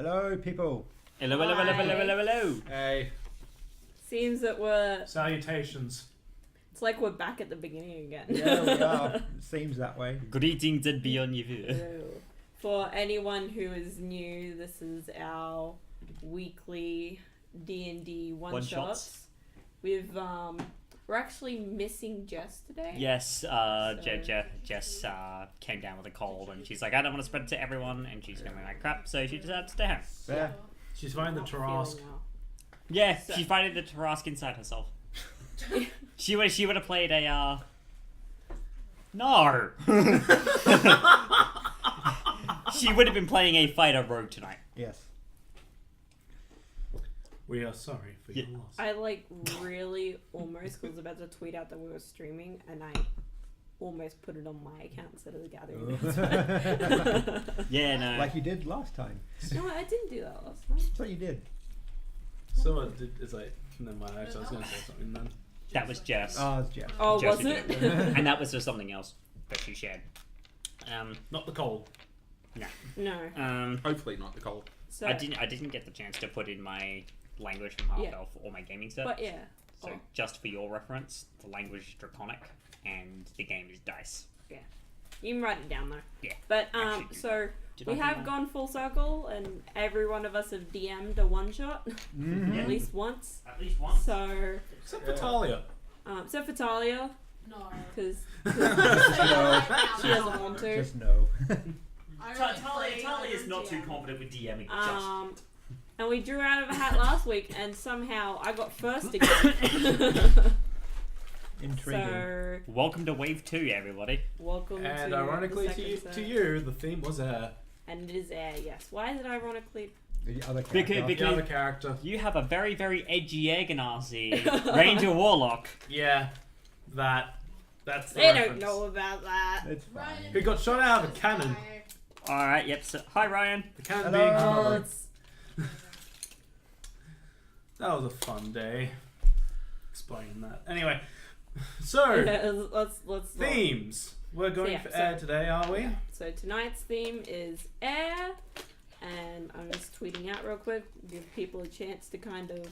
Hello, people. Hello, hello, hello, hello, hello, hello. Hey. Seems that we're... Salutations. It's like we're back at the beginning again. Yeah, we are. Seems that way. Greetings and beyond you. Hello. For anyone who is new, this is our weekly DnD one-shots. We're actually missing Jess today. Yes, Jess came down with a cold and she's like, I don't want to spread it to everyone, and she's going to be like crap, so she decided to stay home. Yeah. She's finding the Not Tarask. feeling well. Yeah, So- she's finding the Tarask inside herself. She would have played a No. She would have been playing a fighter rogue tonight. Yes. We are sorry for your loss. I really almost was about to tweet out that we were streaming, and I almost put it on my account instead of the gathering. Yeah, no. Like you did last time. No, I didn't do that last time. That's what you did. So it's like, never mind, actually, I was going to say something then. That was Jess. Oh, it's Jeff. Oh, Jess was who it? did. And that was just something else that she shared. Not the cold. No. No. Hopefully not the cold. So, I didn't get the chance to put in my language from Half Elf or my gaming stuff. but yeah. So just for your reference, the language is Draconic and the game is Dice. You can write it down though. Yeah. But Actually, so Did we I do have that? gone full circle, and every one of us have DM'd a one shot Mhm. at least once. At least once. So Except for Talia. except for Talia, No. because No. she doesn't want to. Just no. Talia is not too confident with DMing. And we drew out of a hat last week, and somehow I got first again. Intriguing. So Welcome to Wave 2, everybody. welcome And to ironically the to you, second to set. you, the theme was air. And it is air, yes. Why is it ironically? The other Because- character. The other character. You have a very, very edgy Eggenasi Ranger Warlock. Yeah. That's the They don't reference. know about that. It's fine. Who got shot out of a cannon. Alright, yep. So, hi, Ryan. The cannon Hello. being her Oh, mother. it's That was a fun day. Explaining that. Anyway. So, let's themes. We're going for air today, are we? So tonight's theme is air, and I'm just tweeting out real quick, give people a chance to kind of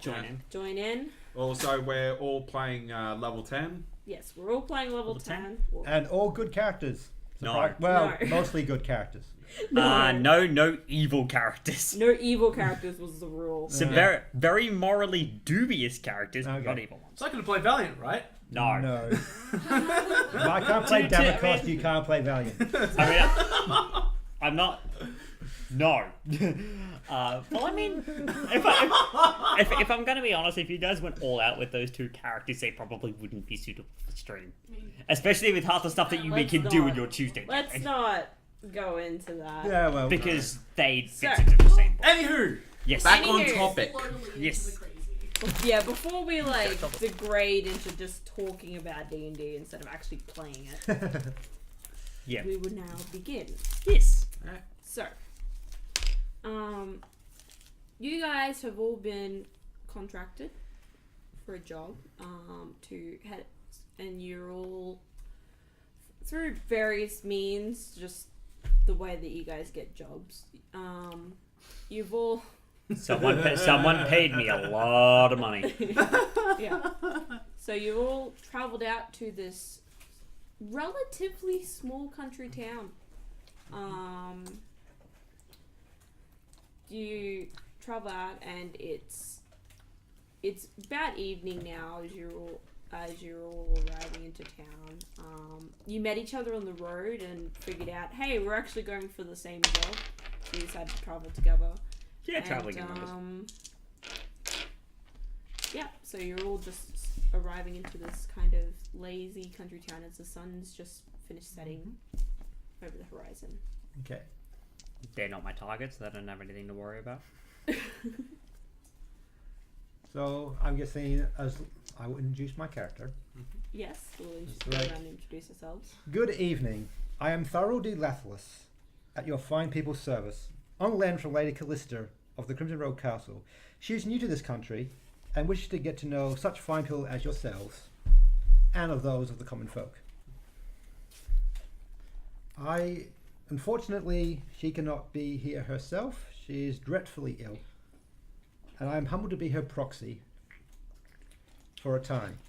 Join in. Also, we're all playing level 10. Yes, we're all playing level Level 10. And all good characters. No. Well, No. mostly good characters. No evil characters. No evil characters was the rule. Some very, very morally dubious characters, Okay. not evil ones. So I could play Valiant, right? No. No. If I can't play Democross, you can't play Valiant. I mean, I'm not. No. Well, I mean, if I'm going to be honest, if you guys went all out with those two characters, they probably wouldn't be suitable for stream. Especially with half the stuff that you Let's can do not. in your Tuesday. Let's gathering. not go into that. Yeah, well. Because they fit So- into the same box. Anywho! Yes. Back on Anywho. topic. Yes. Yeah, before we degrade into just talking about D&D instead of actually playing it, Yeah. we will now begin. Yes. So, you guys have all been contracted for a job to head, and you're all through various means, just the way that you guys get jobs. You've all Someone paid me a lot of money. yeah. So you all travelled out to this relatively small country town. You travel out, and it's about evening now as you're all arriving into town. You met each other on the road and figured out, hey, we're actually going for the same job. So you decided to travel together. Yeah, traveling in numbers. Yeah, so you're all just arriving into this kind of lazy country town as the sun's just finished setting over the horizon. Okay. They're not my targets, so I don't have anything to worry about. So I'm guessing as I will introduce my character. Yes, we'll just That's go right. around and introduce ourselves. Good evening. I am thoroughly Lethless, at your fine people's service, on land from Lady Callista of the Crimson Road Castle. She is new to this country and wishes to get to know such fine people as yourselves, and of those of the common folk. Unfortunately, she cannot be here herself. She is dreadfully ill, and I am humbled to be her proxy for a time.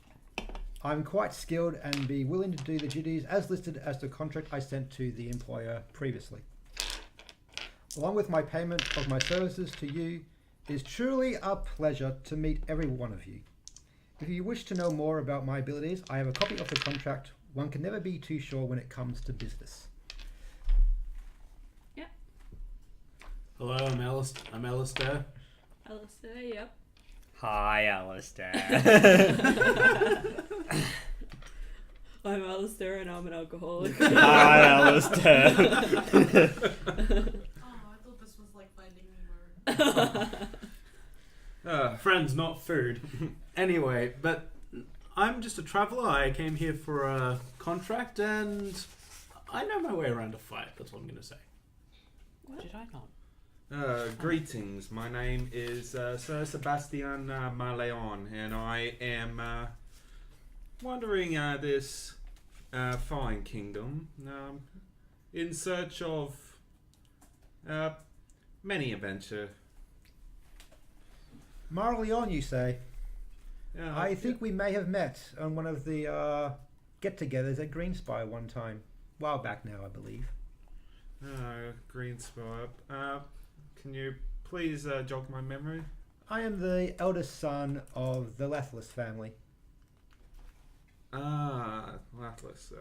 I'm quite skilled and be willing to do the duties as listed as the contract I sent to the employer previously. Along with my payment of my services to you, it is truly a pleasure to meet every one of you. If you wish to know more about my abilities, I have a copy of the contract. One can never be too sure when it comes to business. Hello, I'm Alistair. Alistair, yep. Hi, Alistair. I'm Alistair and I'm an alcoholic. Hi, Alistair. Oh, I thought this was like Finding Nemo. Friends, not food. Anyway, but I'm just a traveller. I came here for a contract and I know my way around a fight. That's what I'm going to say. Did I not? Greetings. My name is Sir Sebastian Maleon, and I am wandering this fine kingdom in search of many adventure. Marleon, you say? Yeah, I think we may have met on one of the get-togethers at Greenspire one time. A while back now, I believe. Greenspire. Can you please jog my memory? I am the eldest son of the Lethless family. Atlas.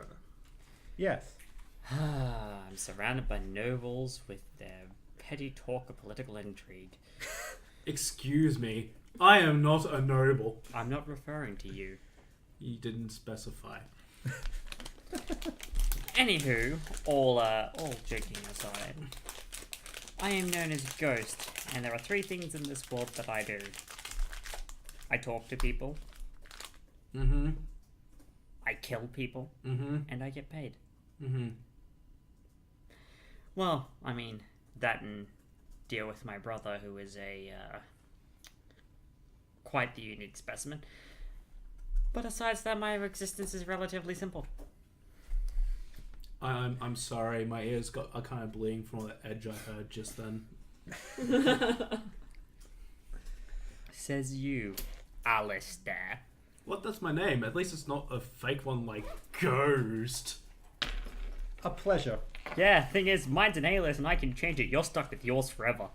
Yes. I'm surrounded by nobles with their petty talk of political intrigue. Excuse me. I am not a noble. I'm not referring to you. You didn't specify. Anywho, all joking aside, I am known as Ghost, and there are 3 things in this world that I do. I talk to people, Mm-hmm. I kill people, Mm-hmm. and I get paid. Mm-hmm. Well, I mean, that and deal with my brother, who is a quite the unique specimen. But aside that, my existence is relatively simple. I'm sorry, my ears are kind of bleeding from all the edge I heard just then. Says you, Alistair. What? That's my name. At least it's not a fake one like Ghost. A pleasure. Yeah, thing is, mine's an alias and I can change it. You're stuck with yours forever.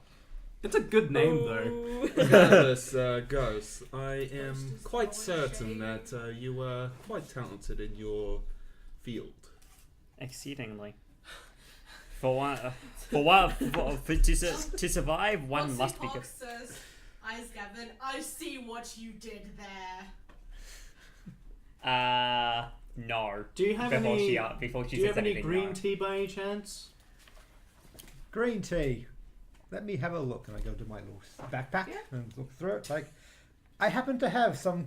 It's a good name though. Regardless, Ghost, I am Ghost is quite always certain shady. that you are quite talented in your field. Exceedingly. To survive, one Foxy must be Fox good. says, Eyes Gavin, I see what you did there. No. Do you have Before any? before she Do you says have any anything, green no. tea by any chance? Green tea. Let me have a look. And I go to my little backpack Yeah. and look through it. Like, I happen to have some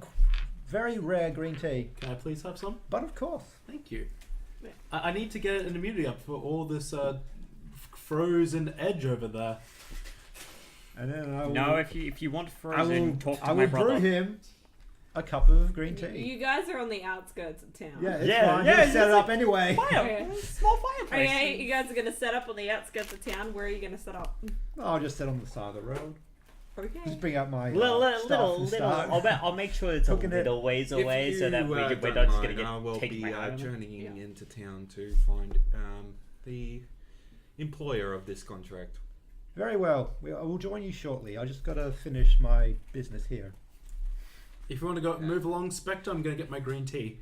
very rare green tea, Can I please have some? but of course. Thank you. Yeah. I need to get an immunity up for all this frozen edge over there. And then I will, No, if you want I frozen, will, talk to I my will brew brother. him a cup of green tea. You guys are on the outskirts of town. Yeah, it's Yeah, fine. yeah, You set it up anyway. Okay. Small fireplace. Okay, you guys are gonna set up on the outskirts of town. Where are you gonna set up? I'll just sit on the side of the road. Okay. Just bring out my Little. stuff and start. I'll make sure it's a Cooking it. little ways away If so that you, we're don't not just mind, gonna I will get be taken right out of it. journeying Yeah. into town to find the employer of this contract. Very well. I will join you shortly. I just got to finish my business here. If you want to go move along, Spectre, I'm going to get my green tea.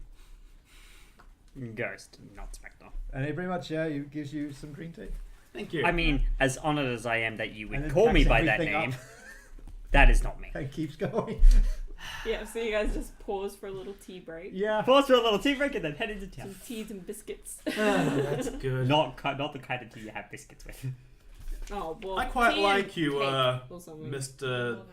Ghost, not Spectre. And it pretty much it gives you some green tea. Thank you. I mean, as honoured as I am that you And would it call me packs by that everything name, up. that is not me. And keeps going. Yeah, so you guys just pause for a little tea break. Yeah. Pause for a little tea break and then head into town. Some teas and biscuits. That's good. Not the kind of tea you have biscuits with. Oh, well. I quite tea like and you, cake or something. Mr. Long Island.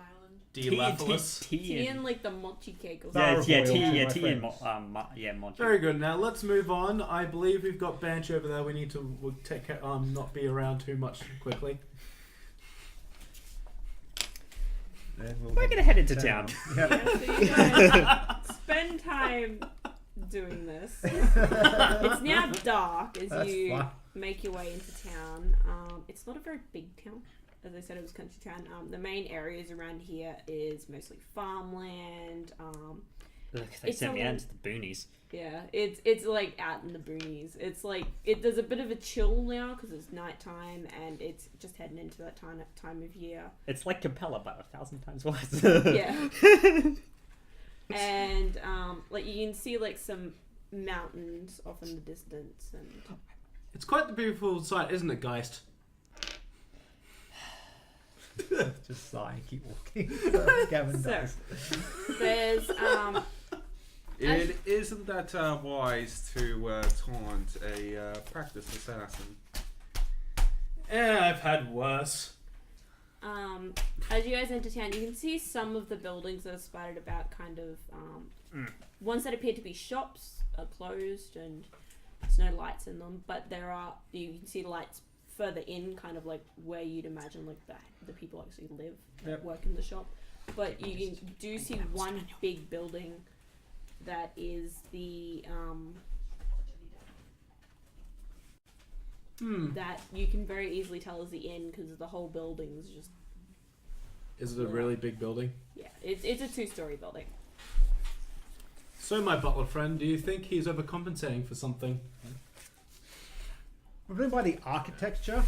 Dilathlus. Tea and like the mochi cake or Yeah, something. it's- tea my and friends. Monty. Very good. Now let's move on. I believe we've got Banch over there. We need to take care, not be around too much quickly. Then we'll We're get gonna head into town. Yeah. Yeah, so you guys spend time doing this. It's now dark as That's you fine. make your way into town. It's not a very big town. as I said, it was country town. The main areas around here is mostly farmland. Look, they It's sent me all- out to the boonies. Yeah, it's like out in the boonies. It's like there's a bit of a chill now because it's nighttime and it's just heading into that time of year. It's like Capella, but 1,000 times worse. Yeah. And like you can see like some mountains off in the distance, and It's quite the beautiful sight, isn't it, Geist? Just sigh and keep walking. Gavin So- does. there's It isn't that wise to taunt a practiced assassin. I've had worse. as you guys enter town, you can see some of the buildings that are splattered about, kind of ones that appear to be shops are closed and there's no lights in them, but you can see lights further in, kind of like where you'd imagine like the people actually live, Yep. work in the shop. But you do see one big building that is the that you can very easily tell is the inn because the whole building's just Is it a really big building? it's a 2-story building. So, my butler friend, do you think he's overcompensating for something? Driven by the architecture,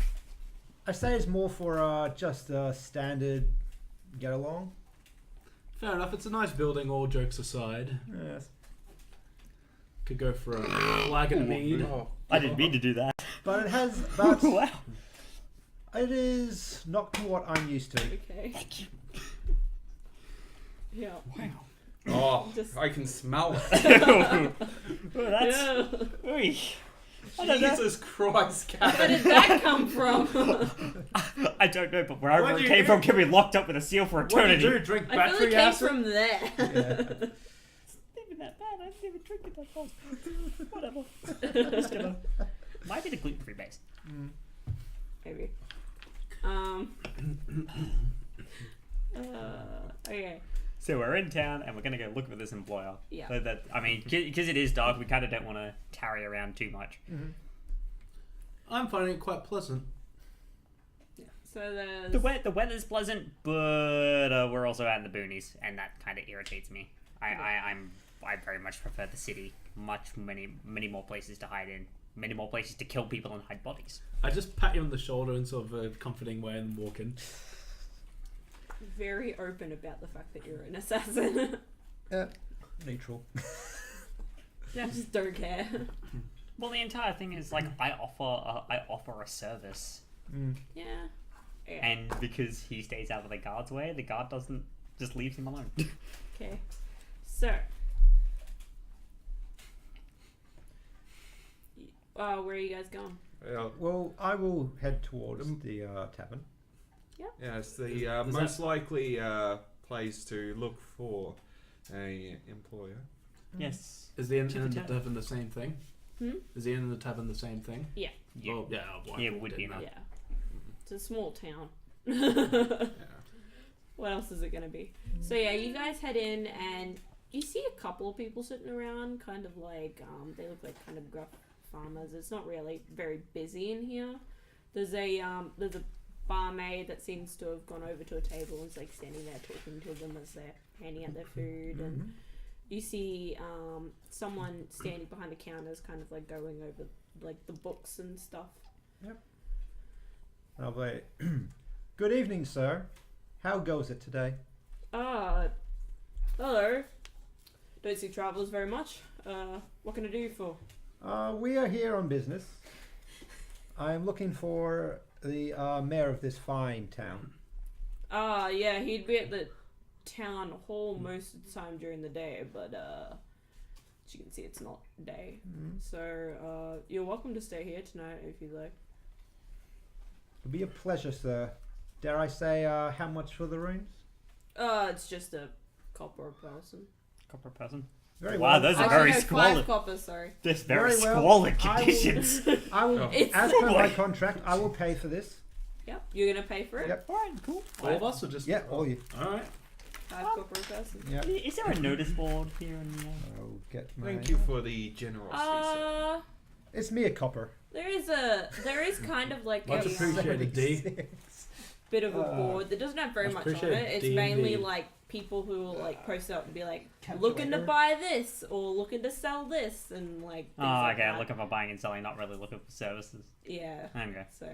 I say it's more for just a standard get along. Fair enough, it's a nice building, all jokes aside. Yes. Could go for a flagon of mead. Oh, I didn't mean to do that. But it has about Wow. it is not to what I'm used to. Okay. Thank you. Yeah. oh Just- I can smell it. Oh, that's. Yeah. Oy. I don't know. Jesus Christ, Where Gavin. did that come from? I don't know, but wherever What'd it you came do? from can be locked up with a seal for What do you eternity. do? Drink I feel like battery it came acid? from there. Yeah. It's not even that bad. I didn't even drink it that fast. Whatever. Just gonna. Might be the gluten-free base. Maybe. Okay. So we're in town and we're gonna go look for this employer. Yeah. So that because it is dark, we kind of don't want to tarry around too much. I'm finding it quite pleasant. Yeah. So there's The weather's pleasant, but we're also out in the boonies, and that kind of irritates me. I very much prefer the city. Many more places to hide in, many more places to kill people and hide bodies. I just pat you on the shoulder in sort of a comforting way and walk in. very open about the fact that you're an assassin. Neutral. I just don't care. Well, the entire thing is like I offer a service, Yeah. and because he stays out of the guard's way, the guard doesn't just leaves him alone. Okay. So. Where are you guys going? Well, I will head towards the tavern. Yeah, it's the most likely place to look for a employer. Yes. Is the inn To the and the tavern. tavern the same thing? Is the inn and the tavern the same thing? Yeah. Yeah. Oh, yeah. Well, Yeah, it would be didn't enough. I? Yeah. It's a small town. Yeah. What else is it gonna be? So yeah, you guys head in and you see a couple of people sitting around, kind of like they look like kind of gruff farmers. It's not really very busy in here. There's a barmaid that seems to have gone over to a table and is like standing there talking to them as they're handing out their food, and you see someone standing behind the counters, kind of like going over like the books and stuff. Lovely. Good evening, sir. How goes it today? Hello. Don't see travellers very much. What can I do you for? We are here on business. I'm looking for the mayor of this fine town. Yeah, he'd be at the town hall most of the time during the day, but as you can see, it's not day. So you're welcome to stay here tonight if you'd like. It'll be a pleasure, sir. Dare I say, how much for the rooms? It's just a copper a person. Copper person. Very Wow, well. those are Actually, very no, squalid. 5 coppers, sorry. There's very Very well. squalid I will- conditions. I will, It's- as per my Boy. contract, I will pay for this. Yep, you're gonna pay for it? Yep. Alright, cool. All of us or just? Yeah, all you. Alright. 5 copper a person. Yeah. Is there a notice board here in the I'll get my. Thank you for the generosity, sir. It's me a copper. There is kind of like Much a appreciated, D. bit of a board that doesn't have very much on it. It's D&D. mainly like people who will like post up and be like looking to Calculator. buy this or looking to sell this and like things Oh, like okay. that. Looking for buying and selling, not really looking for services. Yeah. Okay. So.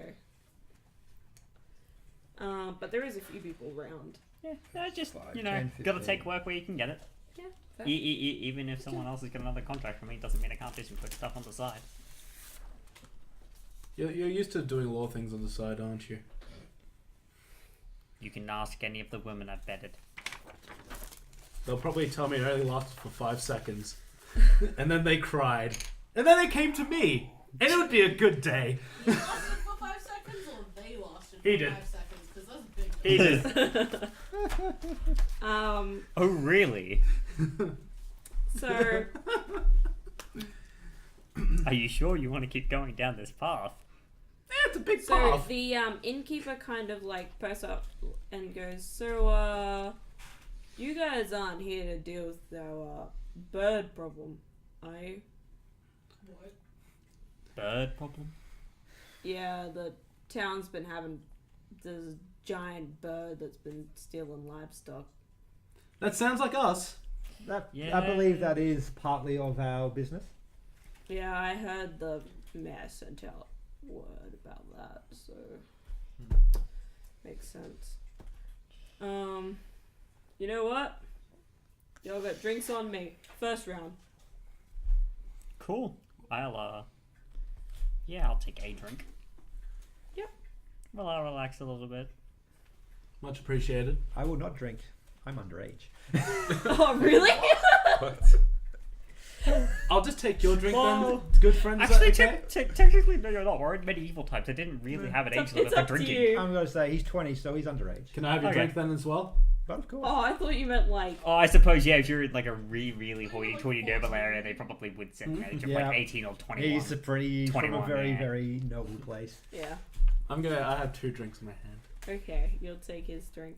But there is a few people around. Yeah, no, just, 5, you know, 10, gotta 15. take work where you can get it. Yeah. Fair. Even if someone else has got another contract for me, doesn't mean I can't do some quick stuff on the side. You're used to doing a lot of things on the side, aren't you? You can ask any of the women I've vetted. They'll probably tell me it only lasted for 5 seconds. And then they cried. And then they came to me. And it would be a good day. He lasted for 5 seconds, or they lasted for He did. 5 seconds? Because that's big. He did. Oh, really? So Are you sure you want to keep going down this path? Yeah, it's a big so path. the innkeeper kind of like purses up and goes, so you guys aren't here to deal with our bird problem, are you? What? Bird problem? Yeah, the town's been having this giant bird that's been stealing livestock. That sounds like us. That, Yeah. I believe that is partly of our business. Yeah, I heard the mayor sent out word about that, so makes sense. You know what? Y'all got drinks on me. First round. Cool. I'll take a drink. Yep. Well, I'll relax a little bit. Much appreciated. I will not drink. I'm underage. Oh, really? I'll just take your drink Well, then. Good friends. Actually, is that okay? technically, no, you're not. We're in medieval times. They didn't really have an age It's limit for up to drinking. you. I'm going to say he's 20, so he's underage. Can I have your Okay. drink then as well? But of course. Oh, I thought you meant like. Oh, I suppose, yeah, if you're in like a really hoity-toity noble area, they probably would set the age of Yeah. like 18 or 21. He's from a 21, very, yeah. very noble place. Yeah. I have 2 drinks in my hand. Okay, you'll take his drink.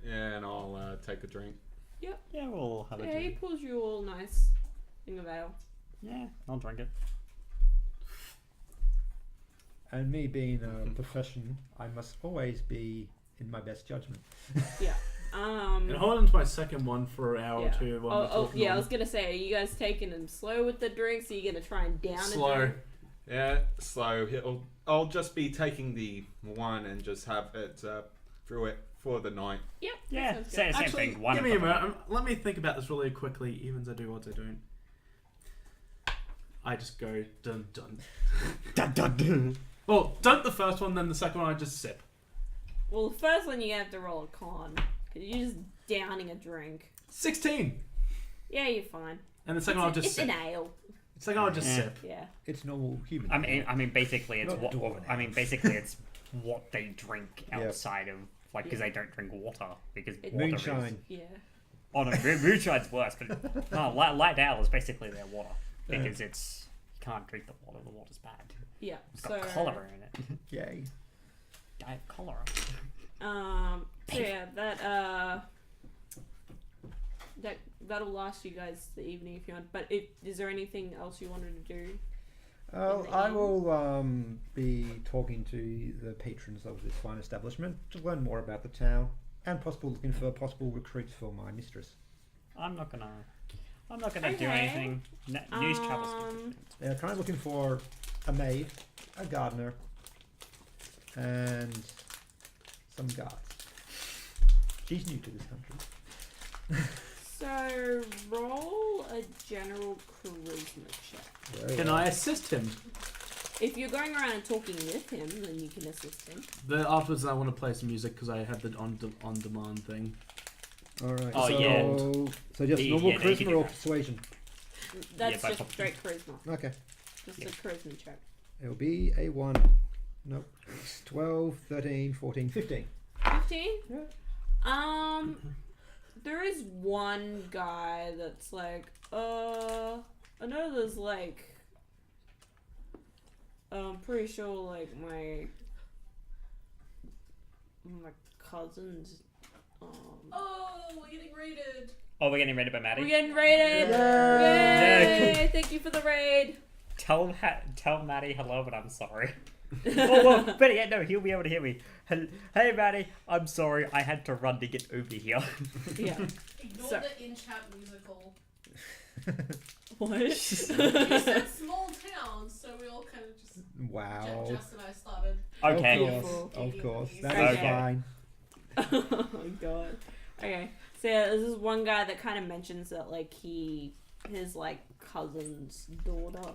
Yeah, and I'll take a drink. Yeah, we'll have a Yeah, he drink. pulls you all nice thing of ale. Yeah, I'll drink it. And me being a profession, I must always be in my best judgment. Yeah. And hold on to my second one for an hour Yeah. or two. While we're Oh, talking yeah. I on. was gonna say, are you guys taking them slow with the drinks? Are you gonna try and down a Slow. drink? Yeah, slow. I'll just be taking the one and just have it through it for the night. Yep. that Yeah, sounds good. same Actually, thing. One give of me a them. moment. Let me think about this really quickly. Evens I do, odds I don't. I just go dun dun. Dun, dun, dun. Well, dun the first one, then the second one I just sip. Well, the first one you have to roll a con because you're just downing a drink. 16. Yeah, you're fine. And the second one I'll just It's sip. an ale. The second one I'll just Yeah. sip. Yeah. It's normal human. I mean, basically, it's Not what. dwarven I mean, basically, it's what they drink Yeah. outside of, like, because they don't drink water because It- water Moonshine. Is, Yeah. oh no, moonshine's worse, but no, light ale is basically their water because it's you can't drink the water. The water's bad. Yeah. It's got cholera in it. Yay. Diet cholera. So yeah, that'll last you guys the evening if you want. But is there anything else you wanted to do? I will be talking to the patrons of this fine establishment to learn more about the town and possibly looking for possible recruits for my mistress. I'm not gonna do Okay. anything. News travels. They're kind of looking for a maid, a gardener, and some guards. She's new to this country. So roll a general charisma check. Very Can well. I assist him? If you're going around and talking with him, then you can assist him. Afterwards, I want to play some music because I have the on demand thing. All right. Oh, so, yeah. So just Yeah, normal yeah, they can charisma do or that. persuasion. That's by just pop- straight charisma. Okay. Just Yeah. a charisma check. It'll be a 1. Nope. It's 12, 13, 14, 15. 15? Yeah. There is one guy that's like, I know there's like, I'm pretty sure like my cousins, Oh, we're getting raided. Oh, we're getting raided by Maddie. we're getting raided! Yay! Yay! Thank you for the raid! Tell Maddie hello, but I'm sorry. well, better yet, no, he'll be able to hear me. Hey, Maddie, I'm sorry, I had to run to get over here. Yeah. Ignore So- the in-chat musical. What? You said small towns, so we all kind of just. Wow. Jess and I started. Okay. Of course. That Okay. is fine. Oh god. Okay. So yeah, there's this one guy that kind of mentions that like his like cousin's daughter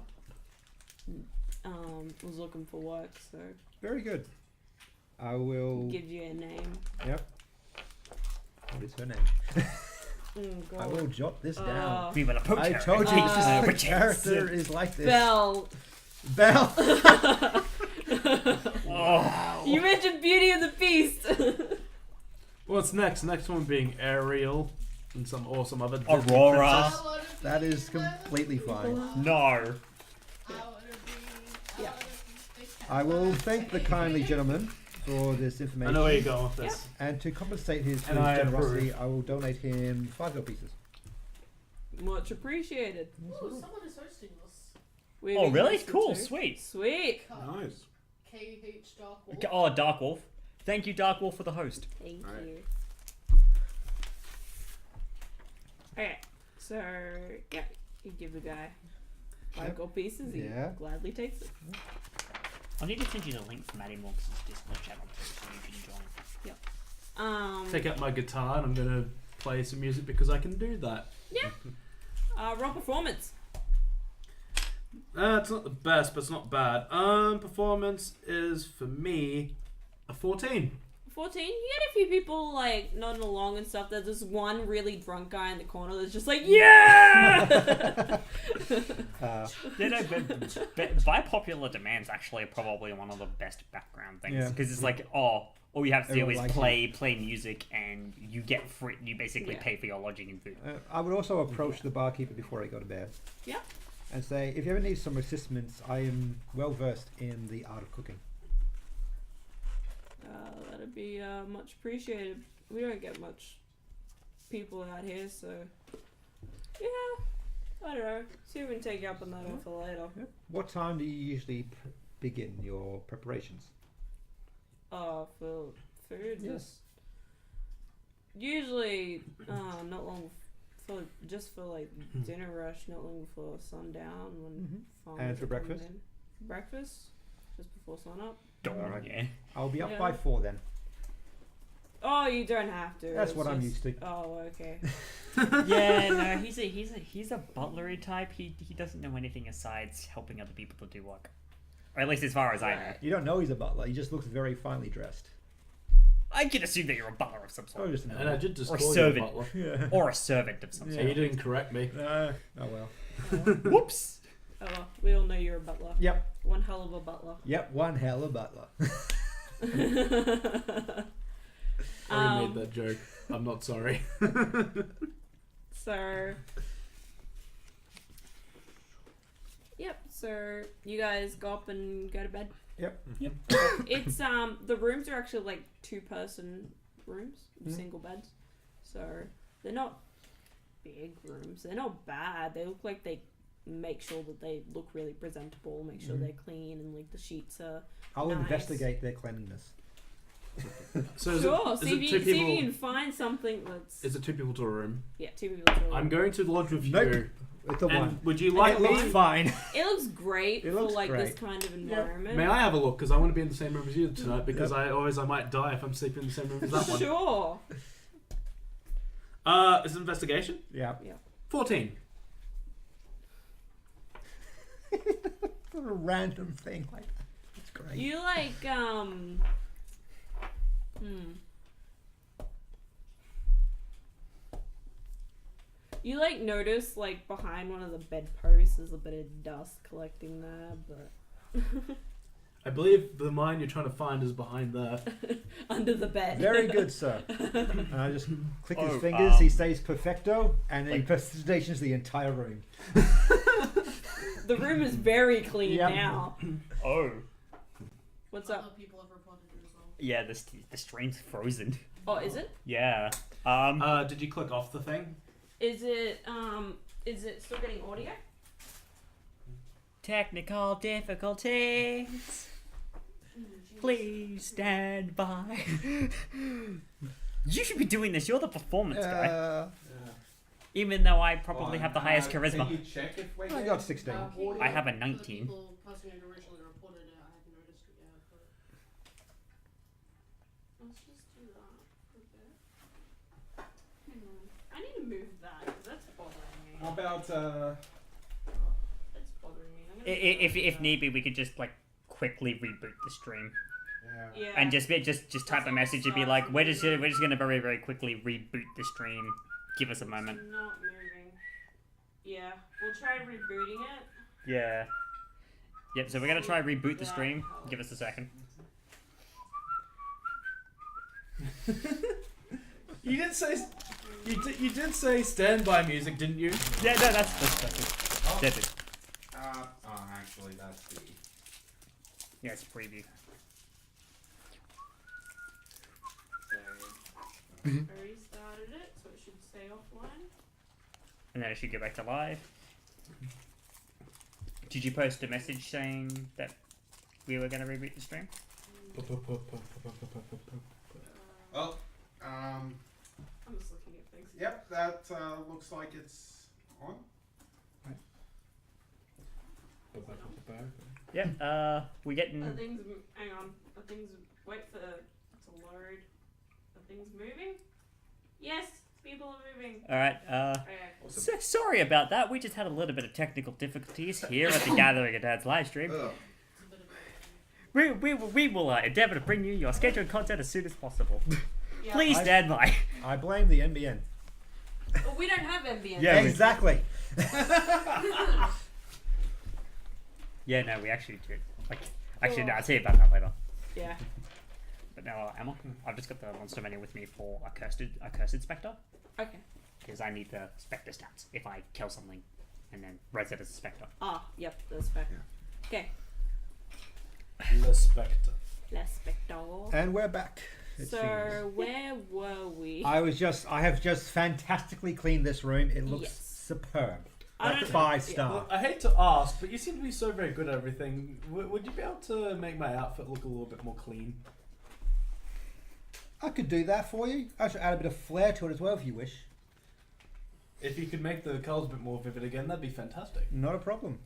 was looking for work, so Very good. I will. gives you a name. Yep. What is her name? Oh god. I will jot this down. We will approach I her. told you Uh, this character is like this. Belle. Belle. Oh. You mentioned Beauty and the Beast. What's next? Next one being Ariel and some awesome other Disney Aurora. princess. That is completely fine. No. Yeah. I will thank the kindly gentleman for this I information. know where you're going with this. And to compensate his And I generosity, approve. I will donate him 5 gold pieces. Much appreciated. Ooh, someone is hosting this. We're Oh, being really? hosted Cool. too. Sweet. Sweet. Nice. KH Dark Wolf. Oh, Dark Wolf. Thank you, Dark Wolf, for the host. Thank Alright. you. Okay, so yeah, you give the guy 5 Yep. gold pieces. He Yeah. gladly takes it. I need to send you the link from Maddie Morgan's Discord channel too, so you can join. Take out my guitar and I'm gonna play some music because I can do that. Roll performance. It's not the best, but it's not bad. Performance is for me a 14. 14. You get a few people like nodding along and stuff. There's this one really drunk guy in the corner that's just like, yeah. Yeah, no, but by popular demand's actually probably one of the best background things Yeah. because it's like, all you have to do Everyone is likes play music and you get free. You basically Yeah. pay for your lodging and food. I would also approach the barkeeper before I go to bed. Yeah. And say, if you ever need some assistance, I am well versed in the art of cooking. That'd be much appreciated. We don't get much people out here, so yeah. I don't know. See if we can take you up on that offer later. Yep. What time do you usually begin your preparations? For food, Yeah. just usually not long for like dinner rush, not long before sundown when farmers And for are coming breakfast? in. Breakfast, just before sunup. Dawn, Alright. yeah. I'll be up Yeah. by 4 then. Oh, you don't have to. That's it's what I'm just- used to. Oh, okay. Yeah, no, he's a butlery type. He doesn't know anything aside helping other people to do work, or at least as far as I know. Right. You don't know he's a butler. He just looks very finely dressed. I can assume that you're a butler of some Oh, sort, just a And I did just Or call you a servant. butler. Yeah. or a servant of some So Yeah. you didn't correct me. Oh well. sort. Whoops. Oh, well, we all know you're a butler. Yep. One hell of a butler. Yep. One hell of a butler. I already made that joke. I'm not sorry. So, yep. So you guys go up and go to bed. Yep. It's the rooms are actually like 2-person rooms, single beds. So they're not big rooms. They're not bad. They look like they make sure that they look really presentable. Make sure they're clean and like the sheets are. I'll Nice. investigate their cleanliness. So is Sure. it, See is if it you two see if people? you can find something that's. Is it 2 people to a room? Yeah, 2 people. To a room. I'm going to lodge with Nope. you. It's a And one. would you like It me? looks fine. It looks great It for looks like this great. kind of environment. May I have a look? Because I want to be in the same room as you tonight. Because I might die if I'm sleeping in the same room as that one. Sure. Is it investigation? Yeah. 14. What a random thing like that. That's great. You like You like notice like behind one of the bedposts there's a bit of dust collecting there, but I believe the mine you're trying to find is behind there. under the bed. Very good, sir. And I just click his Oh, fingers. He stays perfecto, and he presentations the entire room. The room is very clean Yep. now. Oh. What's Other up? people have reported it as well. Yeah, the stream's frozen. Oh, is it? Yeah. Did you click off the thing? Is it still getting audio? Technical difficulties. Please stand by. You should be doing this. You're the performance guy. Even though I probably have the highest charisma. Can you check if we're I getting got 16. I have a For the 19. person who originally reported it, I hadn't noticed it yet, but let's just do that for a bit. Hang on. I need to move that because that's bothering me. How about That's bothering me. I'm gonna If need be, we could just like quickly reboot the stream yeah. and just type a message and be like, we're just gonna very very quickly reboot the stream. Give us a moment. It's not moving. Yeah, we'll try rebooting it. Yeah. Yep. So we're gonna try reboot the stream. Give us a second. You did say you did say standby music, didn't you? Yeah. No, that's it. That's it. actually, that's the. Yeah, it's a preview. So, I restarted it, so it should stay offline. And then it should go back to live. Did you post a message saying that we were going to reboot the stream? Well, I'm just looking at things. yep, that looks like it's on. Yeah. We getting. Are things, hang on. Are things, wait for it to load. Are things moving? Yes, people are moving. All right. Okay. Sorry about that. We just had a little bit of technical difficulties here at the Gathering of Dads live stream. Ugh. It's a bit of a We will endeavour to bring you your scheduled content as soon as possible. Yeah. Please stand by. I blame the NBN. But we don't have MBN. Yeah, we- exactly. Yeah, no, we actually did. Actually, no, I'll tell you about that later. Yeah. But now, Emma, I've just got the monster menu with me for a cursed spectre. Okay. Because I need the spectre stats if I kill something and then res it as a spectre. Ah, yep, that's fair. Okay. Le Spectre. Let's spectre. And we're back. it So seems. where were we? I have just fantastically cleaned this room. It looks Yes. superb. I Like don't- 5-star. Look, I hate to ask, but you seem to be so very good at everything. Would you be able to make my outfit look a little bit more clean? I could do that for you. I should add a bit of flair to it as well if you wish. If you could make the colours a bit more vivid again, that'd be fantastic. Not a problem.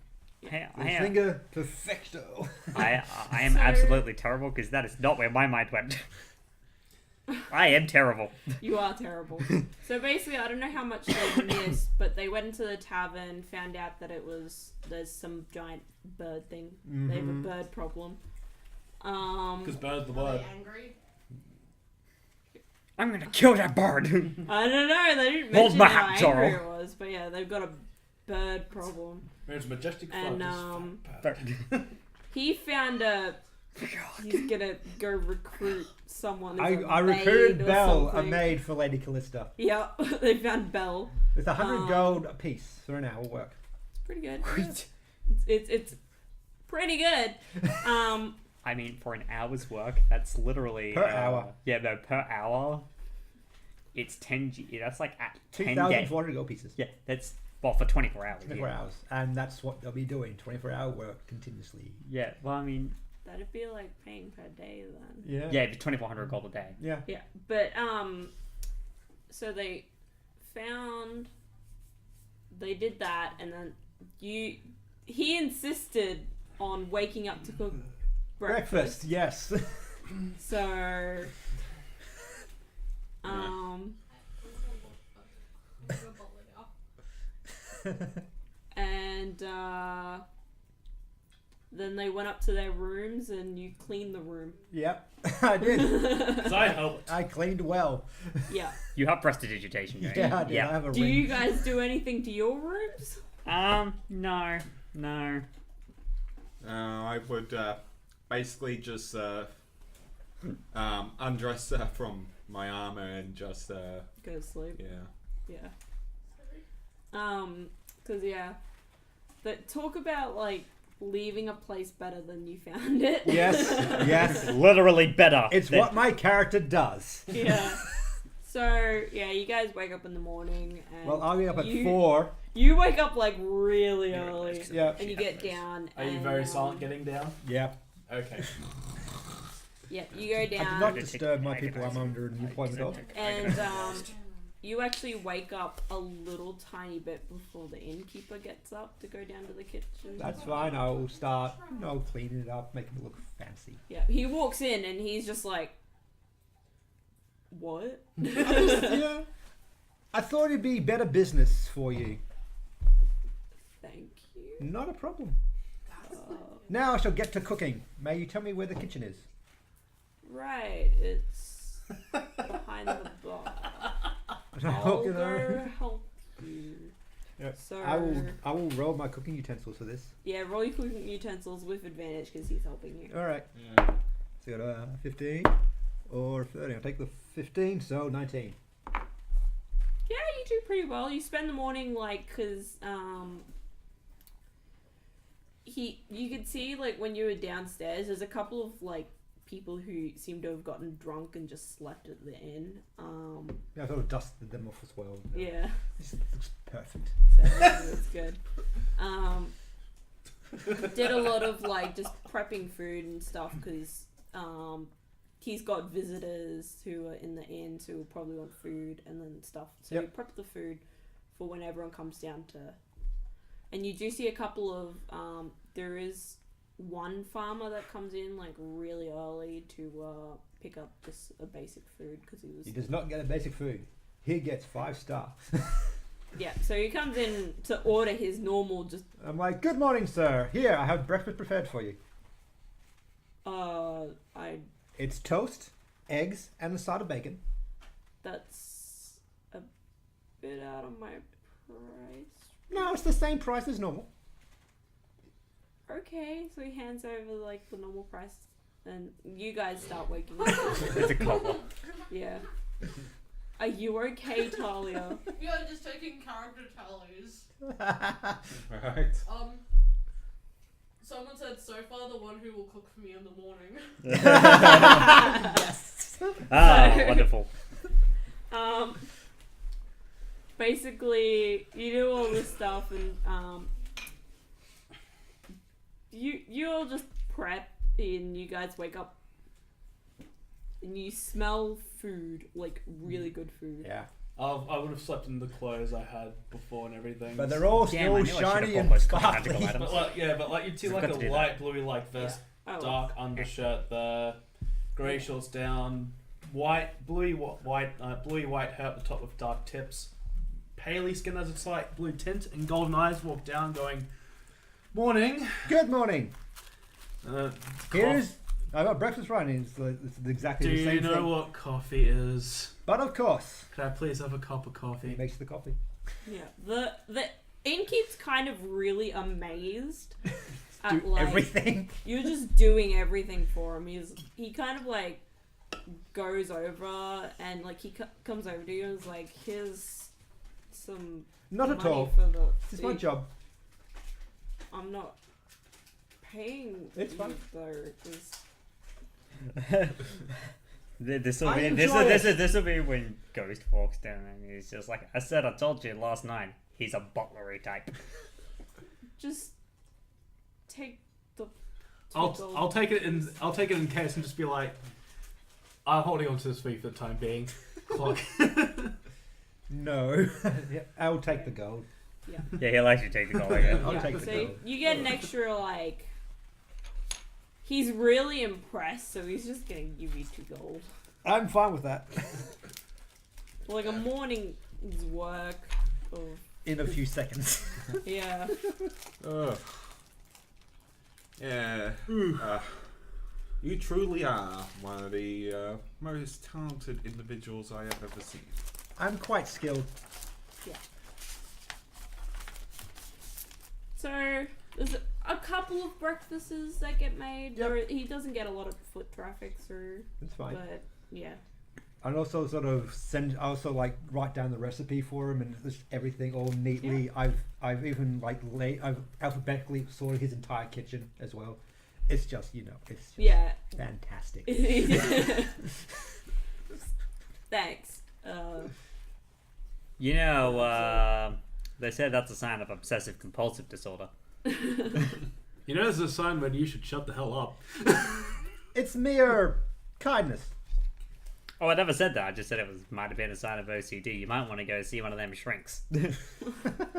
I Finger perfecto. am So- absolutely terrible because that is not where my mind went. I am terrible. You are terrible. So basically, I don't know how much they missed, but they went into the tavern, found out that there's some giant bird thing. They have a bird problem. Because bird's the Are word. they angry? I'm gonna kill that bird. I don't know. They didn't Hold mention my how hat, angry Zorro. it was, but yeah, they've got a bird problem. It's majestic And, flight, this fat bird. He found he's gonna go recruit someone. I as a recruited maid or Belle, a something. maid for Lady Callista. Yeah, they found Belle. It's 100 gold a piece for an hour work. It's pretty good. It's pretty good. I mean, for an hour's work, that's literally Per hour. Yeah, no, per hour. It's 10 G. That's like at 10 days. 2,400 gold pieces. Yeah, that's well for 24 hours. 24 yeah. hours. And that's what they'll be doing. 24-hour work continuously. Yeah, well, I mean, That'd be like paying per day then. Yeah. yeah, it'd be 2,400 gold a day. Yeah. Yeah, but so they did that, and then he insisted on waking up to cook breakfast. Yes. So and then they went up to their rooms and you cleaned the room. Yep. I did. Because I helped. I cleaned well. Yeah. You have prestidigitation, don't you? Yeah, I did. I Yeah. have a Do ring. you guys do anything to your rooms? No. I would basically just undress from my armor and just Go to sleep. yeah. Yeah. Cause yeah, but talk about like leaving a place better than you found it. Yes. Yes. Literally better. It's than- what my character does. Yeah. So yeah, you guys wake up in the morning and Well, I'll get up at you, 4. You wake up like really early, Yep. and you get down. Are you and, very silent getting down? Yep. Okay. Yeah, you go I do down. not disturb my people I'm under an employment of. And you actually wake up a little tiny bit before the innkeeper gets up to go down to the kitchen. That's fine. I will start, cleaning it up, making it look fancy. Yeah, he walks in and he's just like, "What?" Yeah. I thought it'd be better business for you. Thank you. Not a problem. Now I shall get to cooking. May you tell me where the kitchen is? Right, it's behind the bar. I'll go help you. Yeah. So I will roll my cooking utensils for this. yeah, roll your cooking utensils with advantage because he's helping you. All right. Yeah. So got 15 or 30. I'll take the 15, so 19. Yeah, you do pretty well. You spend the morning because you could see when you were downstairs. There's a couple of people who seem to have gotten drunk and just slept at the inn. Yeah, I sort of dusted them off as well. Yeah, This looks perfect. so that's good. Did a lot of just prepping food and stuff because he's got visitors who are in the inn who will probably want food and then stuff. So you prep the food for when everyone comes down to. And you do see a couple of there is one farmer that comes in really early to pick up just a basic food because He does not get a basic food. He gets 5 stars. yeah. So he comes in to order his normal I'm like, good morning, sir. Here, I have breakfast prepared for you. It's toast, eggs, and a side of bacon. That's a bit out of my price. No, it's the same price as normal. Okay, so he hands over the normal price, and you guys start waking up. It's a couple. Yeah. Are you okay, Talia? We are just taking character tallies. Right. Someone said so far the one who will cook for me in the morning. Yes. Wonderful. Basically, you do all this stuff, and you all just prep, and you guys wake up, and you smell food, really good food. Yeah. I would have slept in the clothes I had before and everything. But they're all Damn, I still knew I shiny should've and bought those sparkly. magical items. But you see Forgot a to do that. light bluey vest, Oh, dark undershirt, the grey shorts down, bluey white hair at the top with dark tips, paley skin has a slight blue tint, and golden eyes. Walk down, going, "Morning." Good morning. Cough. Here's I got breakfast right. It's exactly Do the same you know thing. what coffee is? But of course, Could I please have a cup of coffee? he makes the coffee. yeah. The innkeep's kind of really amazed at Do everything. you're just doing everything for him. He kind of goes over and he comes over to you and is like, "Here's some Not at money all. for the This is my food." job. I'm not paying It's you fine. though. 'Cause This I will enjoy it. be when Ghost walks down and he's just like, I told you last night. He's a butlery type. just take the. I'll take it in case and just be like, I'm holding on to this fee for the time being. Clock. No. Yeah, I'll take the gold. Yeah, he'll actually take the gold. I guess. I'll take the So gold. you get an extra He's really impressed, so he's just gonna give you 2 gold. I'm fine with that. A morning's work of In a few seconds. yeah. Ugh. Yeah. You truly are one of the most talented individuals I have ever seen. I'm quite skilled. So there's a couple of breakfasts that get made. Yep. He doesn't get a lot of foot traffic through, It's fine. but yeah. And also write down the recipe for him and just everything all neatly. I've even I've alphabetically sorted his entire kitchen as well. It's just it's just Yeah. fantastic. Thanks. They said that's a sign of obsessive compulsive disorder. You know, there's a sign when you should shut the hell up. It's mere kindness. Oh, I never said that. I just said it might have been a sign of OCD. You might want to go see one of them shrinks.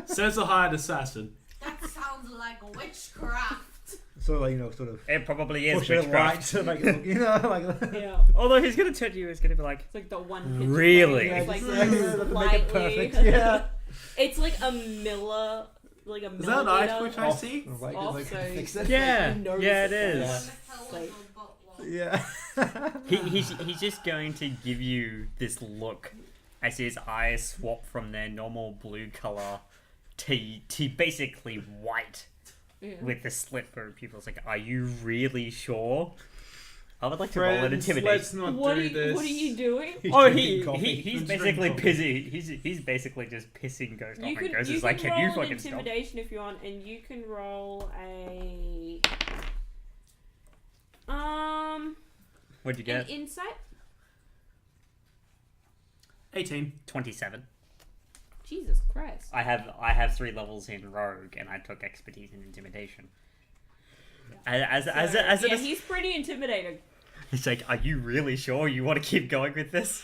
Says the hired assassin. That sounds like witchcraft. So, sort of It probably is push it light witchcraft. to make it look, like Yeah. Although he's going to turn to you, he's going to be like, It's like the one pitch Really? blade, like Yeah, just make it slightly. perfect. Yeah. It's like a miller, like a Is that an eye millimeter twitch I Off. see? Like, off, like, so fix it's it. yeah, like you yeah, it notice is. Like, Yeah. He's just going to give you this look as his eyes swap from their normal blue color to basically white Yeah. with the slit for pupils. Like, are you really sure? I would like to roll an Friends, intimidation. let's not What do are, this. what are you doing? Oh, Drinking coffee. he's Let's basically drink coffee. busy. He's basically just pissing Ghost off, You and can, Ghost you is like, can "Can roll you an fucking stop?" intimidation if you want, and you can roll a What'd you an get? insight. 18. 27. Jesus Christ. I have 3 levels in Rogue, and I took expertise in intimidation. As Yeah, he's pretty intimidating. It's like, are you really sure you want to keep going with this?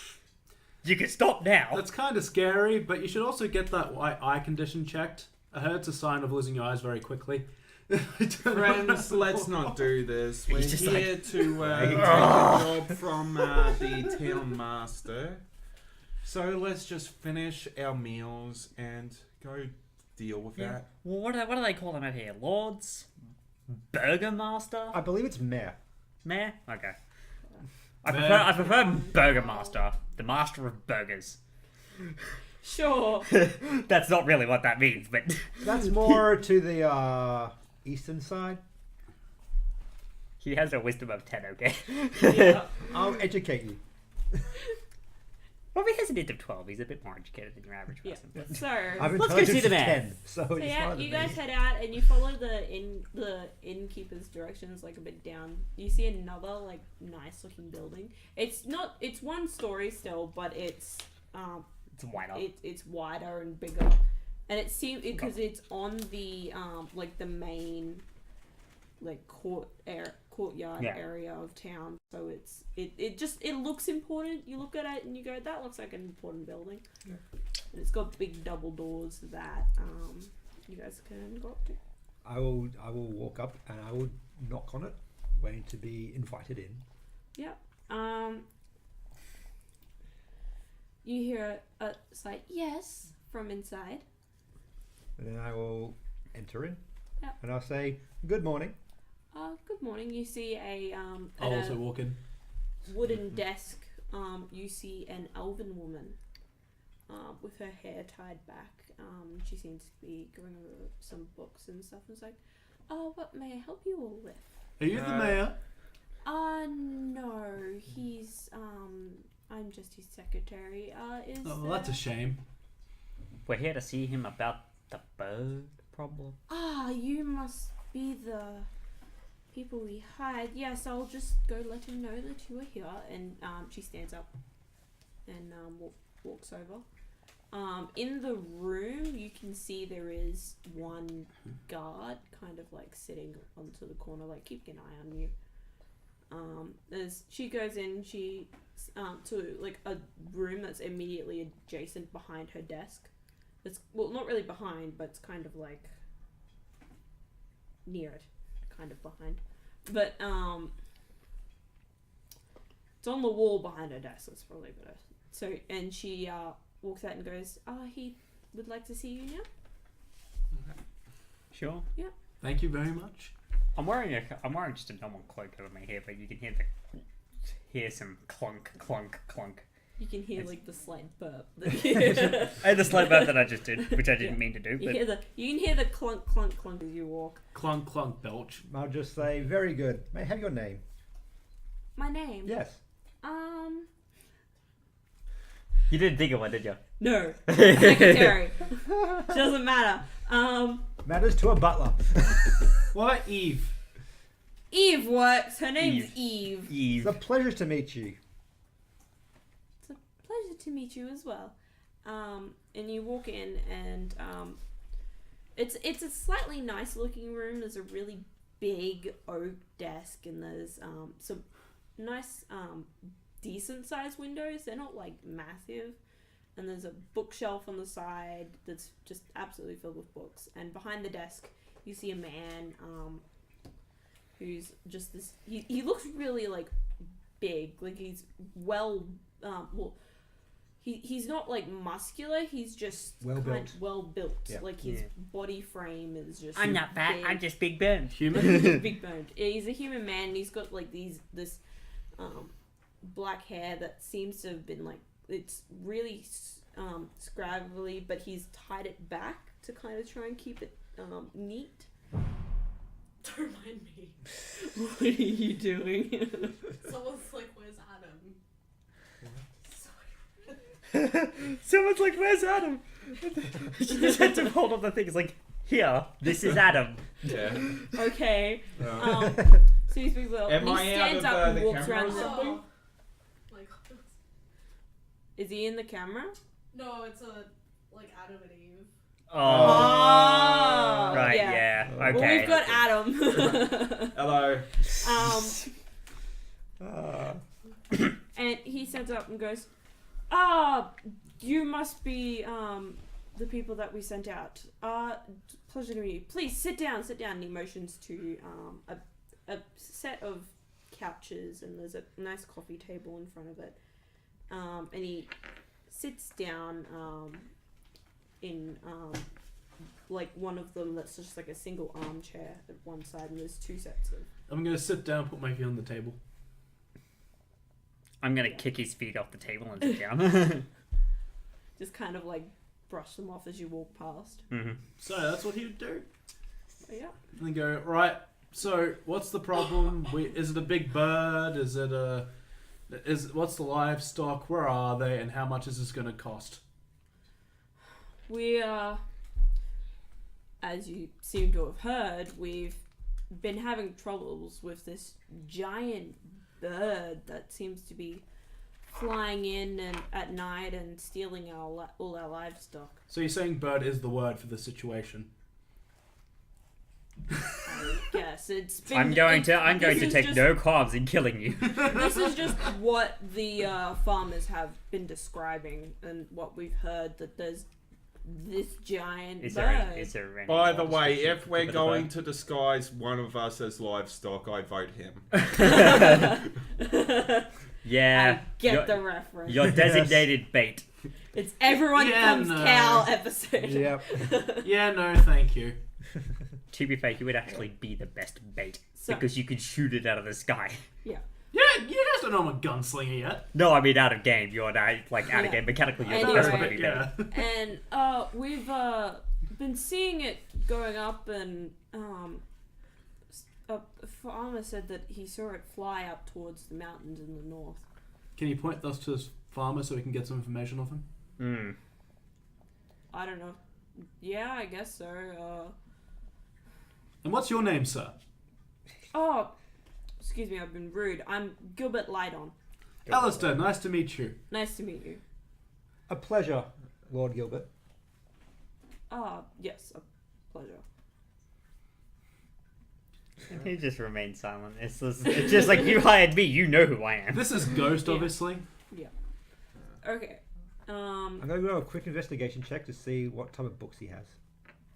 You can stop now. That's kind of scary, but you should also get that white eye condition checked. I heard it's a sign of losing your eyes very quickly. Friends, let's not do this. We're He's just here like, to take a job from the town master. So let's just finish our meals and go deal with Yeah. that. Well, what do they call them out here? Lords? Burgermaster? I believe it's Mayor. Mayor? Okay. Mayor. I prefer Burgermaster, the master of burgers. Sure. That's not really what that means, but That's more to the eastern side. he has a wisdom of 10, okay? Yeah. I'll educate you. Well, he has an int of 12. He's a bit more educated than your average Yeah. person. but- So, I've Let's go see intelligence the of man. 10, so so it's yeah, fine you with guys me. head out and you follow the innkeeper's directions like a bit down. You see another like nice looking building. It's one story still, but it's It's wider. it's wider and bigger, and it seems because it's on the like the main like courtyard Yeah. area of town, so it looks important. You look at it and you go, that looks like an important building. Yeah. And it's got big double doors that you guys can go up to. I will walk up and I will knock on it, waiting to be invited in. You hear a slight yes from inside. And then I will enter in. Yeah. And I'll say, good morning. Good morning. You see a I'll at also a walk in. wooden desk. You see an elven woman with her hair tied back. She seems to be going over some books and stuff. And it's like, oh, what may I help you all with? Are you the mayor? No, he's I'm just his secretary. Is Oh, well, that's a shame. We're here to see him about the bird problem. you must be the people we hired. Yes, I'll just go let him know that you are here. And she stands up and walks over. In the room, you can see there is one guard kind of like sitting onto the corner, like keeping an eye on you. As she goes in, she to like a room that's immediately adjacent behind her desk. It's well, not really behind, but it's kind of like near it, kind of behind. But it's on the wall behind her desk. That's probably better. So, and she walks out and goes, he would like to see you now. Sure. Thank you very much. I'm wearing just a normal cloak over my hair, but you can hear some clunk, clunk, clunk. You can hear It's- like the slight burp. I had the slight burp that I just did, which I didn't mean to do. You But can hear the clunk, clunk, clunk as you walk. Clunk, clunk, belch. I'll just say, very good. May I have your name? My name. Yes. you didn't think of one, did you? No. Secretary. Doesn't matter. Matters to a butler. What about Eve? Eve works. Her name's Eve. Eve. It's a pleasure to meet you. It's a pleasure to meet you as well. And you walk in and it's a slightly nice looking room. There's a really big oak desk, and there's some nice decent sized windows. They're not like massive. And there's a bookshelf on the side that's just absolutely filled with books. And behind the desk, you see a man who's just this. He looks really like big. Like he's he's not like muscular. He's just well built. Yeah. Like his body frame is just. I'm not fat. big. I'm just big boned. Human? Big boned. Yeah, he's a human man. And he's got like this black hair that seems to have been like. It's really scraggly, but he's tied it back to kind of try and keep it neat. Don't mind me. What are you doing? Someone's like, "Where's Adam?" Someone's like, "Where's Adam?" She just had to hold up the thing. It's like, here, this is Adam. Yeah. Okay. Oh. So he's big little. Am He I out stands of, up and the walks camera around. or something? Oh. Like, Is he in the camera? no, it's like Adam and Eve. Oh. Right, yeah. yeah. Okay. Well, we've got Adam. Hello. And he stands up and goes, you must be the people that we sent out. Pleasure to meet you. Please sit down. And he motions to a set of couches, and there's a nice coffee table in front of it. And he sits down in like one of them that's just like a single armchair at one side, and there's two sets of. I'm gonna sit down, put my feet on the table. I'm gonna kick his feet off the table and sit down. Just kind of like brush them off as you walk past. Mm-hmm. So that's what he would do. But yeah. And then go, right, so what's the problem? Is it a big bird? What's the livestock? Where are they? And how much is this going to cost? We as you seem to have heard, we've been having troubles with this giant bird that seems to be flying in and at night and stealing all our livestock. So you're saying bird is the word for the situation? I guess it's been. I'm going to this is take just- no qualms in killing you. This is just what the farmers have been describing and what we've heard, that there's this giant Is bird. there any By more the way, description if we're for the going bird? to disguise one of us as livestock, I vote him. Yeah, I get your, the reference. your designated bait. It's everyone Yeah, becomes no. cow episode. Yep. Yeah, no, thank you. To be fair, you would actually be the best bait So- because you could shoot it out of the sky. Yeah. Yeah, you guys don't know I'm a gunslinger yet. No, I mean out of game. You're not, like out Yeah. of game. Mechanically, you're Anyway. the best one to be Yeah. bait. And we've been seeing it going up, and a farmer said that he saw it fly up towards the mountains in the north. Can you point us to this farmer so we can get some information off him? Mm. I don't know. Yeah, I guess so. And what's your name, sir? Oh, excuse me, I've been rude. I'm Gilbert Lydon. Alistair, nice to meet you. Nice to meet you. A pleasure, Lord Gilbert. Yes, a pleasure. And he just remains silent. It's just like, you hired me. You know who I am. This is Ghost, Yeah. obviously. Okay. I'm going to do a quick investigation check to see what type of books he has.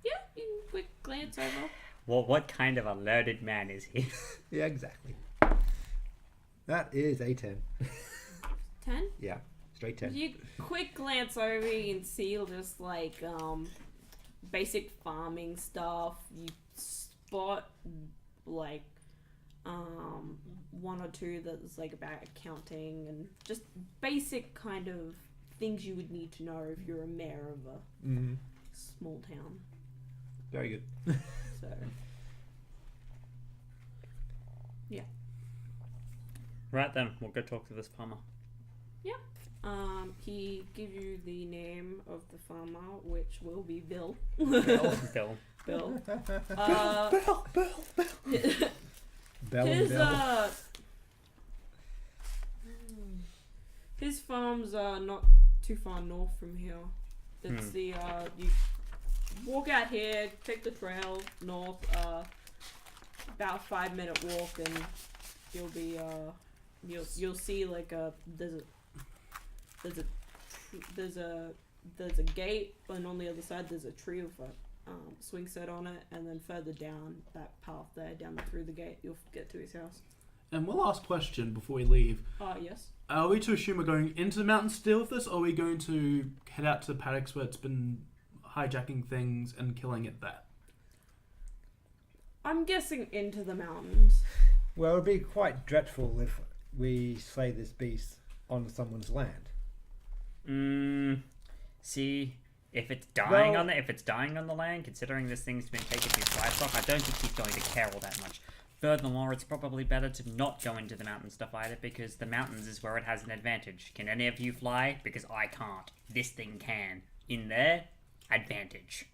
Yeah, you can quick glance over. Well, what kind of a learned man is he? Yeah, exactly. That is a 10. 10? Yeah, straight 10. You quick glance over, you can see just like basic farming stuff. You spot like one or two that's like about accounting and just basic kind of things you would need to know if you're a mayor of a Mm-hmm. small town. Very good. So Right then, we'll go talk to this farmer. he gives you the name of the farmer, which will be Bill. Bill. Bill. Bell His and Bell. his farms are not too far north from here. It's the you walk out here, take the trail north. about a 5-minute walk, and you'll be you'll see like there's a gate, and on the other side there's a tree with a swing set on it, and then further down that path there, down through the gate, you'll get to his house. And one last question before we leave. Yes. Are we to assume we're going into the mountains to deal with this, or are we going to head out to the paddocks where it's been hijacking things and killing it there? I'm guessing into the mountains. Well, it would be quite dreadful if we slay this beast on someone's land. See, if it's dying on the land, considering this thing's been taken to livestock, I don't think he's going to care all that much. Furthermore, it's probably better to not go into the mountain stuff either, because the mountains is where it has an advantage. Can any of you fly? Because I can't. This thing can. In there, advantage.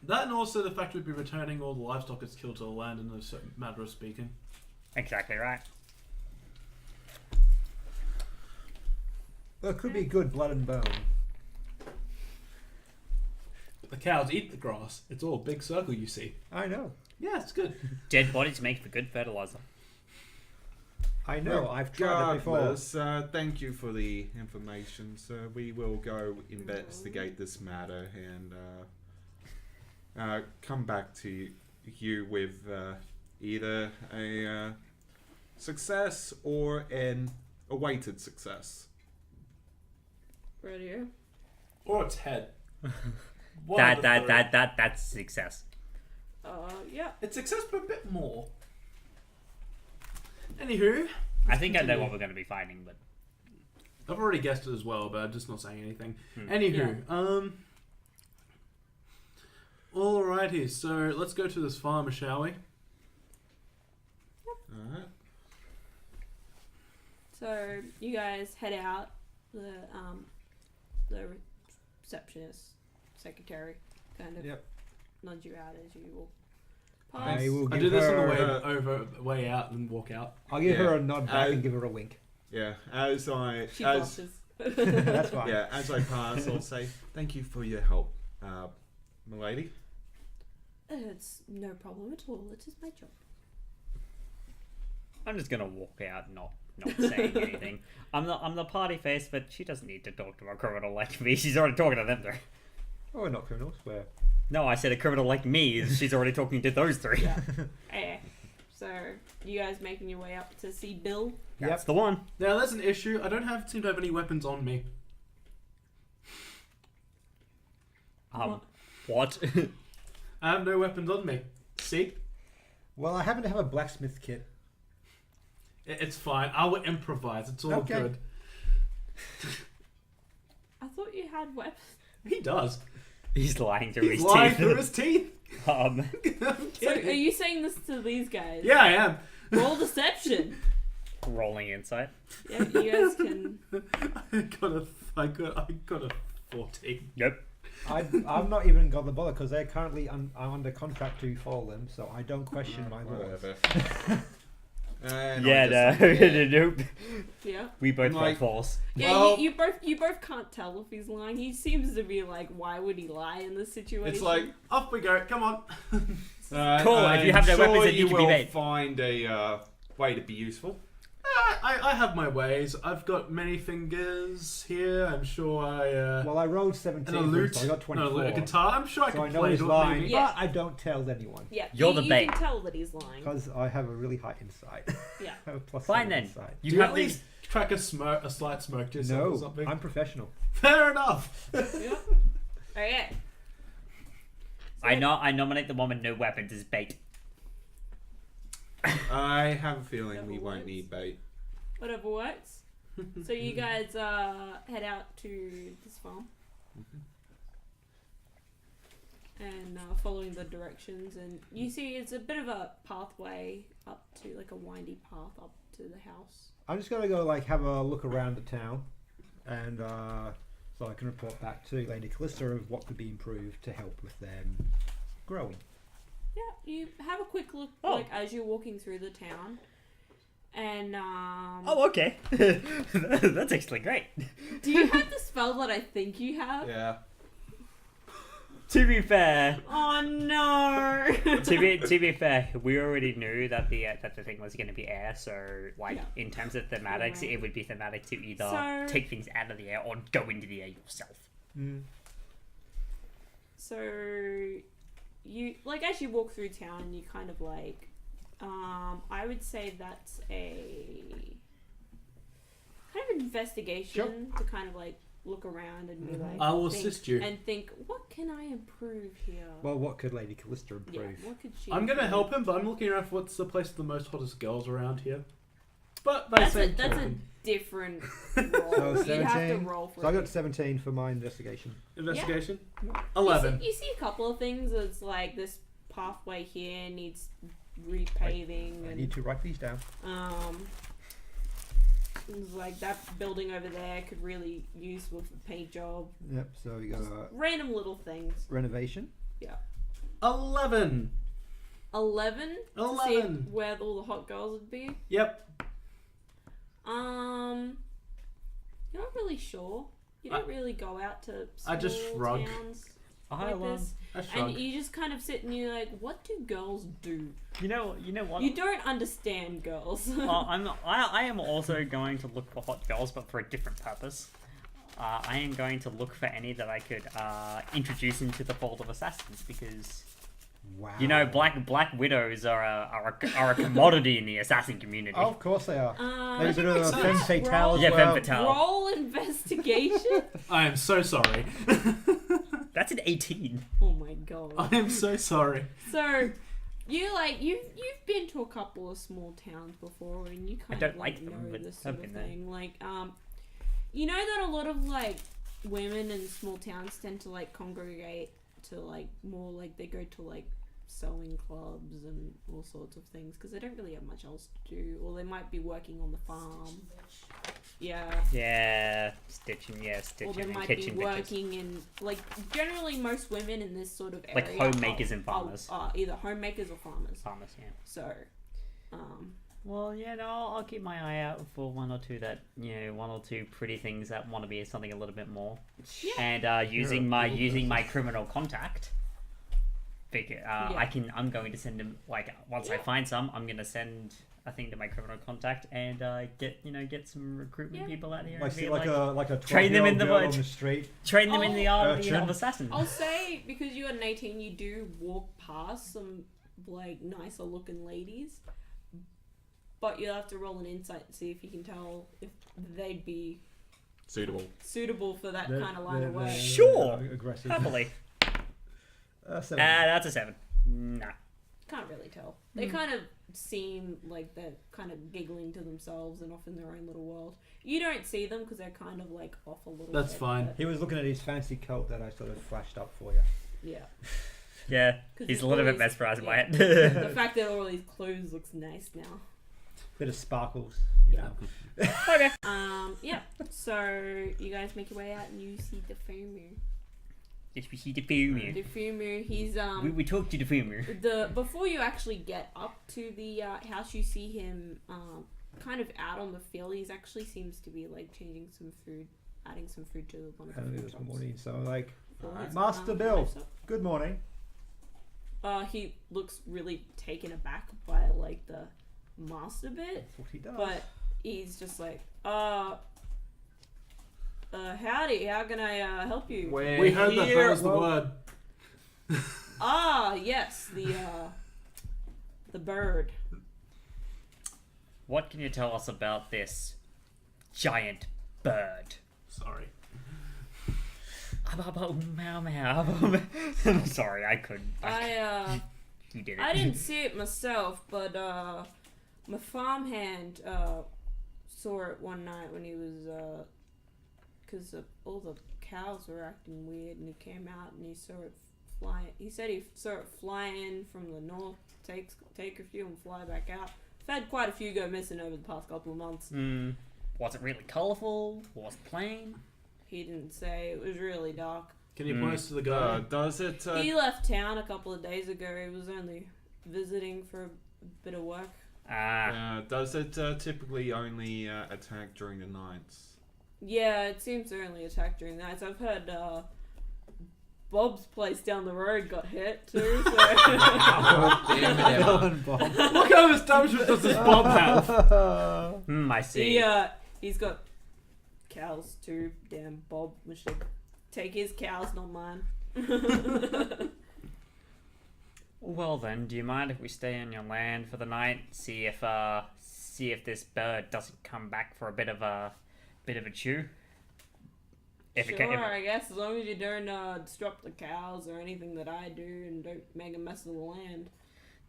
That, and also the fact we'd be returning all the livestock it's killed to the land in a matter of speaking. Exactly right. Well, it could be good blood and bone. The cows eat the grass. It's all a big circle, you see. I know. Yeah, it's good. Dead bodies make for good fertilizer. I know. I've tried it before. Regardless, thank you for the information. So we will go investigate this matter and come back to you with either a success or an awaited success. Radio. Or its head. That's success. Yeah. It's success, but a bit more. Anywho, I think I know what we're going to be finding, but I've already guessed it as well, but I'm just not saying anything. Hmm. Anywho, alrighty, so let's go to this farmer, shall we? Alright. So you guys head out. The receptionist, secretary, kind of nudge you out as you walk past. I will I give do this on her the way out and walk out. I'll give her Yeah. a nod back and give her a wink. Yeah, She blushes. That's fine. yeah, as I pass, I'll say thank you for your help, milady. It's no problem at all. It is my job. I'm just going to walk out not saying anything. I'm the party face, but she doesn't need to talk to a criminal like me. She's already talking to them three. Oh, we're not criminals. We're No, I said a criminal like me. She's already talking to those three. Yeah. Okay. So you guys making your way up to see Bill? That's the one. Now, there's an issue. I don't seem to have any weapons on me. What? I have no weapons on me. See? well. I happen to have a blacksmith kit. It's fine. I will improvise. It's all Okay. good. I thought you had weapons. He does. He's lying through He's his lying teeth. through his teeth. Um, I'm So are kidding. you saying this to these guys? Yeah, I am. Roll deception. rolling insight. Yeah, you guys can. I got a 14. Nope. I've not even got the bother because they're currently I'm under contract to follow them, so I don't question my laws. Whatever. And Yeah, I no, just- nope. Yeah. We both got Like- false. Yeah, Well- you both can't tell if he's lying. He seems to be like, why would he lie in this situation? It's like, off we go. Come on. Cool, if you have no I'm weapons, sure then you you can be will bait. find a way to be useful. I have my ways. I've got many fingers here. I'm sure I. Well, I rolled 17, And a lute. so I got 24. No, a guitar. I'm sure I so can I know play he's it. lying, Maybe. Yeah. but I don't tell anyone yeah, You're the you bait. can tell that he's lying. because I have a really high insight. Yeah. I have a plus Fine 7 then. insight. You Do you have at these. least crack a slight smirk to yourself or No, something? I'm professional. Fair enough. Yeah. Okay. I nominate the one with no weapons as bait. I have a feeling we Whatever won't works. need bait. Whatever works. So you guys head out to this farm. And following the directions, and you see it's a bit of a pathway up to, like a windy path up to the house. I'm just gonna go like have a look around the town, and so I can report back to Lady Callista of what could be improved to help with them growing. Yeah, you have a quick look, Oh. like as you're walking through the town, and Oh, okay. That's actually great. do you have the spell that I think you have? Yeah. To be fair, Oh no. to be fair, we already knew that the thing was going to be air. So like Yeah. in terms of thematics, Right. it would be thematic to either So- take things out of the air or go into the air yourself. So you like as you walk through town, you kind of like, I would say that's a kind of investigation to kind of like look around and be like, I will think, assist you. and think, what can I improve here? Well, what could Lady Callista yeah, improve? what could she? I'm gonna improve? help him, but I'm looking around for what's the place with the most hottest girls around here. But by That's a same that's a token, different So roll. You'd have to 17. roll for So I it. got 17 for my investigation. investigation. You 11. see a couple of things. It's like this pathway here needs repaving, I and need to write these down. it's like that building over there could really use with a paint job. Yep. So we got Random little things. renovation. 11. 11. To see 11. where all the hot girls would be. Yep. You're not really sure. You don't really go out to small I just shrug. towns I like love. this, I shrug. and you just kind of sit and you're like, what do girls do? You know what? You don't understand girls. I am also going to look for hot girls, but for a different purpose. I am going to look for any that I could introduce into the fold of assassins because Wow. you know black widows are a commodity in the assassin community. Oh, of course they are. Maybe a bit of a makes femme sense. fatale as Yeah, well. femme fatale. Roll investigation. I am so sorry. That's an 18. Oh my god. I am so sorry. So, you like you've been to a couple of small towns before, and you kind don't of like like them, know but this I've sort of been there. thing. Like, you know that a lot of like women in small towns tend to like congregate to like more like they go to like sewing clubs and all sorts of things because they don't really have much else to do, or they might be working on the farm. Yeah. Yeah, stitching Or and they might kitchen be bitches. working in, like, generally most women in this sort of area Like homemakers and farmers. are either homemakers or farmers. Farmers, yeah. So, Well, yeah, no, I'll keep my eye out for one or two pretty things that want to be something a little bit more. Yeah. And using my criminal contact, Yeah. I'm going to send him once I Yeah. find some, I'm gonna send a thing to my criminal contact and get some recruitment Yeah. people out here Like, and be like a train them in 12-year-old the girl village. on the street. train them in the art of Urchin. assassin. I'll say, because you got an 18, you do walk past some, like, nicer looking ladies. But you'll have to roll an insight to see if you can tell if they'd be suitable for that kind of line of work. Sure. Aggressive. Happily. 7. That's a 7. No. Can't really tell. They kind of seem like they're kind of giggling to themselves and off in their own little world. You don't see them because they're kind of like off a little That's bit. fine. but He was looking at his fancy coat that I sort of flashed up for you. yeah. Yeah, 'Cause he's it's a little bit always- mesmerized by yeah. it. The fact that all these clothes looks nice now. Bit of sparkles, you know. Okay. Yeah. So you guys make your way out and you see the farmer. Yes, we see the fumer. The farmer, he's We talked to the fumer. before you actually get up to the house, you see him kind of out on the field. He's actually seems to be like changing some food, adding some food to one of the Early food this shops. morning, so like, For his, Master Bill. livestock. good morning. He looks really taken aback by like the master bit, That's what he does. but he's just like, howdy, how can I help you? We heard that here. was the word. Yes, the bird. What can you tell us about this giant bird? Sorry. I'm sorry, I couldn't. You did it. I didn't see it myself, but my farmhand saw it one night when he was because all the cows were acting weird, and he came out and he saw it fly. He said he saw it fly in from the north, take a few and fly back out. I've had quite a few go missing over the past couple of months. Was it really colourful? Was it plain? He didn't say. It was really dark. Can you point us to the guy? Does it? He left town a couple of days ago. He was only visiting for a bit of work. Does it typically only attack during the nights? Yeah, it seems to only attack during nights. I've heard Bob's place down the road got hit too. So. Damn it, Bill Emma. and Bob. What kind of establishment does this Bob have? I see. He's got cows too. Damn, Bob should take his cows, not mine. Well then, do you mind if we stay on your land for the night? See if this bird doesn't come back for a bit of a chew. Sure, I guess as long as you don't disrupt the cows or anything that I do, and don't make a mess of the land.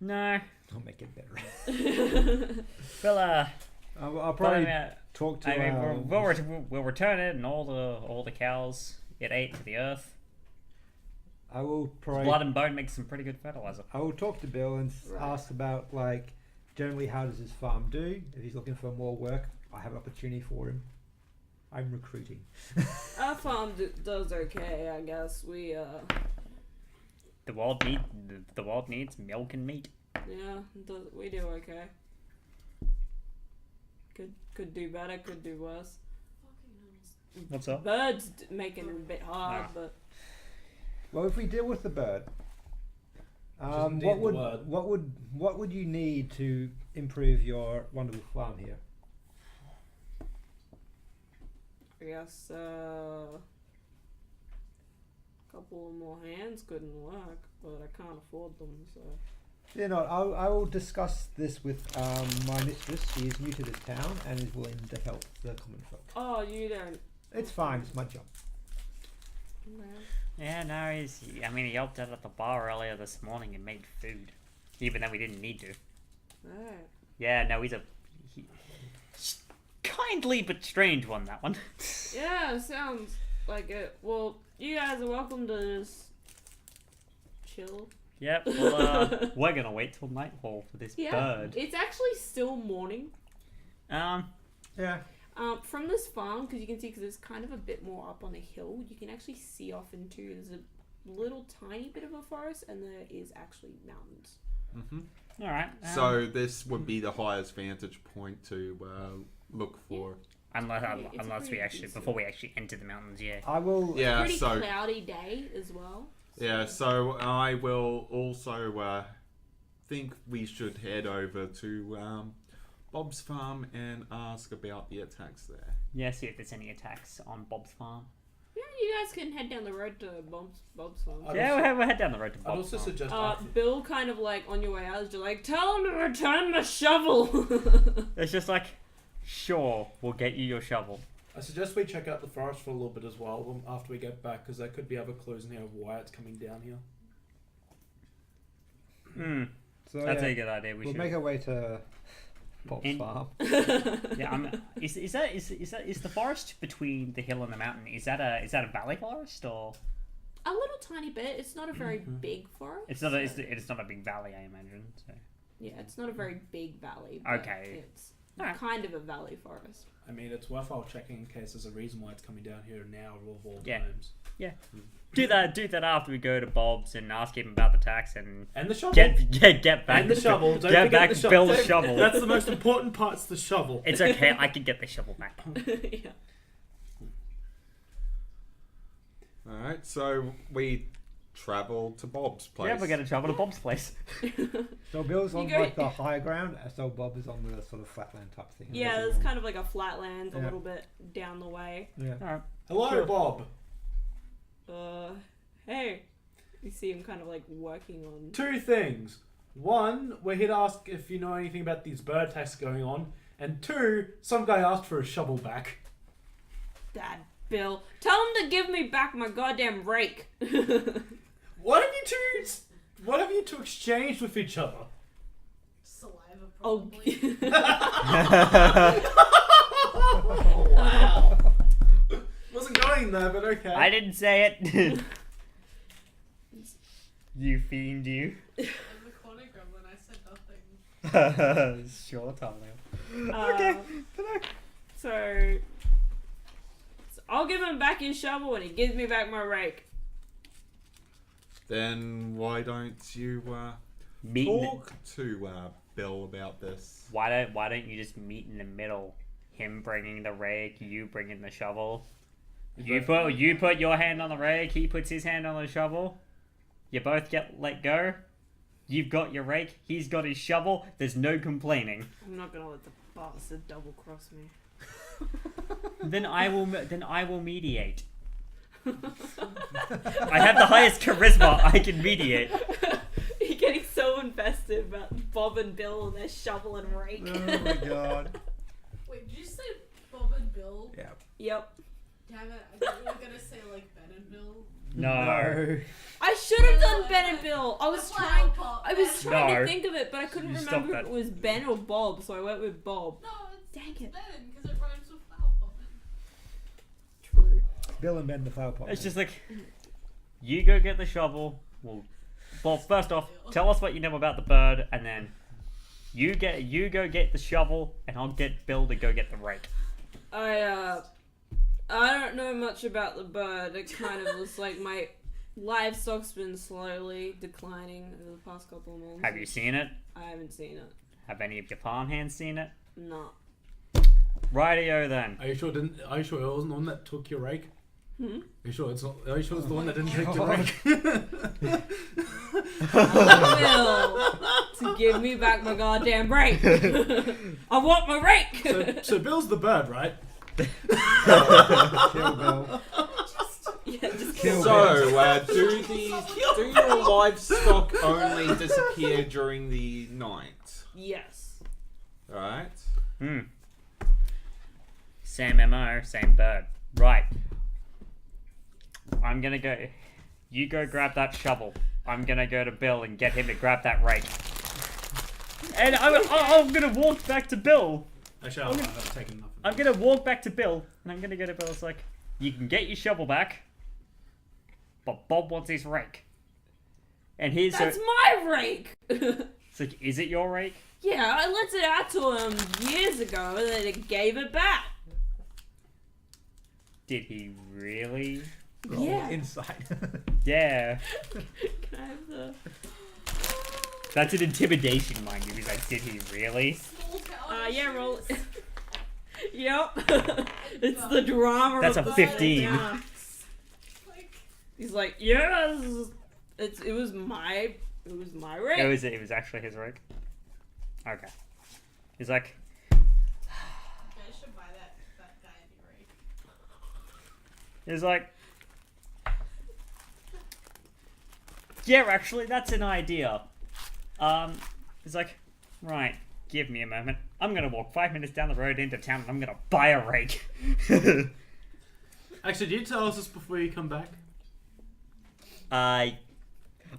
No. I'll make it better. Well, I'll probably talk to. I mean, we'll return it and all the cows it ate to the earth. I will probably. Blood and bone makes some pretty good fertilizer. I will talk to Bill and ask about like generally how does his farm do. If he's looking for more work, I have an opportunity for him. I'm recruiting. Our farm does okay, I guess. We The world needs milk and meat. yeah, we do okay. Could do better, could do worse. What's up? Birds make it a bit hard, Ah. but Well, if we deal with the bird, indeed what the word. what would you need to improve your wonderful farm here? I guess a couple of more hands couldn't work, but I can't afford them, so. You know, I will discuss this with my mistress. She is new to this town and is willing to help the common folk. Oh, you don't. It's fine. It's my job. Well, Yeah, no, he helped out at the bar earlier this morning and made food, even though we didn't need to. alright. Yeah, no, kindly but strange one, that one. Yeah, sounds like it. Well, you guys are welcome to just chill. Yep, well, we're gonna wait till nightfall for this Yeah, bird. it's actually still morning. Yeah. From this farm, because you can see, because it's kind of a bit more up on a hill, you can actually see off into, there's a little tiny bit of a forest, and there is actually mountains. Mm-hmm. All right. So this would be the highest vantage point to look for. Unless we pretty actually, decent. before we actually enter the mountains, yeah. I will. Yeah. Pretty So cloudy day as well. yeah. So I will also think we should head over to Bob's farm and ask about the attacks there. Yeah, see if there's any attacks on Bob's farm. Yeah, you guys can head down the road to Bob's farm. We'll head down the road to I'd Bob's also farm. suggest Bill kind of like on your way out is just like, tell him to return the shovel. It's just like, sure, we'll get you your shovel. I suggest we check out the forest for a little bit as well after we get back, because there could be other clues in here of why it's coming down here. So That's yeah, a good idea. we'll make our way to Bob's In- farm. Yeah, is the forest between the hill and the mountain? Is that a valley forest or? A little tiny bit. It's not a very big forest. It's not a big valley, I imagine. So. Yeah, it's not a very big valley. But Okay. It's Alright. kind of a valley forest. I mean, it's worthwhile checking in case there's a reason why it's coming down here now of all Yeah. times. Yeah. Do that after we go to Bob's and ask him about the tax and And the shovel. get back And the shovel. Don't get forget back the shovel. Bill's shovel. That's the most important part's the shovel. It's okay, I can get the shovel back. Yeah. Alright, so we travel to Bob's place. Yeah, we're gonna travel to Bob's place. So Bill's on You go- like the higher ground, so Bob is on the sort of flatland type thing. Yeah, there's kind of like a flatland a Yeah. little bit down the way. Yeah. Alright. Hello, Sure. Bob. Hey. You see him kind of like working on. Two things. One, we're here to ask if you know anything about these bird attacks going on. And two, some guy asked for a shovel back. Dad, Bill, tell him to give me back my goddamn rake. What have you two exchanged with each other? Saliva, Oh. probably. Oh, wow. Wasn't going there, but okay. I didn't say it. You fiend, you. I'm the corner gremlin, I said nothing. Sure, Tommy. Okay. So I'll give him back his shovel and he gives me back my rake. Then why don't you Meet. talk to Bill about this? Why don't you just meet in the middle? Him bringing the rake, you bringing the shovel. You put your hand on the rake, he puts his hand on the shovel. You both get let go. You've got your rake, he's got his shovel. There's no complaining. I'm not gonna let the bastard double cross me. Then I will mediate. I have the highest charisma. I can mediate. You're getting so invested about Bob and Bill and their shovel and rake. Oh my god. Wait, did you say Bob and Bill? Yeah. Yep. Damn it, I thought you were gonna say like Ben and Bill. No. I should have done Ben and Bill. I was trying No. to think of it, but I couldn't You stop remember if that. it was Ben or Bob, so I went with Bob. No, it's Dang it. Ben, because it rhymes with flower pot. True. Bill and Ben the flower pot. It's just like, you go get the shovel. Well, first off, tell us what you know about the bird, and then you go get the shovel, and I'll get Bill to go get the rake. I don't know much about the bird. It kind of looks like my livestock's been slowly declining over the past couple of months. Have you seen it? I haven't seen it. Have any of your farmhands seen it? No. Rightio then. Are you sure it wasn't the one that took your rake? Hmm? Are you sure it's not? Are you sure it's the one that didn't take your God. rake? Bill, to give me back my goddamn rake. I want my rake. So Bill's the bird, right? Kill Bill. Yeah, just Kill So, do your livestock only disappear during the night? Yes. Right? Same MO, same bird. Right. I'm gonna go. You go grab that shovel. I'm gonna go to Bill and get him to grab that rake. And I'm gonna walk back to Bill. Actually, I've taken nothing. I'm gonna walk back to Bill, and I'm gonna go to Bill. It's like, you can get your shovel back, but Bob wants his rake. And here's That's my rake. it's like, is it your rake? Yeah, I lent it out to him years ago, and then he gave it back. Did he really? Roll Yeah. Inside. Yeah. Can I have the... That's an intimidation, mind you. He's like, did he really? Small town yeah, roll issues. it. Yep. It's the drama That's of a the 15. Yeah. Like, He's like, yes. It was my rake. It was actually his rake. Okay. He's like, you guys should buy that guy a new rake. he's like, yeah, actually, that's an idea. He's like, right, give me a moment. I'm gonna walk 5 minutes down the road into town and I'm gonna buy a rake. Actually, did you tell us this before you come back? I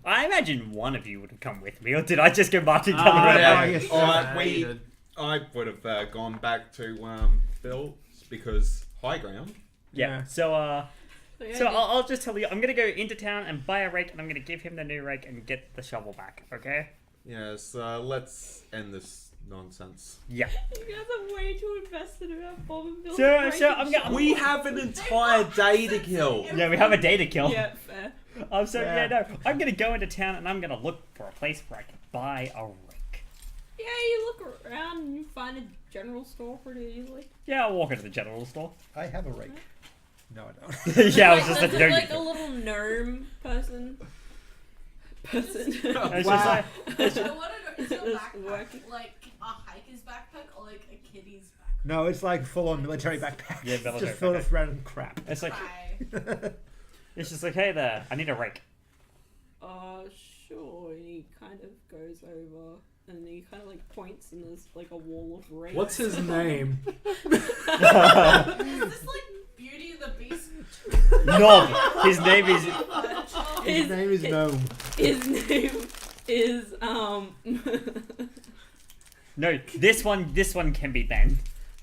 imagine one of you would have come with me, or did I just go marching down the Ah, road? yeah. yes. I I would have gone back to Bill's because high ground. Yeah. So I'll just tell you, I'm gonna go into town and buy a rake, and I'm gonna give him the new rake and get the shovel back. Okay? Yes, let's end this nonsense. Yeah. You guys are way too invested about Bob and Bill. So I'm gonna. We have an entire day to kill. Yeah, we have a day to kill. Yeah, fair. I'm gonna go into town and I'm gonna look for a place where I can buy a rake. Yeah, you look around and you find a general store pretty easily. Yeah, I'll walk into the general store. I have a rake. No, I don't. Yeah, I was just There's like, no, like you a little gnome person. It's just like, I want to know, is your It's backpack working. like a hiker's backpack or like a kiddie's backpack? No, it's like full-on military backpack. Yeah, military Just full backpack. of random crap. it's like, Bye. it's just like, hey there, I need a rake. Sure. And he kind of goes over and he kind of like points and there's like a wall of rakes. What's his name? Is this like Beauty and the Beast? Nom. His name is. His name is Gnome. His name is No, this one can be Ben.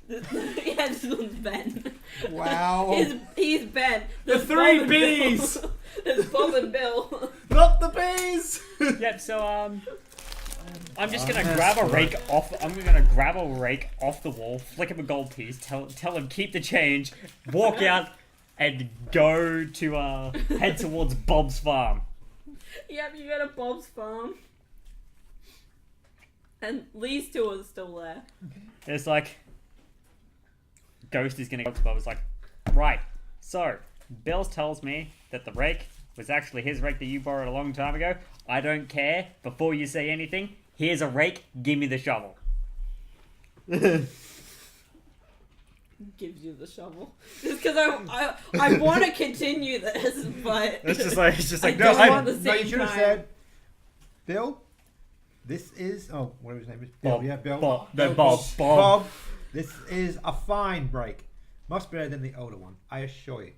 yeah, this one's Ben. Wow. He's Ben. The There's three Bob and Bs! Bill. There's Bob and Bill. Not the bees! Yep. So I'm just gonna grab a rake off. I'm gonna grab a rake off the wall, flick him a gold piece, tell him keep the change, walk out, and go to head towards Bob's farm. Yep, you go to Bob's farm. And these two are still there. It's like Ghost is gonna go to Bob. It's like, right. So, Bills tells me that the rake was actually his rake that you borrowed a long time ago. I don't care. Before you say anything, here's a rake. Give me the shovel. Gives you the shovel. Just because I want to continue this, but It's just like I no, don't want the No, you same should have time. said, Bill, this is... Oh, whatever his name is. Bill, Bob. yeah, Bill. Bob. No, Bill, Bob. Bob, this is a fine break. Much better than the older one, I assure you.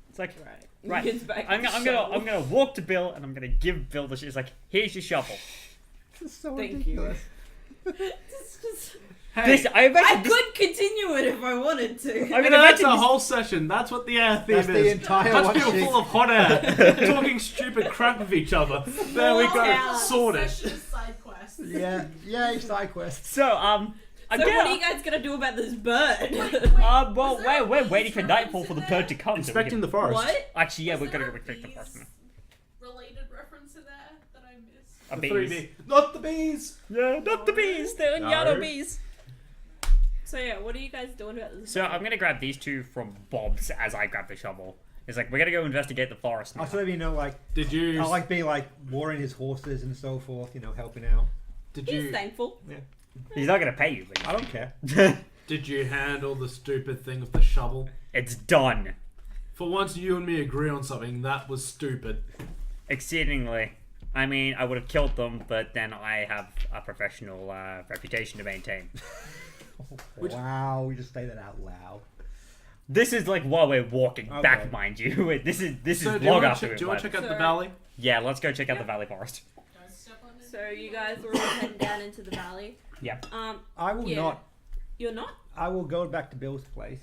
It's like Right. right. Gives back I'm the gonna shovel. walk to Bill and I'm gonna give Bill the shit. It's like, here's your shovel. This is so Thank ridiculous. Hey, This I I imagine this, could continue it if I wanted to. I mean, that's imagine a this- whole session. That's what the air theme That's is. the entire Bunch one of people sheet. full of hot air, talking stupid crap with each other. There we go, Wow. sorted. Session side quest. Yeah, yay, side quests. So So again, what are you guys gonna do about this bird? well, Was there a we're waiting police for nightfall reference for the in bird there? to come. Inspecting so the forest. What? Actually, yeah, Was we're gonna there go a inspect the forest. bees related reference in there that I missed? A The bees. 3B. Not the bees. Yeah, not the bees. They're No. yellow bees. So yeah, what are you guys doing about this? So bird? I'm gonna grab these two from Bob's as I grab the shovel. It's like we're gonna go investigate the forest now. I sort of, like, Did you? I like being like warring his horses and so forth, helping out. Did He's you? thankful. He's not gonna pay you, I don't care. but Did you handle the stupid thing of the shovel? it's done. For once, you and me agree on something. That was stupid. Exceedingly. I mean, I would have killed them, but then I have a professional reputation to maintain. Wow, we just say that out loud. This is like while we're walking Okay. back, mind you. This is So long do you want after to we check left. out the Sorry. valley? Yeah, let's go check out the Valley Forest. Guys, step on it. So you guys were all heading down into the valley. Yeah. I will Yeah. not. You're not? I will go back to Bill's place.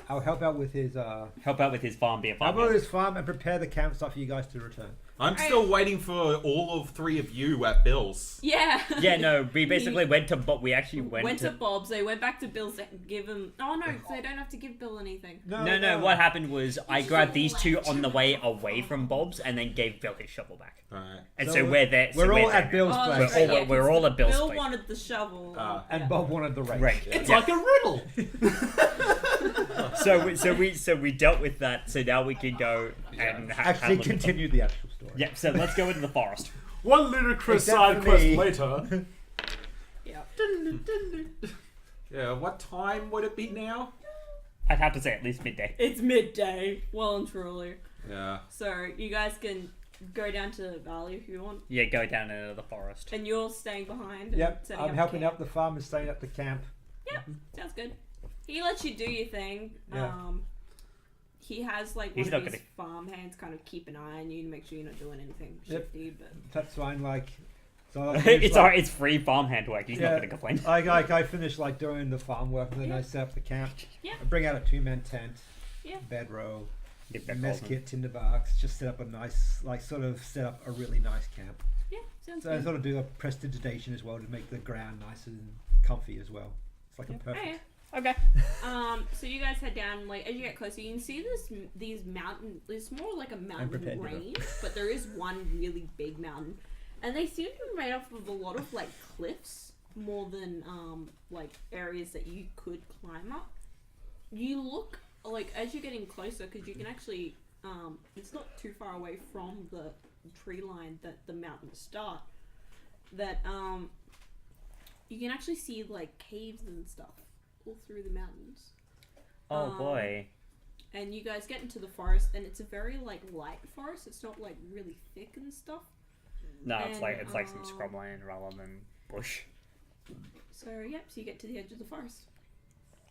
I'll help out with his. Help out with his farm, be a I'll farm. go to his farm and prepare the campsite for you guys to return. I'm still waiting for all of three of you at Bill's. Yeah. Yeah, no, we basically went to, but we actually went to Bob's. They went back to Bill's to give him. Oh no, they don't have to give Bill anything. No, what happened was I grabbed these two on the way away from Bob's and then gave Bill his shovel back. Alright. And so, So we're there. We're all at there. Bill's Oh, place, that's right, yeah, we're all 'cause at Bill's Bill place. wanted the shovel. and yeah. Bob wanted the rake. Right. It's Yeah. like a riddle. So we dealt with that. So now we can go and Actually, have continue the actual story. Yeah. So let's go into the forest. One ludicrous Except side for quest me. later. Yeah. Yeah, what time would it be now? I'd have to say at least midday. It's midday, well and truly. Yeah. So you guys can go down to the valley if you want, Yeah, go down into the forest. and you're staying behind. And Yep, setting I'm up helping camp. out the farm and staying at the camp. Sounds good. He lets you do your thing. Yeah. He has like He's one not of his gonna- farm hands kind of keep an eye on you to make sure you're not doing anything Yep. shifty. But That's fine. So I It's alright. It's free farmhand work. He's not Yeah. gonna complain. I finished doing the farm work and then Yeah. I set up the camp. Yeah. I bring out a 2-man tent. Yeah. Bedroll, Get back mess on. kit, tinder box. Just set up a nice, set up a really nice camp. yeah, sounds So I good. sort of do a prestidigitation as well to make the ground nice and comfy as well. It's like a Oh, perfect. yeah. Okay. So you guys head down. Like as you get closer, you can see these mountain. It's more like a mountain prepared to go. range, but there is one really big mountain, and they seem to be made up of a lot of cliffs more than areas that you could climb up. You look as you're getting closer because you can actually it's not too far away from the tree line that the mountains start. That you can actually see caves and stuff all through the mountains. Oh boy. And you guys get into the forest, and it's a very light forest. It's not really thick and stuff. No, it's and, like some scrubland rather than bush. So you get to the edge of the forest.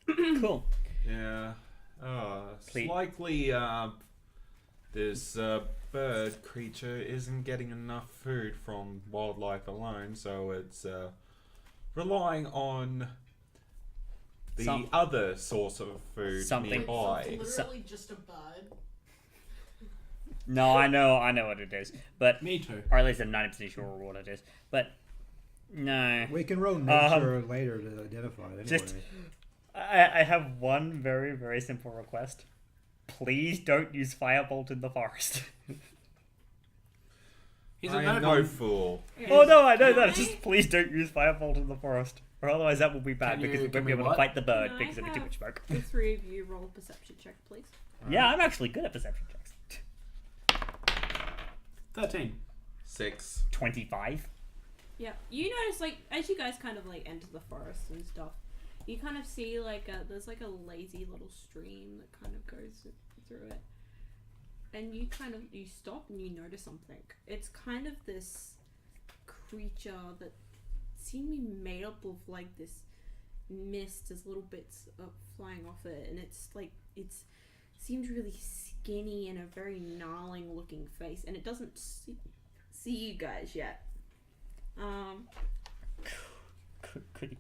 Cool. Yeah. Please. Likely, this bird creature isn't getting enough food from wildlife alone, so it's relying on the Some- other source of food Something. nearby. It's literally just a bird. No, I know what it is, but Me too. or at least I'm 90% sure what it is. But no, We can roll nature later to identify it anyway. just- I have one very very simple request. Please don't use firebolt in the forest. He's a I am no nobleman. fool. Oh no, I know that. Why? Just please don't use firebolt in the forest. Or otherwise that will be bad Can because you- we can won't be we able to what? fight the bird Can I because of too have- much smoke. The three of you roll a perception check, please. Yeah, I'm actually good at perception checks. 13. 6. 25. Yeah, you notice like as you guys kind of like enter the forest and stuff, you kind of see like there's like a lazy little stream that kind of goes through it, and you stop and you notice something. It's kind of this creature that seems to be made up of like this mist, as little bits flying off it, and it's like seems really skinny and a very gnarling looking face, and it doesn't see you guys yet.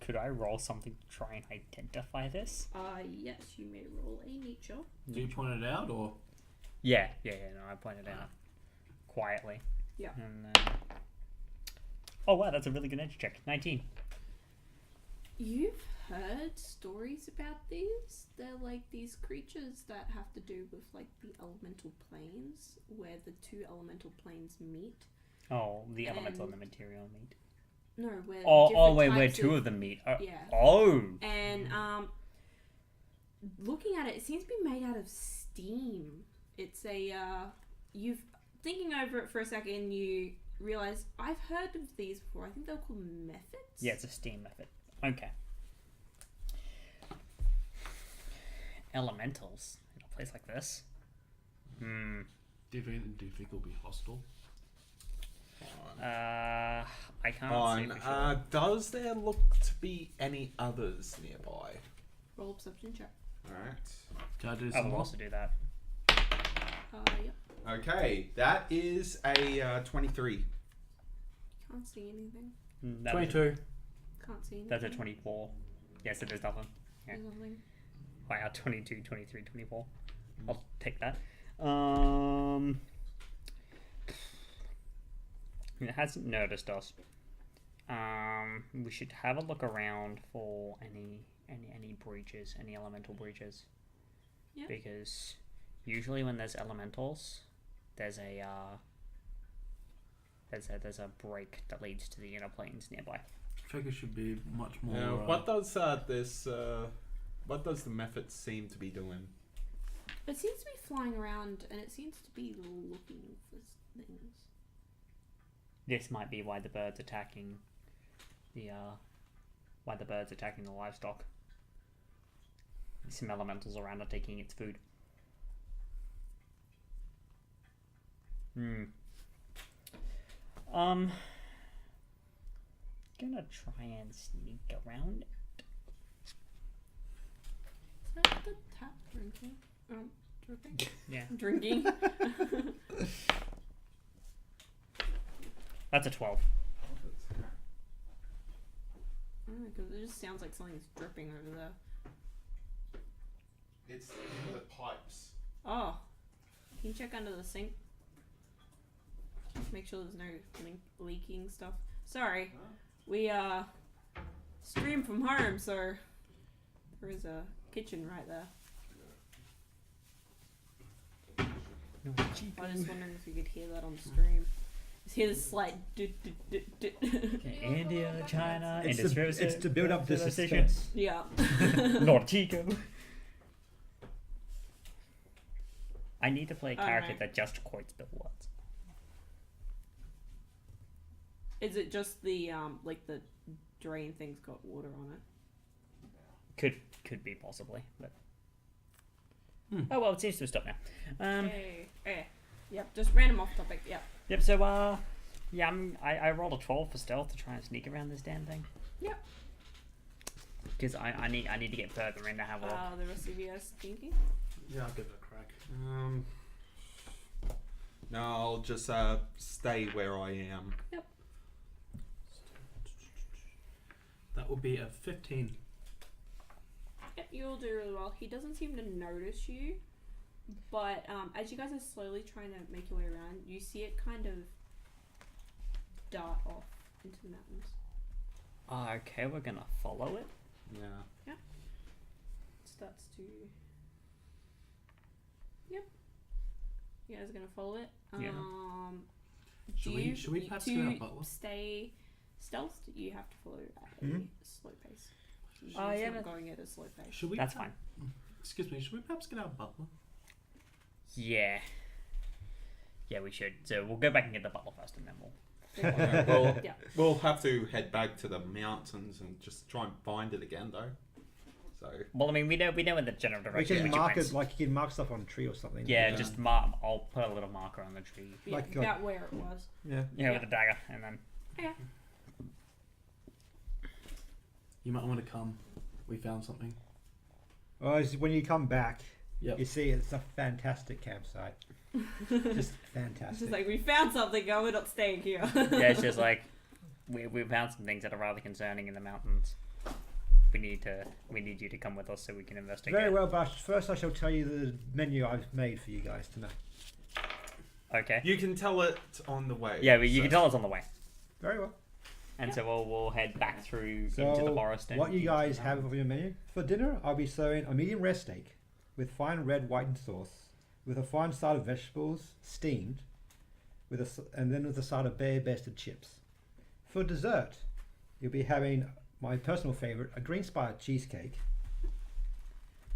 Could I roll something to try and identify this? Yes, you may roll a nature. Do you point it out or? Yeah, no, I pointed out quietly. Yeah. And, oh wow, that's a really good nature check. 19. You've heard stories about these. They're like these creatures that have to do with like the elemental planes, where the two elemental planes meet. Oh, the elemental and the And- material meet. No, where Wait, where types two of them meet. Oh. Yeah. Oh. And looking at it, it seems to be made out of steam. It's a you've thinking over it for a second, you realize I've heard of these before. I think they're called methods. Yeah, it's a steam method. Okay. Elementals in a place like this. Hmm. Do you think it'll be hostile? I can't On. see for sure. Does there look to be any others nearby? Roll a perception check. Alright. Can I do I some will more? also do that. Yep. Okay, that is a 23. Can't see anything. That is- 22. Can't see anything. That's a 24. Yes, it is nothing. There's nothing. Wow, 22, 23, 24. I'll take that. It hasn't noticed us. We should have a look around for any breaches, any elemental breaches. Yeah. Because usually when there's elementals, there's a break that leads to the inner planes nearby. I think it should be much more. Now, what does what does the method seem to be doing? It seems to be flying around, and it seems to be looking for things. This might be why the bird's attacking the livestock. Some elementals around are taking its food. Gonna try and sneak around it. Is that the tap drinking? Dripping? Yeah, Drinking? that's a 12. Because it just sounds like something's dripping over there. It's in the pipes. Oh. Can you check under the sink? Just make sure there's no leaking stuff. Sorry. We stream from home, so there is a kitchen right there. I was just wondering if you could hear that on the stream. Just hear the slight India, China, It's to build up the industrialization. suspense. Yeah. Lord Chico. I need to play a character Alright. that just quotes the words. Is it just the like the drain thing's got water on it? Could be possibly, but oh well, it seems to have stopped now. Hey. Yep, just random off topic, yep. Yep. So yeah, I rolled a 12 for stealth to try and sneak around this damn thing. Yep. Because I need to get further in to have a look. The rest of you guys thinking? Yeah, I'll give it a crack. No, I'll just stay where I am. Yep. That will be a 15. Yep, you'll do really well. He doesn't seem to notice you, but as you guys are slowly trying to make your way around, you see it kind of dart off into the mountains. Okay, we're gonna follow it. Yeah. It starts to. Yep. You guys are gonna follow it. Yeah. Should we perhaps get our to butler? stay stealth? You have to follow at a Mhm. slow pace. She's yeah, not no. going at a slow pace. Should we? That's fine. Excuse me. Should we perhaps get our butler? Yeah. Yeah, we should. So we'll go back and get the butler first, and then we'll. Well, Yeah. we'll have to head back to the mountains and just try and find it again, though. So Well, I mean, we know in the general We direction. can which mark went. it, like you can mark stuff on a tree or something. Yeah, Yeah. just mark. I'll put a little marker on the tree. Yeah, Like- about where it was. Yeah. Yeah, with a dagger, and then. You might want to come. We found something. Well, when you come back, Yep. you see it's a fantastic campsite. Just It's fantastic. just like, we found something, go, we're not staying here. Yeah, it's just like we found some things that are rather concerning in the mountains. We need you to come with us so we can investigate. Very well, Bash. First, I shall tell you the menu I've made for you guys tonight. Okay. you can tell it on the way. Yeah, but you so- can tell us on the way, Very well. and so we'll head back through So, into the forest. And what you into guys the have on your menu for dinner? I'll be serving a medium rare steak with fine red whitened sauce, with a fine side of vegetables steamed, and then with a side of bare-bested chips. For dessert, you'll be having my personal favorite, a green spire cheesecake,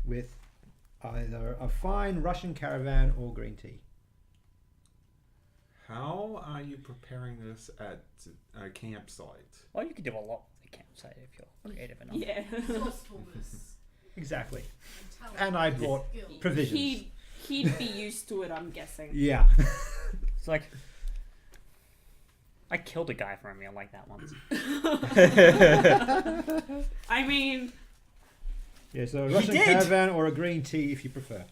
with either a fine Russian caravan or green tea. How are you preparing this at a campsite? Well, you could do a lot at the campsite if you're creative enough. Yeah. Resourcefulness Exactly. and talent. And I brought Skill. provisions. He'd be used to it, I'm guessing. Yeah. It's like I killed a guy for a meal like that once. I mean, Yeah, so a He Russian did. caravan or a green tea if you prefer.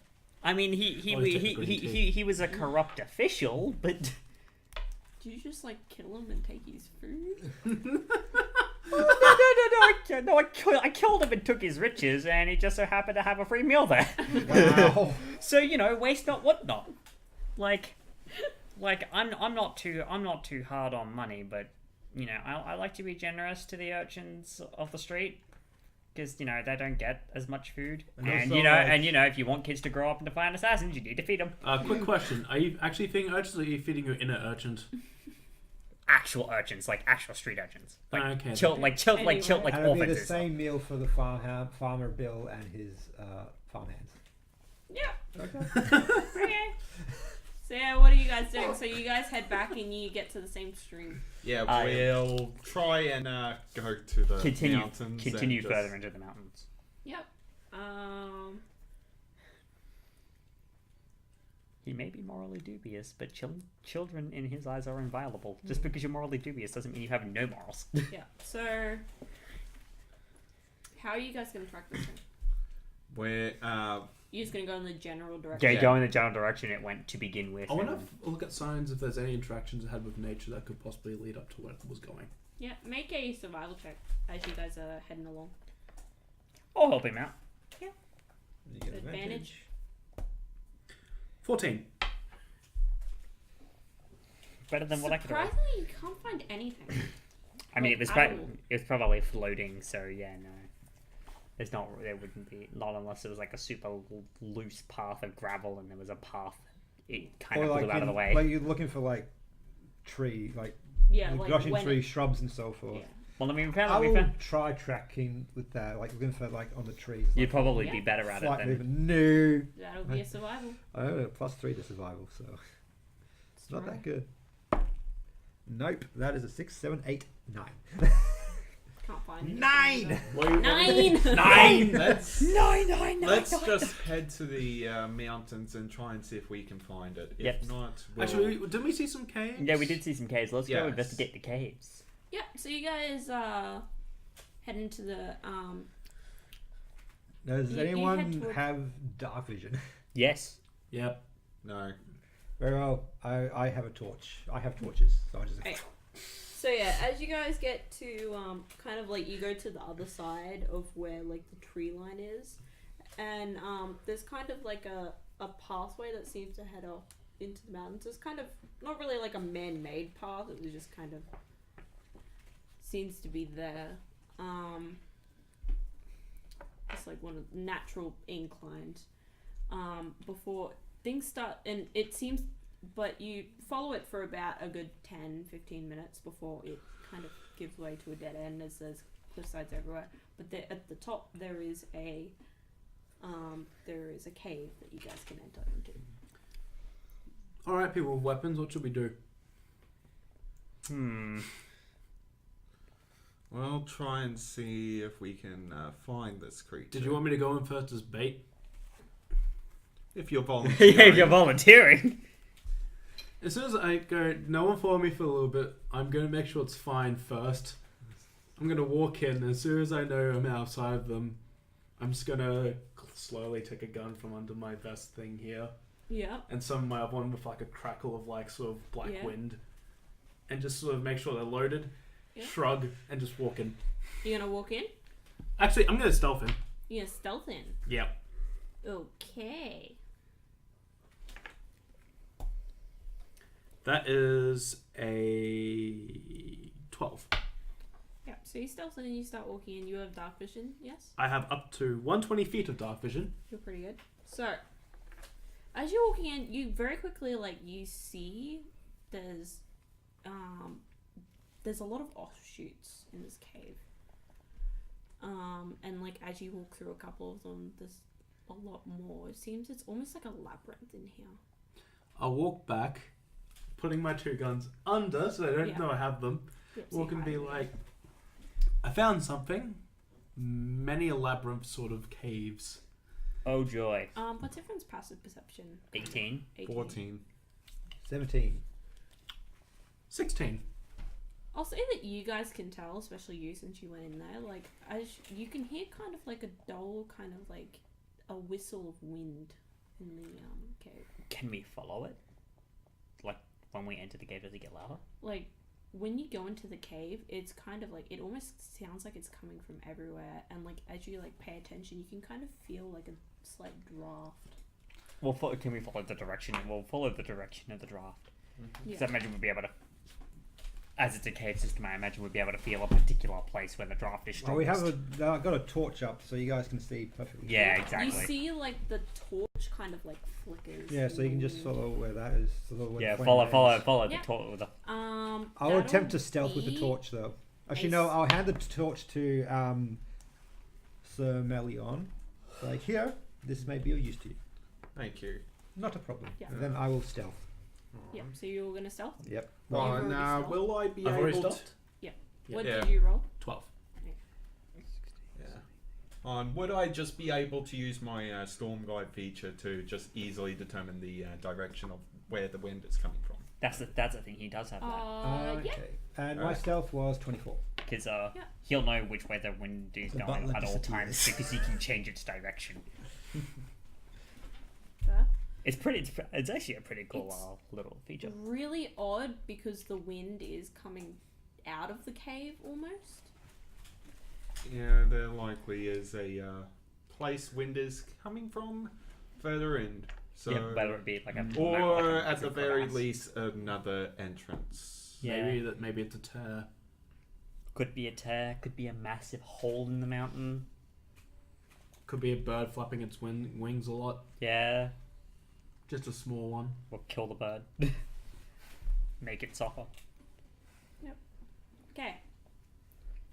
I mean, he Always take the green tea. he was a corrupt official, but did you just like kill him and take his food? I killed him and took his riches, and he just so happened to have a free meal there. Wow. So waste not, want not. Like I'm not too hard on money, but I like to be generous to the urchins of the street because they don't get as much food, And and also, if you want kids to grow up into fine assassins, you need to feed them. Quick question: are you actually feeding urchins, or are you feeding your inner urchins? Actual urchins, like actual street urchins, like Okay. chilled, like Anyway. like and it'll be the orphans. same meal for the farmer Bill and his farmhands. Yeah. Okay. Okay. So yeah, what are you guys doing? So you guys head back and you get to the same stream. Yeah, Uh, we'll try and go to the Continue mountains. continue and just- further into the mountains. Yep. He may be morally dubious, but children in his eyes are inviolable. Just because you're morally dubious doesn't mean you have no morals. Yeah. So how are you guys gonna track this thing? We're You're just gonna go in the general direction. Go in the general direction it went to begin with. I want and- to look at signs if there's any interactions it had with nature that could possibly lead up to where it was going. Yeah. Make a survival check as you guys are heading along. I'll help him out. You get Advantage. 14. Better than what I could roll. Surprisingly, you can't find anything. I mean, it was at all. probably floating, so yeah, no. There wouldn't be, not unless it was like a super loose path of gravel and there was a path it kind of blew out of the way. Like you're looking for like tree, like Yeah, like gushing when tree, shrubs and so forth. Yeah. Well, I mean, I we will found try tracking with that, like looking for like on the trees. you'd Like, probably Yeah. be better at it slight than. movement. No, That'll be a survival. I don't know, +3 to survival, so it's not that good. Nope, that is a 6, 7, 8, 9. Can't find anything 9. Wait, 9. 9! let's Nine! let's just head to the mountains and try and see if we can find it. Yep. If not, we'll... Actually, didn't we see some caves? Yeah, we did see some caves. Let's go Yes. investigate the caves. Yeah. So you guys head into the Does You head anyone towards- have dark vision? Yes. Yep. No. Very well. I have a torch. I have torches, so I just. Right. So yeah, as you guys get to kind of like you go to the other side of where like the tree line is, and there's kind of like a pathway that seems to head off into the mountains. It's kind of not really like a man-made path. It was just kind of seems to be there. It's like one of the natural inclines. Before things start, and it seems, but you follow it for about a good 10-15 minutes before it kind of gives way to a dead end as there's cliffsides everywhere. But at the top there is a cave that you guys can enter into. Alright, people with weapons, what should we do? We'll try and see if we can find this creature. Did you want me to go in first as bait? If you're volunteering. Yeah, if you're volunteering. As soon as I go, no one follow me for a little bit. I'm going to make sure it's fine first. I'm going to walk in. As soon as I know I'm outside of them, I'm just going to slowly take a gun from under my vest thing here. Yeah. And some of my other one with like a crackle of like sort of black Yeah. wind. And just sort of make sure they're loaded. Yeah. Shrug and just walk in. You're gonna walk in? Actually, I'm going to stealth in. You're gonna stealth in. Yep. Okay. That is a 12. Yeah, so you stealth in and you start walking in. You have dark vision, yes? I have up to 120 feet of dark vision. You're pretty good. So, as you're walking in, you very quickly, you see there's a lot of offshoots in this cave. And, as you walk through a couple of them, there's a lot more. It seems it's almost like a labyrinth in here. I'll walk back, putting my two guns under so they don't know I have them. Yep, so Walk you and hide be it. like, I found something. Many a labyrinth sort of caves. Oh joy. What's everyone's passive perception? 18. 14. 17. 16. I'll say that you guys can tell, especially you since you went in there, as you can hear kind of like a dull, kind of like a whistle of wind in the cave. Can we follow it? Like, when we enter the cave, does it get louder? When you go into the cave, it's kind of it almost sounds like it's coming from everywhere, and as you pay attention, you can kind of feel like a slight draft. Can we follow the direction? We'll follow the direction of the draft. Because Yeah. I imagine we'll be able to, as it's a cave system, I imagine we'll be able to feel a particular place where the draft is Well, we strongest. have got a torch up so you guys can see perfectly. Yeah, You exactly. see the torch kind of flickers. Yeah, so you can just follow where that is. Follow where Yeah, the follow flame is. Yeah. the torch with the... I will attempt to stealth with the torch though. Actually, no, I'll hand the torch to Sir Melion. Here, this may be of use to you. Thank you. Not a problem. Yeah. And then I will stealth. Yep, so you're gonna stealth? Yep. Well, you've already now, stealthed. will I be I've already able to... stopped. What Yeah. did you roll? 12. Yeah. Would I just be able to use my Storm Guide feature to just easily determine the direction of where the wind is coming from? That's the thing, he does have that. Yeah. Okay. And my Alright. stealth was 24. Because he'll know which way the wind is The going butler at all disappears. times because he can change its direction. Fair. It's actually a pretty cool It's little feature. Really odd because the wind is coming out of the cave almost. Yeah, there likely is a place wind is coming from further in. So, Yeah, whether it be like a... or like a at the massive very crevasse. least, another entrance. Yeah. Maybe it's a tear. Could be a tear, could be a massive hole in the mountain. Could be a bird flapping its wings a lot. Yeah. Just a small one. Or kill the bird. Make it suffer. Okay.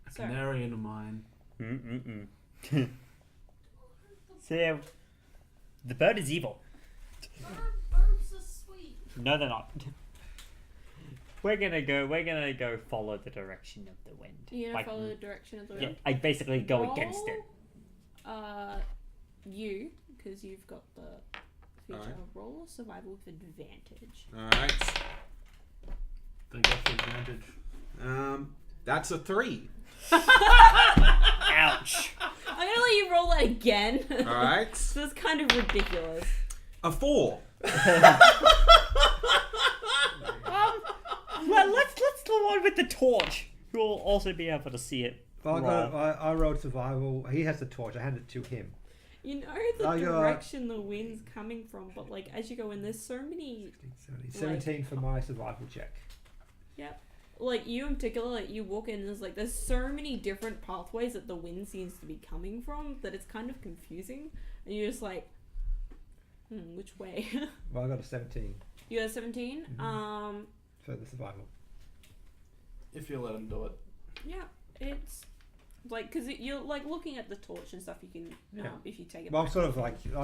A So- canary in a mine. Mm-mm-mm. So, the bird is evil. Birds are sweet. No, they're not. We're gonna go follow the direction of the wind. You're gonna follow the direction of the Yeah, wind? I basically go against it. You, because you've got the feature Alright. of roll or survival with advantage. Alright. Thank God for advantage. That's a 3. Ouch! I'm gonna let you roll that again. Alright. So it's kind of ridiculous. A 4. Well, let's the one with the torch. Who will also be able to see it. Well, I rolled survival. He has the torch. I handed it to him. You know the I got- direction the wind's coming from, but as you go in, there's so many. 17 for my survival check. Yep. You in particular, you walk in and there's so many different pathways that the wind seems to be coming from that it's kind of confusing, and you're just which way? Well, I got a 17 You got 17. for the survival. If you let him do it. Yeah, it's like, because you're like looking at the torch and stuff. You can, Yeah. if you take it. Well, I'm back sort off of like him.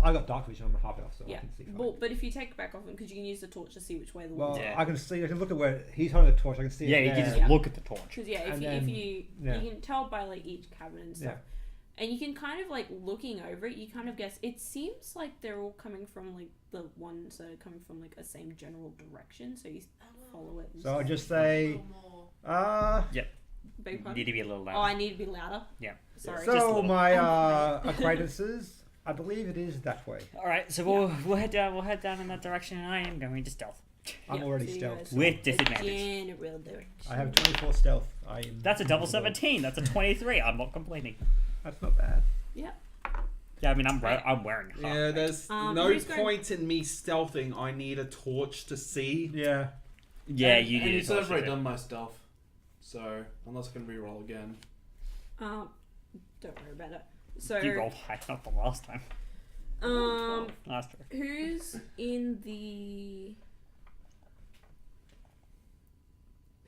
I got dark vision. I'm a half elf, so I Yeah. can see. Fine. Well, but if you take it back off him, because you can use the torch to see which way the Well, wind's Yeah. I can see. I can look at where he's holding the torch. I can see. Yeah, it you can there. just look at the torch. Because yeah, if And you, then- you can tell by like each cabin and stuff, and you can kind of like looking over it, you kind of guess. It seems like they're all coming from like the ones that are coming from like a same general direction, so you follow it. And So I'll stuff. just say, Beg You pardon? need to be a little Oh, louder. I need to be louder. Yeah. Sorry. Just a so little. my I'm quiet. acquaintances, I believe it is that way. All right, so we'll head down. We'll head down in that direction, and I am going to stealth I'm Yep, already so you stealth. guys- with disadvantage. General direction. I have 24 stealth. I am. That's a double 17. That's a 23. I'm not complaining. That's not bad. Yeah, I mean I'm wearing half. Yeah, there's no who's going- point in me stealthing. I need a torch to see. Yeah. Yeah, and, you and do. you said I've already torture done my stealth, so unless I can re-roll again. Don't worry about it. it. So, You rolled high enough the last time. Last roll.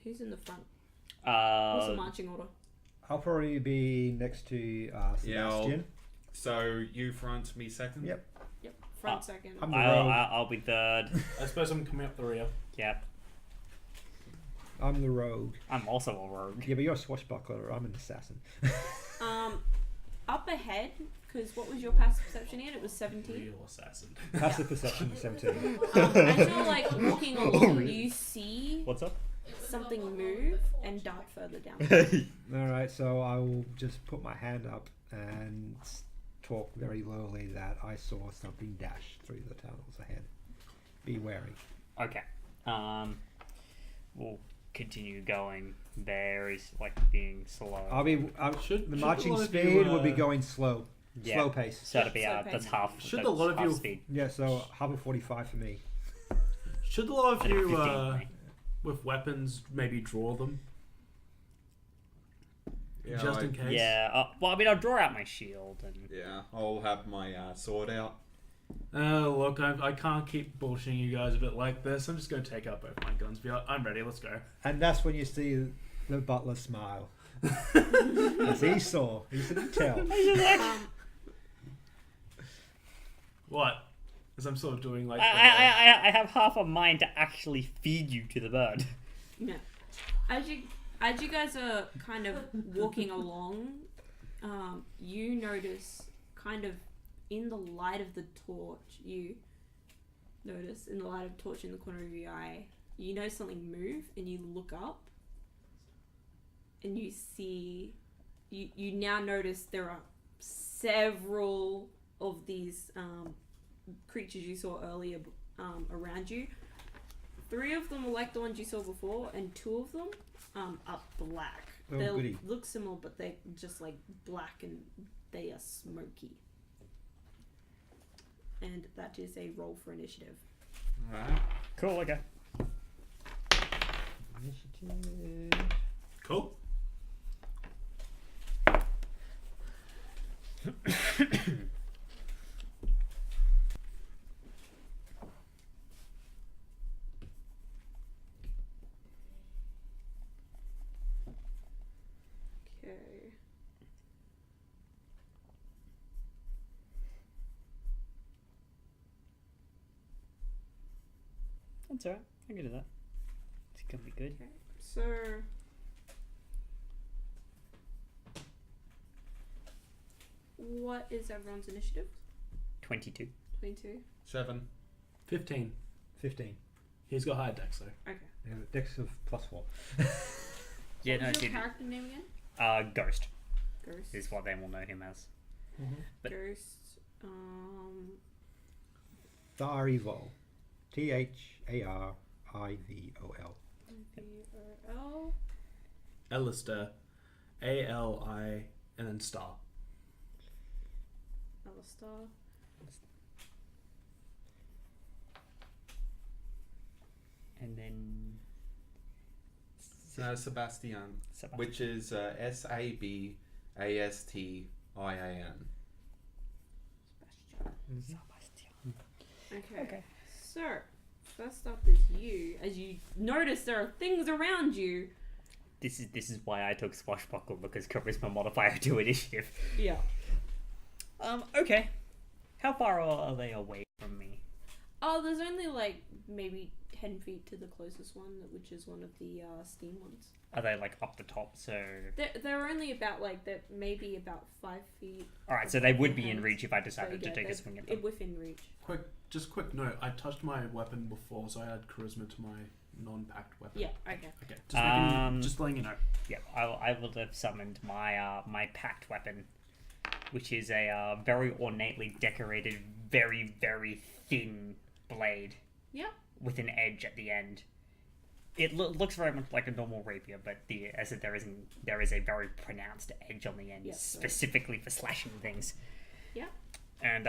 who's in the front? What's the marching order? I'll probably be next to Yeah, Sebastian. So you front, me second. Yep. Yep, front second. I'm the I'll, rogue. I'll be third. I suppose I'm coming up the rear. Yep. I'm the rogue. I'm also a rogue. Yeah, but you're a swashbuckler. I'm an assassin. Up ahead, because what was your passive perception in? It was 17. Real assassin. Passive perception is 17. As you're like walking along, you see What's up? something move and dart further down. Alright, so I will just put my hand up and talk very lowly that I saw something dash through the tunnels ahead. Be wary. Okay. We'll continue going. There is like being slow. Should the a marching lot of speed you, would be going slow. Yeah. Slow pace. So it'll be Slow that's pace. half. Should that's a lot of half you- speed. Yeah, so half of 45 for me. Should a lot of And you 15 for me. with weapons maybe draw them Yeah, just in case? Yeah. Well, I mean, I'll draw out my shield and. Yeah, I'll have my sword out. Look, I can't keep bullshitting you guys a bit like this. I'm just going to take out both my guns. Be like, I'm ready. Let's go. And that's when you see the butler smile. As he saw. He didn't tell. What? As I'm sort of doing like. I have half a mind to actually feed you to the bird. Yeah. As you guys are kind of walking along, you notice kind of in the light of the torch, in the light of the torch in the corner of your eye, you notice something move and you look up and you see, you now notice there are several of these creatures you saw earlier around you. 3 of them are like the ones you saw before, and 2 of them are black. Oh, They goody. look similar, but they're just like black and they are smoky. And that is a roll for initiative. Alright. Cool. Okay. Initiative. Cool. Okay. That's alright. I can do that. It's gonna be good. So what is everyone's initiative? 22. 22. 7. 15. 15. He's got high dex though. Okay. Yeah, the dex of +4. Yeah, What no, is dude. your character name again? Ghost Ghost. is what they will know him as. but- Ghost. Tharivol. THARIVOL. VOL. Alistair. ALI and then star. Alistair. And then Sebastian, Sebastian. which is SABASTIAN. Sebastian. Okay. So, first up is you. As you notice there are things around you, This is why I took Swashbuckle, because charisma modifier to initiative. Yeah. Okay. How far are they away from me? Oh, there's only like maybe 10 feet to the closest one, which is one of the steam ones. Are they like up the top? So. They're only about like they're maybe about 5 feet. All right, so they would be in hands. reach if I So, decided to yeah, take a they're swing at them. within reach. Quick note. I touched my weapon before, so I had charisma to my non-packed weapon. Yeah. Okay. Okay. Just letting you know. Yeah, I will have summoned my my packed weapon, which is a very ornately decorated, very very thin blade. Yeah. With an edge at the end. It looks very much like a normal rapier, but as I said, there is a very pronounced edge on the end, Yes, specifically for slashing things. Yeah. And